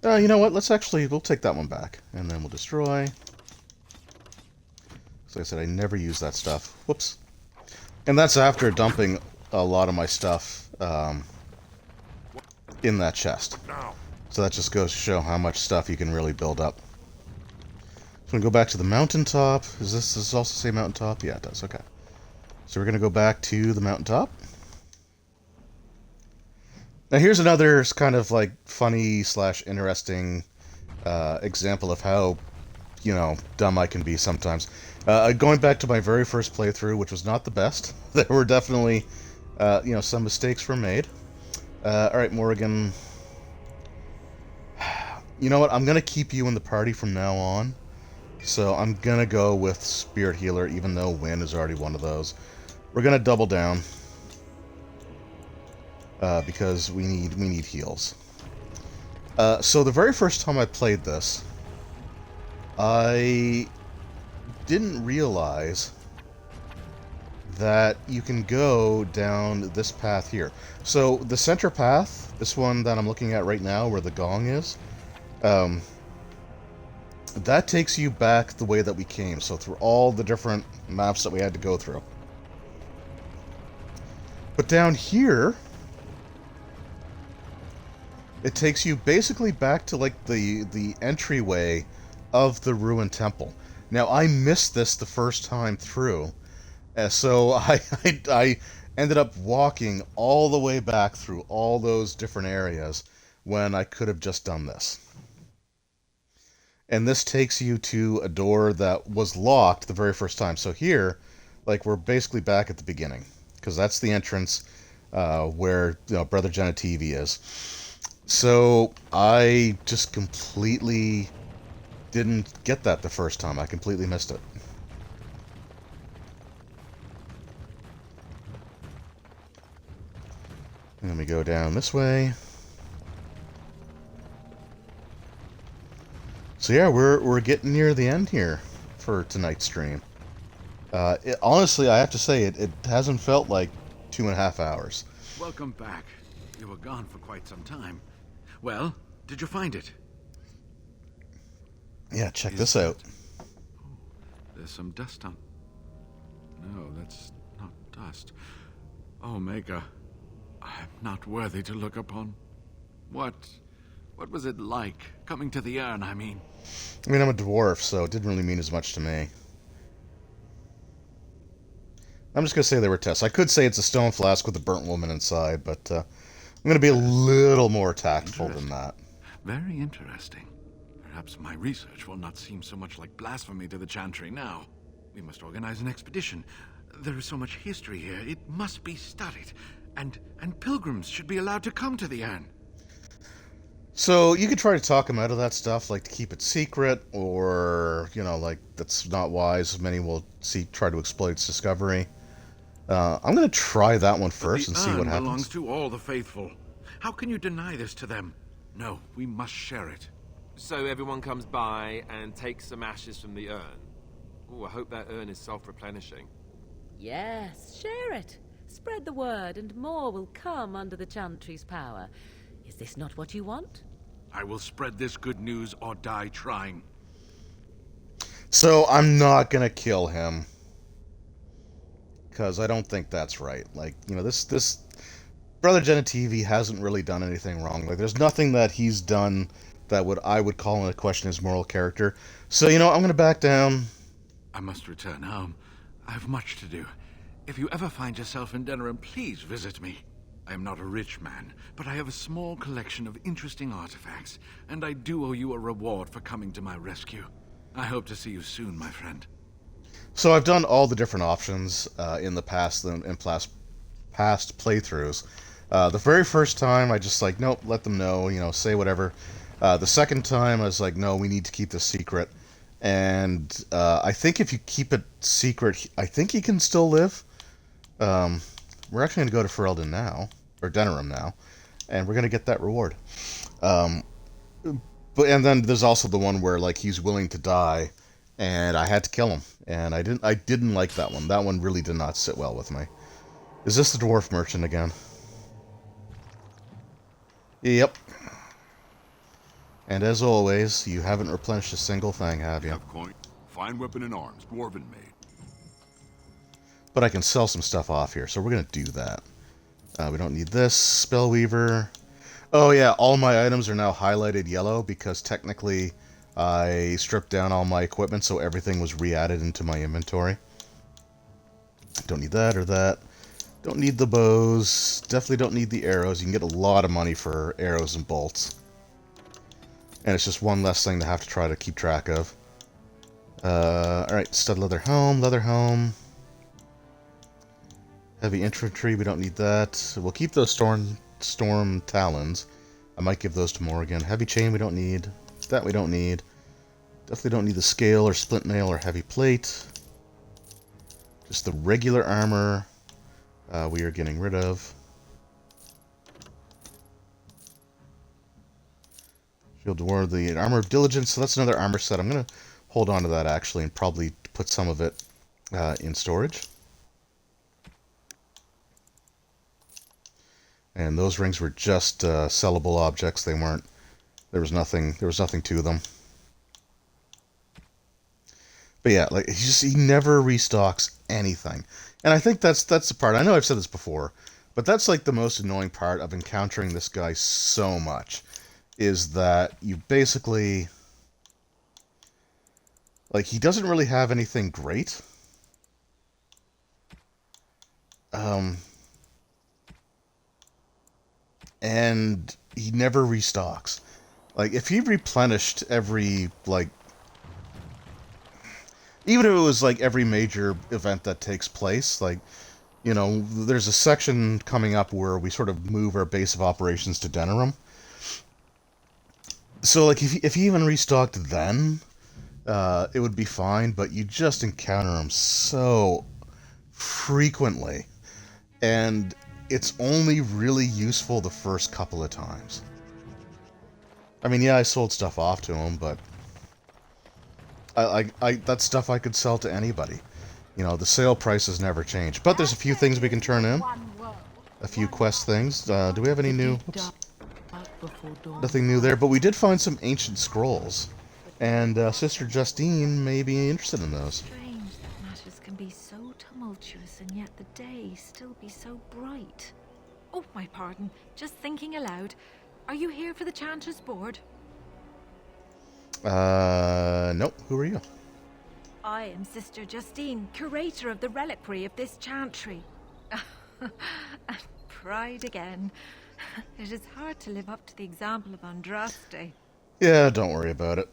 You know what? We'll take that one back. And then we'll destroy. So like I said, I never use that stuff. Whoops. And that's after dumping a lot of my stuff in that chest. So that just goes to show how much stuff you can really build up. So we go back to the mountaintop. Does this also say mountaintop? Yeah, it does. Okay. So we're going to go back to the mountaintop. Now here's another kind of like funny / interesting example of how, you know, dumb I can be sometimes. Going back to my very first playthrough, which was not the best. There were definitely, you know, some mistakes were made. Alright, Morrigan. You know what? I'm going to keep you in the party from now on. So I'm going to go with Spirit Healer, even though Wynn is already one of those. We're going to double down. Because we need heals. So the very first time I played this, I didn't realize that you can go down this path here. So the center path, this one that I'm looking at right now where the gong is, that takes you back the way that we came, so through all the different maps that we had to go through. But down here, it takes you basically back to like the entryway of the ruined temple. Now I missed this the first time through, so I ended up walking all the way back through all those different areas when I could have just done this. And this takes you to a door that was locked the very first time. So here, like, we're basically back at the beginning, because that's the entrance where Brother Genitivi is. So I just completely didn't get that the first time. I completely missed it. And then we go down this way. So yeah, we're getting near the end here for tonight's stream. Honestly, I have to say, it hasn't felt like 2.5 hours. Welcome back. You were gone for quite some time. Well, did you find it? Yeah, check this out. Oh, there's some dust on... No, that's not dust. Omega, I'm not worthy to look upon. What was it like, coming to the urn, I mean? I mean, I'm a dwarf, so it didn't really mean as much to me. I'm just going to say they were tests. I could say it's a stone flask with a burnt woman inside, but I'm going to be a little more tactful than that. Very interesting. Perhaps my research will not seem so much like blasphemy to the Chantry now. We must organize an expedition. There is so much history here, it must be studied. And pilgrims should be allowed to come to the urn. So you could try to talk him out of that stuff, like to keep it secret, or, like, that's not wise. Many will try to exploit its discovery. I'm going to try that one first and see what happens. The urn belongs to all the faithful. How can you deny this to them? No, we must share it. So everyone comes by and takes some ashes from the urn. Oh, I hope that urn is self-replenishing. Yes, share it. Spread the word and more will come under the Chantry's power. Is this not what you want? I will spread this good news or die trying. So I'm not going to kill him. Because I don't think that's right. Like, this Brother Genitivi hasn't really done anything wrong. Like, there's nothing that he's done that I would call into question his moral character. So, I'm going to back down. I must return home. I have much to do. If you ever find yourself in Denerim, please visit me. I am not a rich man, but I have a small collection of interesting artifacts, and I do owe you a reward for coming to my rescue. I hope to see you soon, my friend. So I've done all the different options in the past past playthroughs. The very first time, I just nope, let them know, say whatever. The second time, I was like, no, we need to keep this secret. And I think if you keep it secret, I think he can still live. We're actually going to go to Ferelden now, or Denerim now, and we're going to get that reward. And then there's also the one where he's willing to die, and I had to kill him, and I didn't like that one. That one really did not sit well with me. Is this the dwarf merchant again? Yep. And as always, you haven't replenished a single thing, have you? Coin, fine weapon and arms, dwarven made. But I can sell some stuff off here, so we're going to do that. We don't need this. Spellweaver. Oh yeah, all my items are now highlighted yellow because technically I stripped down all my equipment, so everything was re-added into my inventory. Don't need that or that. Don't need the bows. Definitely don't need the arrows. You can get a lot of money for arrows and bolts. And it's just one less thing to have to try to keep track of. Alright, stud leather helm. Heavy infantry, we don't need that. We'll keep those storm talons. I might give those to Morrigan. Heavy chain we don't need. That we don't need. Definitely don't need the scale or splint mail or heavy plate. Just the regular armor we are getting rid of. Shield Dwarf, the Armor of Diligence, so that's another armor set. I'm going to hold on to that actually and probably put some of it in storage. And those rings were just sellable objects. They weren't. There was nothing to them. But yeah, he never restocks anything. And I think that's the part. I know I've said this before, but that's the most annoying part of encountering this guy so much, is that you basically he doesn't really have anything great. And he never restocks. Like, if he replenished every, like, even if it was, like, every major event that takes place, like, you know, there's a section coming up where we sort of move our base of operations to Denerim. So, like, if he even restocked then, it would be fine, but you just encounter him so frequently. And it's only really useful the first couple of times. I mean, yeah, I sold stuff off to him, but I that's stuff I could sell to anybody. You know, the sale prices never change. But there's a few things we can turn in. A few quest things. Do we have any new... Oops. Nothing new there, but we did find some ancient scrolls. And Sister Justine may be interested in those. Strange that matters can be so tumultuous and yet the day still be so bright. Oh, my pardon. Just thinking aloud. Are you here for the Chanter's Board? Nope. Who are you? I am Sister Justine, curator of the reliquary of this chantry. Pride again. It is hard to live up to the example of Andraste. Yeah, don't worry about it.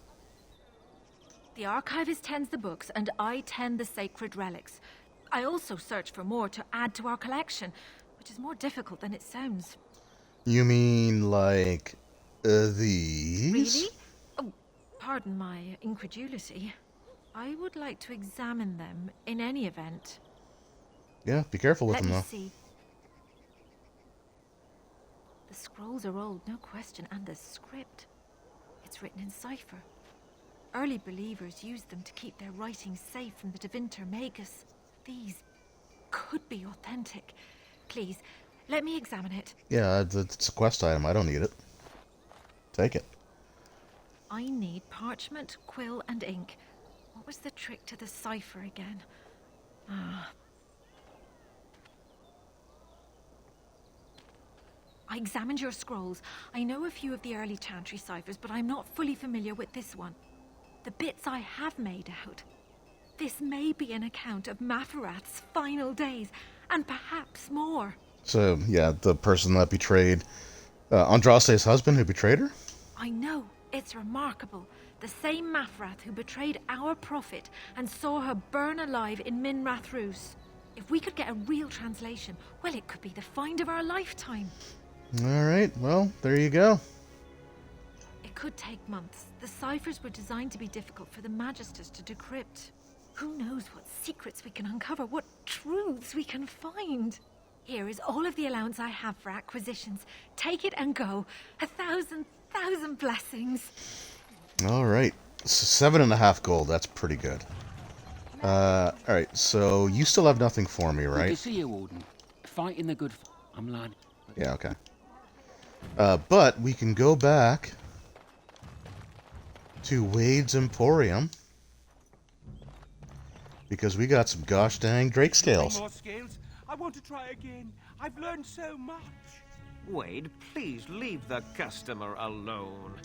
The archivist tends the books, and I tend the sacred relics. I also search for more to add to our collection, which is more difficult than it sounds. You mean, like, these? Really? Oh, pardon my incredulity. I would like to examine them in any event. Yeah, be careful with them, though. Let me see. The scrolls are old, no question, and the script. It's written in cipher. Early believers used them to keep their writings safe from the Tevinter Magus. These could be authentic. Please, let me examine it. Yeah, it's a quest item. I don't need it. Take it. I need parchment, quill, and ink. What was the trick to the cipher again? I examined your scrolls. I know a few of the early chantry ciphers, but I'm not fully familiar with this one. The bits I have made out. This may be an account of Maferath's final days, and perhaps more. So, yeah, the person that betrayed Andraste's husband who betrayed her? I know. It's remarkable. The same Maferath who betrayed our prophet and saw her burn alive in Minrath Rus. If we could get a real translation, well, it could be the find of our lifetime. Alright, well, there you go. It could take months. The ciphers were designed to be difficult for the Magisters to decrypt. Who knows what secrets we can uncover, what truths we can find. Here is all of the allowance I have for acquisitions. Take it and go. 1,000 blessings. Alright, so 7.5 gold, that's pretty good. Alright, so you still have nothing for me, right? Good to see you, Warden. Fighting the good I'm lying. Yeah, okay. But we can go back to Wade's Emporium because we got some gosh dang Drake scales. More scales? I want to try again. I've learned so much. Wade, please leave the customer alone.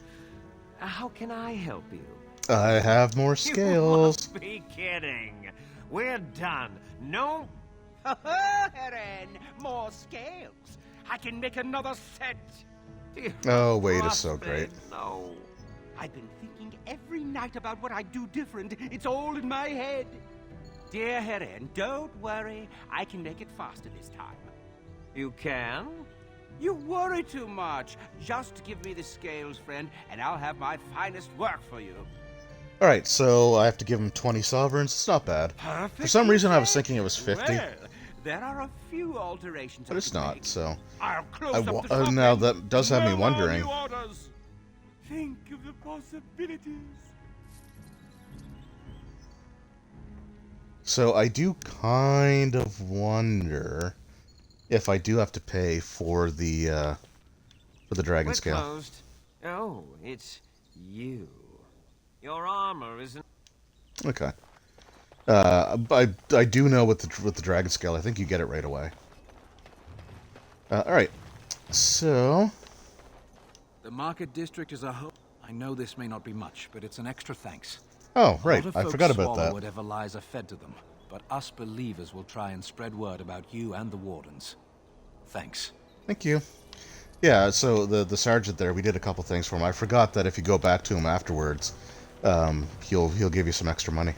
How can I help you? I have more scales. You must be kidding. We're done. No. Heren, more scales. I can make another set. Oh, Wade is so great. No. I've been thinking every night about what I'd do different. It's all in my head. Dear Heren, don't worry. I can make it faster this time. You can? You worry too much. Just give me the scales, friend, and I'll have my finest work for you. Alright, so I have to give him 20 sovereigns. It's not bad. For some reason I was thinking it was 50. Well, there are a few alterations. But it's not, so... I'll close up the shopping. Now that does have me wondering. Think of the possibilities. So I do kind of wonder if I do have to pay for the dragon scale. Closed. Oh, it's you. Your armor isn't. Okay. I do know with the dragon scale. I think you get it right away. All right. So. The market district is a whole. I know this may not be much, but it's an extra thanks. Oh, right. A lot of I folks forgot about swallow that. Whatever lies are fed to them, but us believers will try and spread word about you and the Wardens. Thanks. Thank you. Yeah, so the sergeant there, we did a couple things for him. I forgot that if you go back to him afterwards, he'll give you some extra money.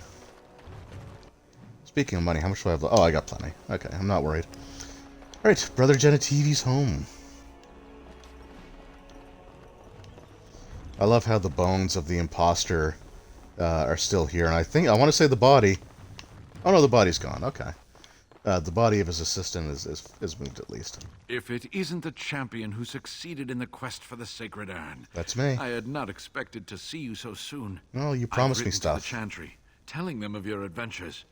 Speaking of money, how much do I have? Oh, I got plenty. Okay, I'm not worried. All right, Brother Genitivi's home. I love how the bones of the imposter are still here, and I want to say the body. Oh no, the body's gone. Okay, the body of his assistant is moved at least. If it isn't the champion who succeeded in the quest for the Sacred Urn. That's me. I had not expected to see you so soon. Well, you promised me I've written stuff. to the Chantry, telling them of your adventures.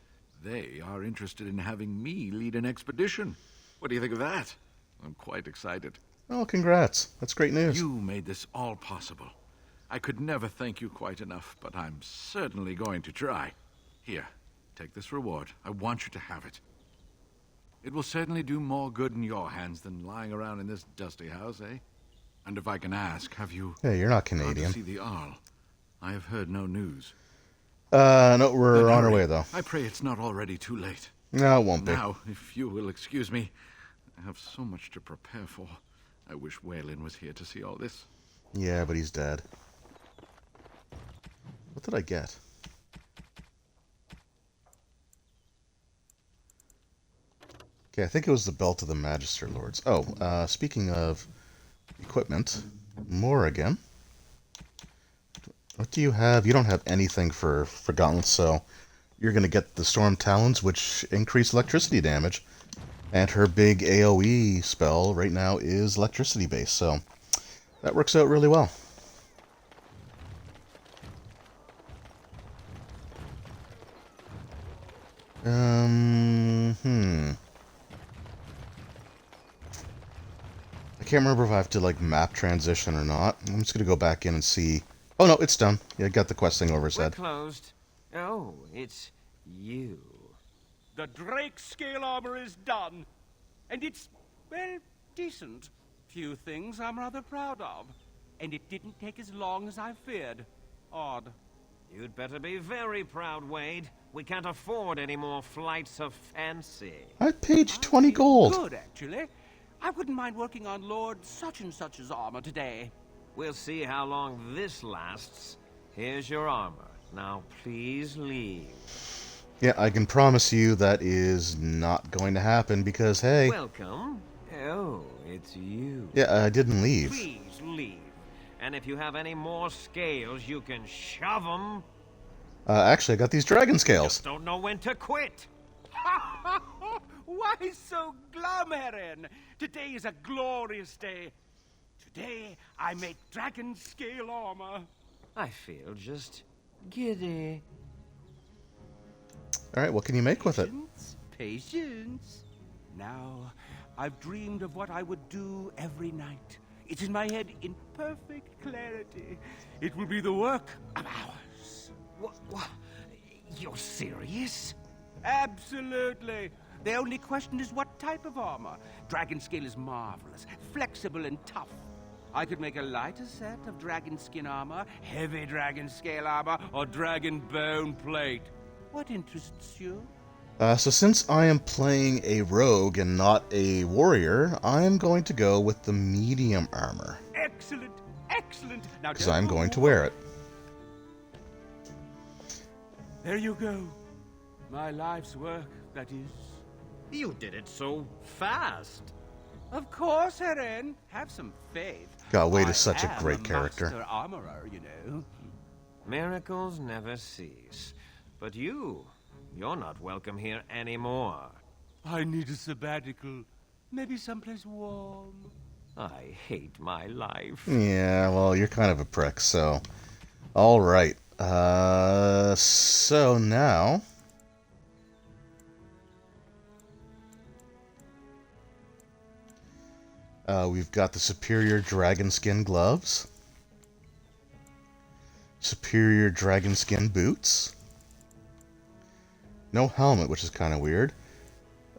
They are interested in having me lead an expedition. What do you think of that? I'm quite excited. Oh, congrats. That's great news. You made this all possible. I could never thank you quite enough, but I'm certainly going to try. Here, take this reward. I want you to have it. It will certainly do more good in your hands than lying around in this dusty house, eh? And if I can ask, have you... Hey, you're not gone Canadian. to see the Arl? I have heard no news. No, we're on our way, though. I pray it's not already too late. No, it won't be. Now, if you will excuse me, I have so much to prepare for. I wish Waylon was here to see all this. Yeah, but he's dead. What did I get? Okay, I think it was the Belt of the Magister Lords. Oh, speaking of equipment, more again. What do you have? You don't have anything for gauntlets, so you're going to get the Storm Talons, which increase electricity damage. And her big AoE spell right now is electricity based, so that works out really well. I can't remember if I have to, like, map transition or not. I'm just going to go back in and see. Oh, no, it's done. Yeah, got the quest thing over his head. Closed. Oh, it's you. The Drake scale armor is done. And it's, well, decent. Few things I'm rather proud of. And it didn't take as long as I feared. Odd. You'd better be very proud, Wade. We can't afford any more flights of fancy. I paid you 20 gold. Good, actually. I wouldn't mind working on Lord such-and-such's armor today. We'll see how long this lasts. Here's your armor. Now, please leave. Yeah, I can promise you that is not going to happen because, hey... Welcome. Oh, it's you. Yeah, I didn't leave. Please leave. And if you have any more scales, you can shove them. Actually, I got these dragon scales. Just don't know when to quit. Why so glum, Heron? Today is a glorious day. Today, I make dragon scale armor. I feel just giddy. Alright, what can you make with it? Patience. Now, I've dreamed of what I would do every night. It's in my head in perfect clarity. It will be the work of hours. What? You're serious? Absolutely. The only question is what type of armor. Dragon scale is marvelous, flexible and tough. I could make a lighter set of dragon skin armor, heavy dragon scale armor, or dragon bone plate. What interests you? So since I am playing a rogue and not a warrior, I am going to go with the medium armor. Excellent, excellent. Now, because I'm going to wear it. There you go. My life's work, that is. You did it so fast. Of course, Heron. Have some faith. God, Wade is such a great character. Master armorer, you know. Miracles never cease. But you're not welcome here anymore. I need a sabbatical. Maybe someplace warm. I hate my life. Yeah, well, you're kind of a prick, so... Alright. So now... we've got the superior dragon skin gloves. Superior dragon skin boots. No helmet, which is kind of weird.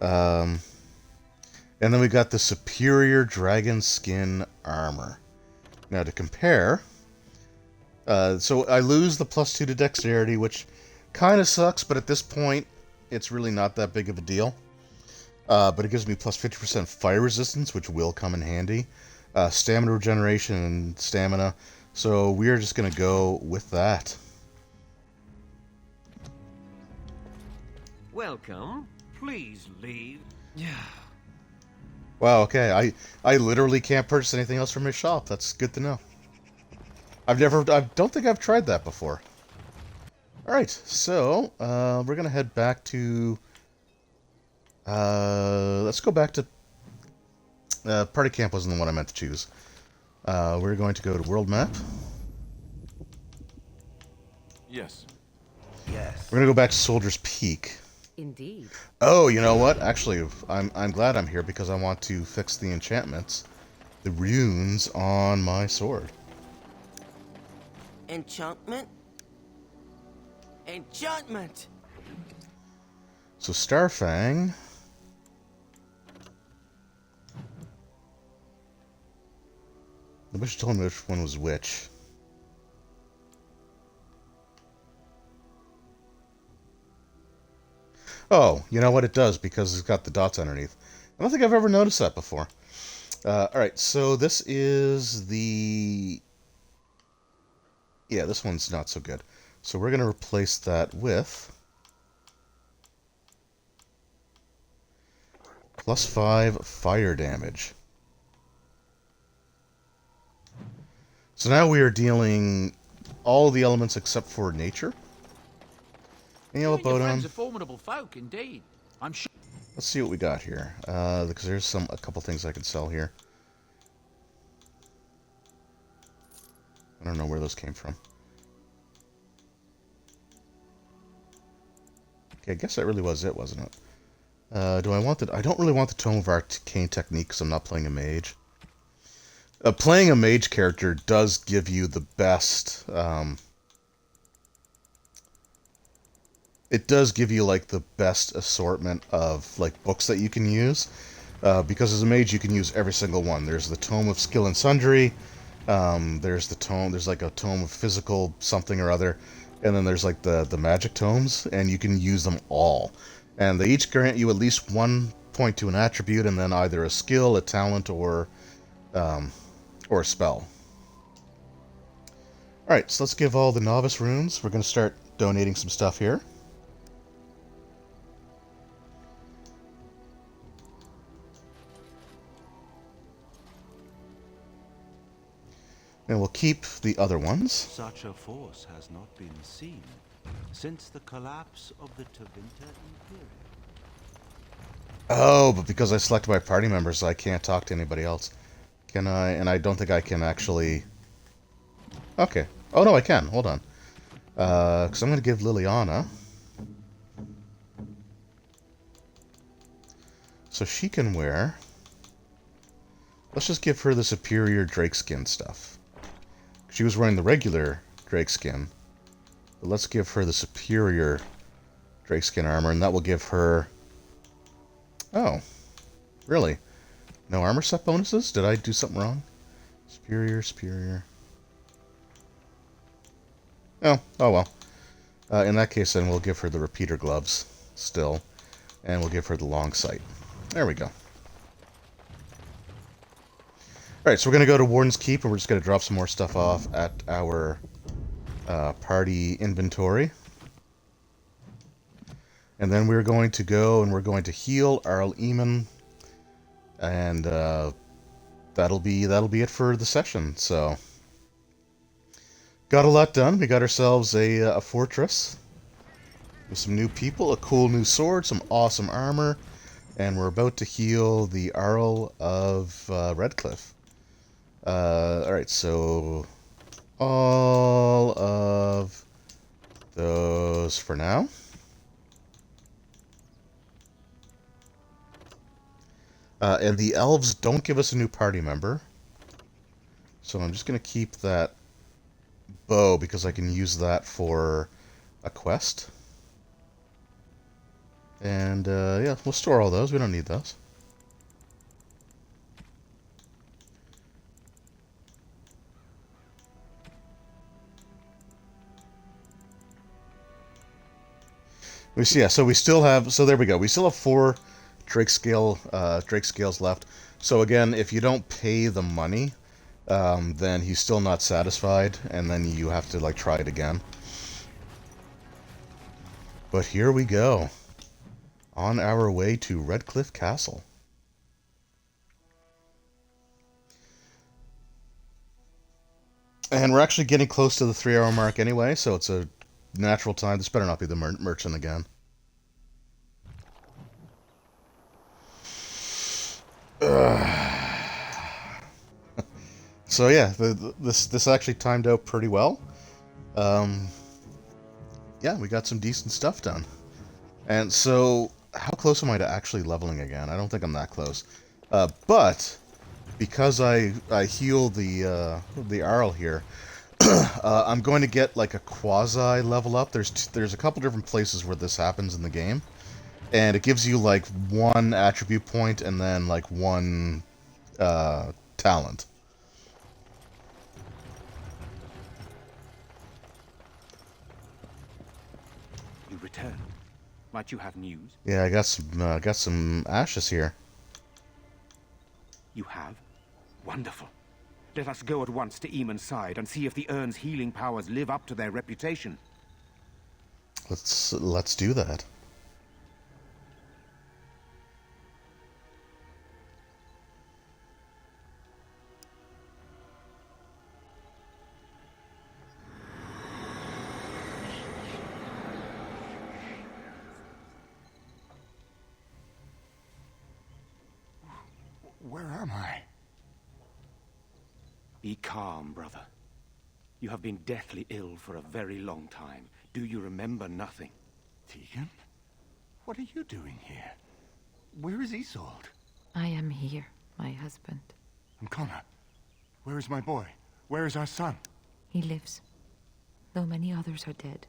And then we got the superior dragon skin armor. Now to compare, so I lose the +2 to dexterity, which kind of sucks, but at this point, it's really not that big of a deal. But it gives me +50% fire resistance, which will come in handy. stamina regeneration and stamina. So we are just going to go with that. Welcome. Please leave. Yeah. Wow, okay. I literally can't purchase anything else from his shop. That's good to know. I don't think I've tried that before. Alright, so, we're gonna head back to, let's go back to, Party Camp wasn't the one I meant to choose. We're going to go to World Map. Yes. Yes. We're gonna go back to Soldier's Peak. Indeed. Oh, you know what? Actually, I'm glad I'm here because I want to fix the enchantments, the runes on my sword. Enchantment? Enchantment! So Starfang. I wish you told me which one was which. Oh, you know what? It does because it's got the dots underneath. I don't think I've ever noticed that before. Alright, so this is the... Yeah, this one's not so good. So we're going to replace that with... +5 fire damage. So now we are dealing all the elements except for nature. And Your Bodon. friends are formidable folk, indeed. I'm sure. Let's see what we got here. Because there's a couple things I can sell here. I don't know where those came from. Okay, I guess that really was it, wasn't it? Do I want the... I don't really want the Tome of Arcane Technique because I'm not playing a mage. Playing a mage character does give you the best... it does give you, like, the best assortment of, like, books that you can use. Because as a mage, you can use every single one. There's the Tome of Skill and Sundry. There's the tome... There's, like, a Tome of Physical something or other. And then there's, like, the magic tomes. And you can use them all. And they each grant you at least 1 point to an attribute, and then either a skill, a talent, or a spell. Alright, so let's give all the novice runes. We're going to start donating some stuff here. And we'll keep the other ones. Such a force has not been seen since the collapse of the Tevinter Imperium. Oh, but because I selected my party members, I can't talk to anybody else. Can I? And I don't think I can actually... Okay. Oh, no, I can. Hold on. Because I'm going to give Liliana... So she can wear... Let's just give her the superior drakeskin stuff. She was wearing the regular drakeskin. But let's give her the superior drakeskin armor, and that will give her... Oh. Really? No armor set bonuses? Did I do something wrong? Superior. Oh well. In that case, then we'll give her the repeater gloves still. And we'll give her the long sight. There we go. Alright, so we're going to go to Warden's Keep, and we're just going to drop some more stuff off at our party inventory. And then we're going to go and we're going to heal Arl Eamon. And that'll be it for the session. So got a lot done. We got ourselves a fortress with some new people, a cool new sword, some awesome armor, and we're about to heal the Arl of Redcliffe. Alright, so all of those for now. And the elves don't give us a new party member. So I'm just going to keep that bow because I can use that for a quest. And yeah, we'll store all those. We don't need those. We see, yeah, so we still have, so there we go. We still have 4 Scales left. So again, if you don't pay the money, then he's still not satisfied, and then you have to like try it again. But here we go, on our way to Redcliffe Castle. And we're actually getting close to the 3-hour mark anyway, so it's a natural time. This better not be the merchant again. So yeah, this actually timed out pretty well. Yeah, we got some decent stuff done. And so, how close am I to actually leveling again? I don't think I'm that close. But because I heal the Arl here, I'm going to get like a quasi level up. There's a couple different places where this happens in the game, and it gives you like 1 attribute point and then like 1 talent. You return. Might you have news? Yeah, I got some ashes here. You have? Wonderful. Let us go at once to Eamon's side and see if the Urn's healing powers live up to their reputation. Let's do that. Where am I? Be calm, brother. You have been deathly ill for a very long time. Do you remember nothing? Tegan? What are you doing here? Where is Isolde? I am here, my husband. And Connor? Where is my boy? Where is our son? He lives, though many others are dead.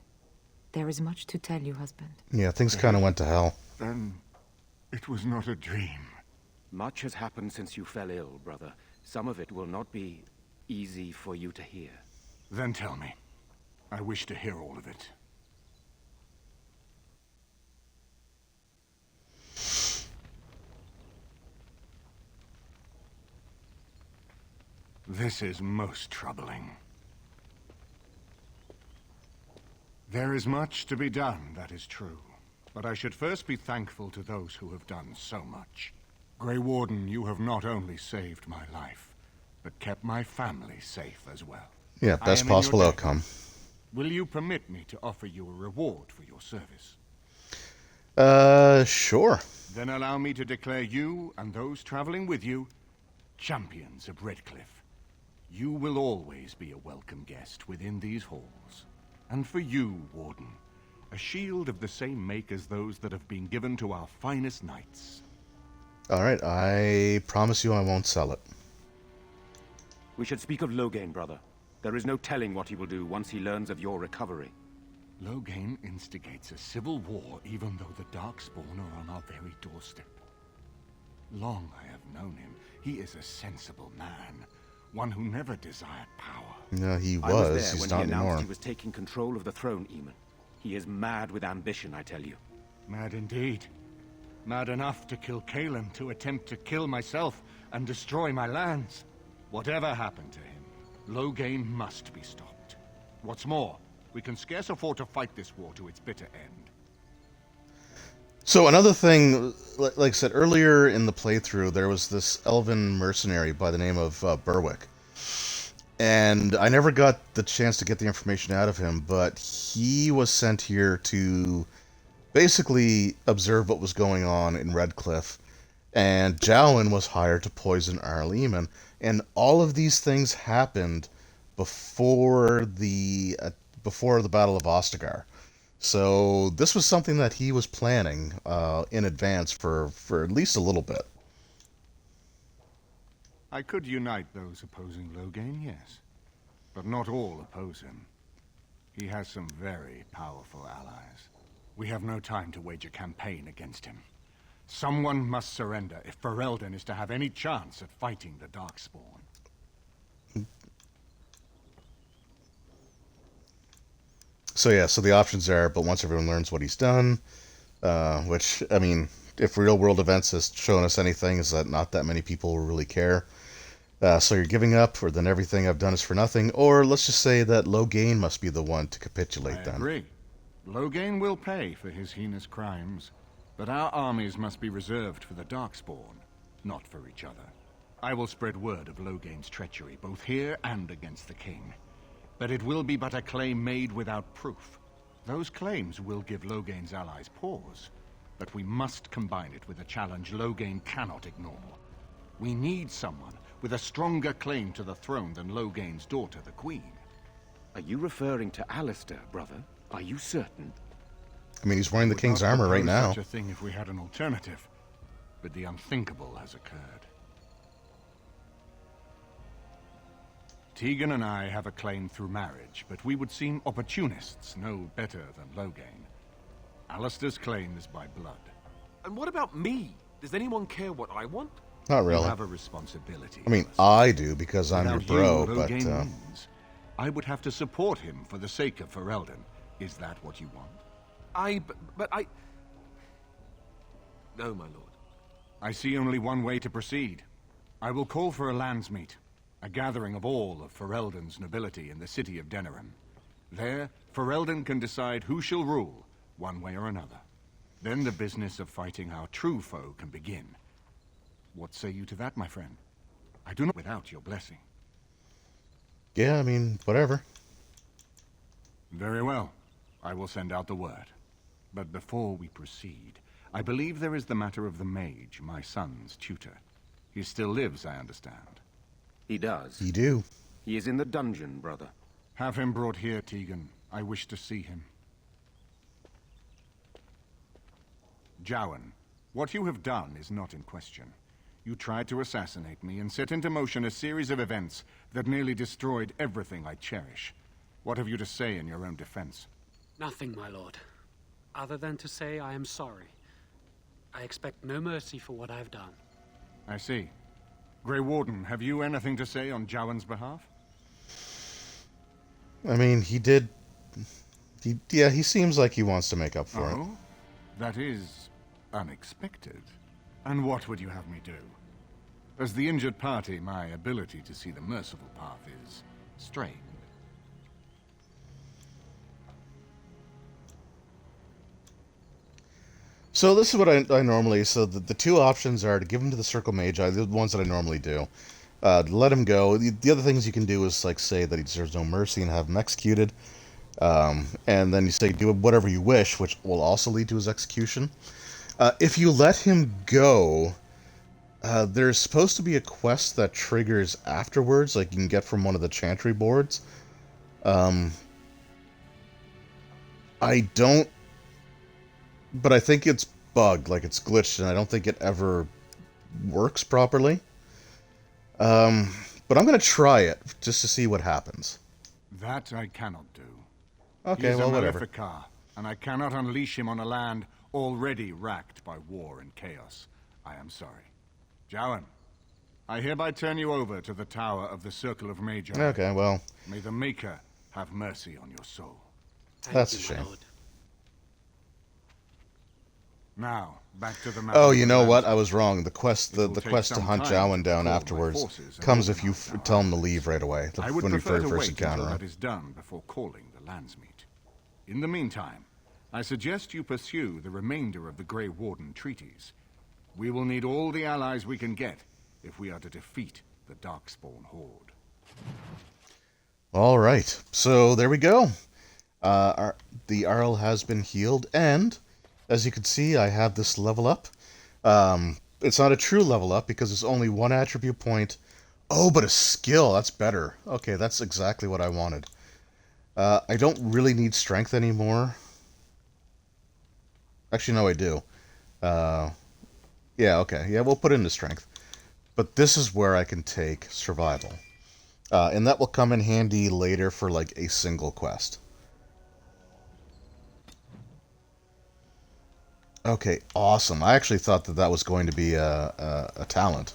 There is much to tell you, husband. Yeah, things kind of went to hell. Then it was not a dream. Much has happened since you fell ill, brother. Some of it will not be easy for you to hear. Then tell me. I wish to hear all of it. This is most troubling. There is much to be done, that is true. But I should first be thankful to those who have done so much. Grey Warden, you have not only saved my life, but kept my family safe as well. Yeah, best possible outcome. Will you permit me to offer you a reward for your service? Sure. Then allow me to declare you and those traveling with you champions of Redcliffe. You will always be a welcome guest within these halls. And for you, Warden, a shield of the same make as those that have been given to our finest knights. Alright, I promise you I won't sell it. We should speak of Loghain, brother. There is no telling what he will do once he learns of your recovery. Loghain instigates a civil war even though the Darkspawn are on our very doorstep. Long I have known him. He is a sensible man. One who never desired power. No, he was. I was there He's when not he announced anymore. he was taking control of the throne, Eamon. He is mad with ambition, I tell you. Mad indeed. Mad enough to kill Cailan, to attempt to kill myself and destroy my lands. Whatever happened to him, Loghain must be stopped. What's more, we can scarce afford to fight this war to its bitter end. So another thing, like I said earlier in the playthrough, there was this elven mercenary by the name of Berwick. And I never got the chance to get the information out of him, but he was sent here to basically observe what was going on in Redcliffe. And Jowen was hired to poison Arl Eamon. And all of these things happened before the Battle of Ostagar. So this was something that he was planning in advance for at least a little bit. I could unite those opposing Loghain, yes. But not all oppose him. He has some very powerful allies. We have no time to wage a campaign against him. Someone must surrender if Ferelden is to have any chance at fighting the Darkspawn. So the options are, but once everyone learns what he's done, which, I mean, if real-world events has shown us anything, is that not that many people really care. So you're giving up, or then everything I've done is for nothing, or let's just say that Loghain must be the one to capitulate then. I agree. Loghain will pay for his heinous crimes, but our armies must be reserved for the Darkspawn, not for each other. I will spread word of Loghain's treachery, both here and against the king. But it will be but a claim made without proof. Those claims will give Loghain's allies pause, but we must combine it with a challenge Loghain cannot ignore. We need someone with a stronger claim to the throne than Loghain's daughter, the Queen. Are you referring to Alistair, brother? Are you certain? I mean, he's wearing the king's armor right now. Such a thing if we had an alternative, but the unthinkable has occurred. Tegan and I have a claim through marriage, but we would seem opportunists no better than Loghain. Alistair's claim is by blood. And what about me? Does anyone care what I want? Not really. You have a responsibility. I mean, I do, because I'm your Without bro, you, but... Loghain wins. I would have to support him for the sake of Ferelden. Is that what you want? But I... No, my lord. I see only one way to proceed. I will call for a landsmeet, a gathering of all of Ferelden's nobility in the city of Denerim. There, Ferelden can decide who shall rule, one way or another. Then the business of fighting our true foe can begin. What say you to that, my friend? I do not without your blessing. Yeah, I mean, whatever. Very well. I will send out the word. But before we proceed, I believe there is the matter of the mage, my son's tutor. He still lives, I understand. He does. You do. He is in the dungeon, brother. Have him brought here, Tegan. I wish to see him. Jowan, what you have done is not in question. You tried to assassinate me and set into motion a series of events that nearly destroyed everything I cherish. What have you to say in your own defense? Nothing, my lord. Other than to say I am sorry. I expect no mercy for what I've done. I see. Grey Warden, have you anything to say on Jowan's behalf? I mean, he did... yeah, he seems like he wants to make up for it. Oh? That is unexpected. And what would you have me do? As the injured party, my ability to see the merciful path is strained. So this is what I normally... So the two options are to give him to the Circle Mage, the ones that I normally do. Let him go. The other things you can do is, like, say that he deserves no mercy and have him executed. And then you say do whatever you wish, which will also lead to his execution. If you let him go, there's supposed to be a quest that triggers afterwards, like you can get from one of the Chantry boards. I don't... But I think it's bugged, like it's glitched, and I don't think it ever works properly. But I'm going to try it, just to see what happens. That I cannot do. Okay, He is well, a whatever. Maleficar, and I cannot unleash him on a land already racked by war and chaos. I am sorry. Jowan, I hereby turn you over to the Tower of the Circle of Magi. Okay, well... May the Maker have mercy on your soul. That's a shame. Now, back to the matter. Oh, you know what? I was wrong. The quest to hunt Jowan down afterwards comes if you tell him to leave right away. I would when you prefer to first wait encounter until him. that is done before calling the landsmeet. In the meantime, I suggest you pursue the remainder of the Grey Warden treaties. We will need all the allies we can get if we are to defeat the Darkspawn Horde. All right, so there we go. The Arl has been healed, and as you can see, I have this level up. It's not a true level up because it's only one attribute point. Oh, but a skill, that's better. Okay, that's exactly what I wanted. I don't really need strength anymore. Actually, no, I do. Yeah, okay. Yeah, we'll put in the strength. But this is where I can take survival. And that will come in handy later for, like, a single quest. Okay, awesome. I actually thought that was going to be a talent.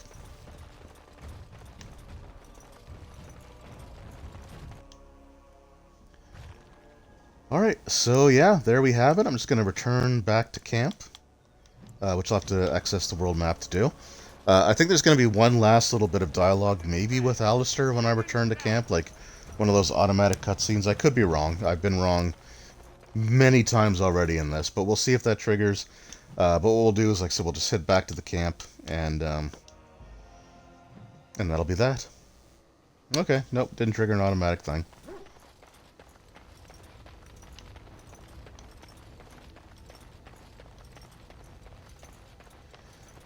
Alright, so yeah, there we have it. I'm just going to return back to camp. which I'll have to access the world map to do. I think there's going to be one last little bit of dialogue, maybe with Alistair when I return to camp, like one of those automatic cutscenes. I could be wrong. I've been wrong many times already in this, but we'll see if that triggers. But what we'll do is, like I said, we'll just head back to the camp, and that'll be that. Okay, nope, didn't trigger an automatic thing.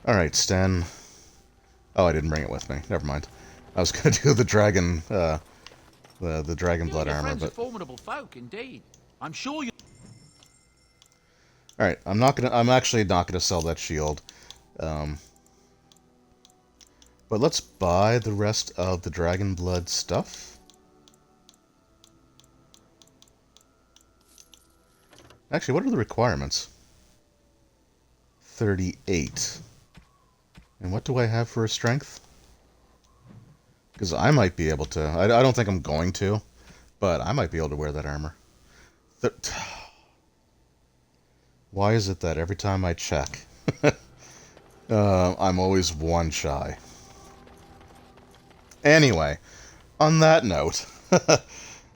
Alright, Sten. Oh, I didn't bring it with me. Never mind. I was going to do the dragon, the dragon blood Your armor, friends but... are formidable folk, indeed. I'm sure you... Alright, I'm actually not gonna sell that shield. But let's buy the rest of the dragon blood stuff. Actually, what are the requirements? 38. And what do I have for a strength? Because I might be able to. I don't think I'm going to, but I might be able to wear that armor. Why is it that every time I check, I'm always one shy? Anyway, on that note,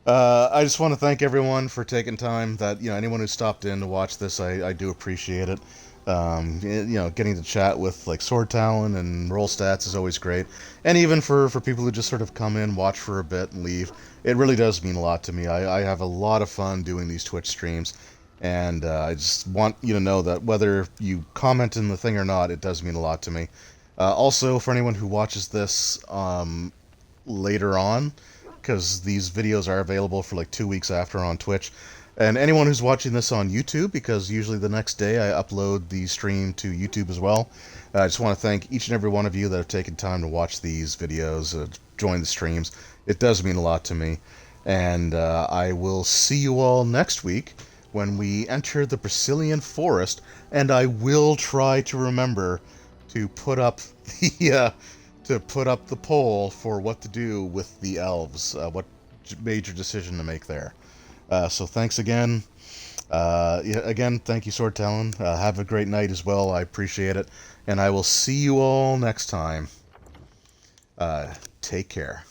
I just want to thank everyone for taking time. That, you know, anyone who stopped in to watch this, I do appreciate it. You know, getting to chat with like Sword Talon and Roll Stats is always great, and even for people who just sort of come in, watch for a bit, and leave, it really does mean a lot to me. I have a lot of fun doing these Twitch streams, and I just want you to know that whether you comment in the thing or not, it does mean a lot to me. Also, for anyone who watches this later on, because these videos are available for like 2 weeks after on Twitch. And anyone who's watching this on YouTube, because usually the next day I upload the stream to YouTube as well. I just want to thank each and every one of you that have taken time to watch these videos, join the streams. It does mean a lot to me. And I will see you all next week when we enter the Brazilian forest, and I will try to remember to put up the poll for what to do with the elves, what major decision to make there. So thanks again. Again, thank you, Sword Talon. Have a great night as well. I appreciate it. And I will see you all next time. Take care.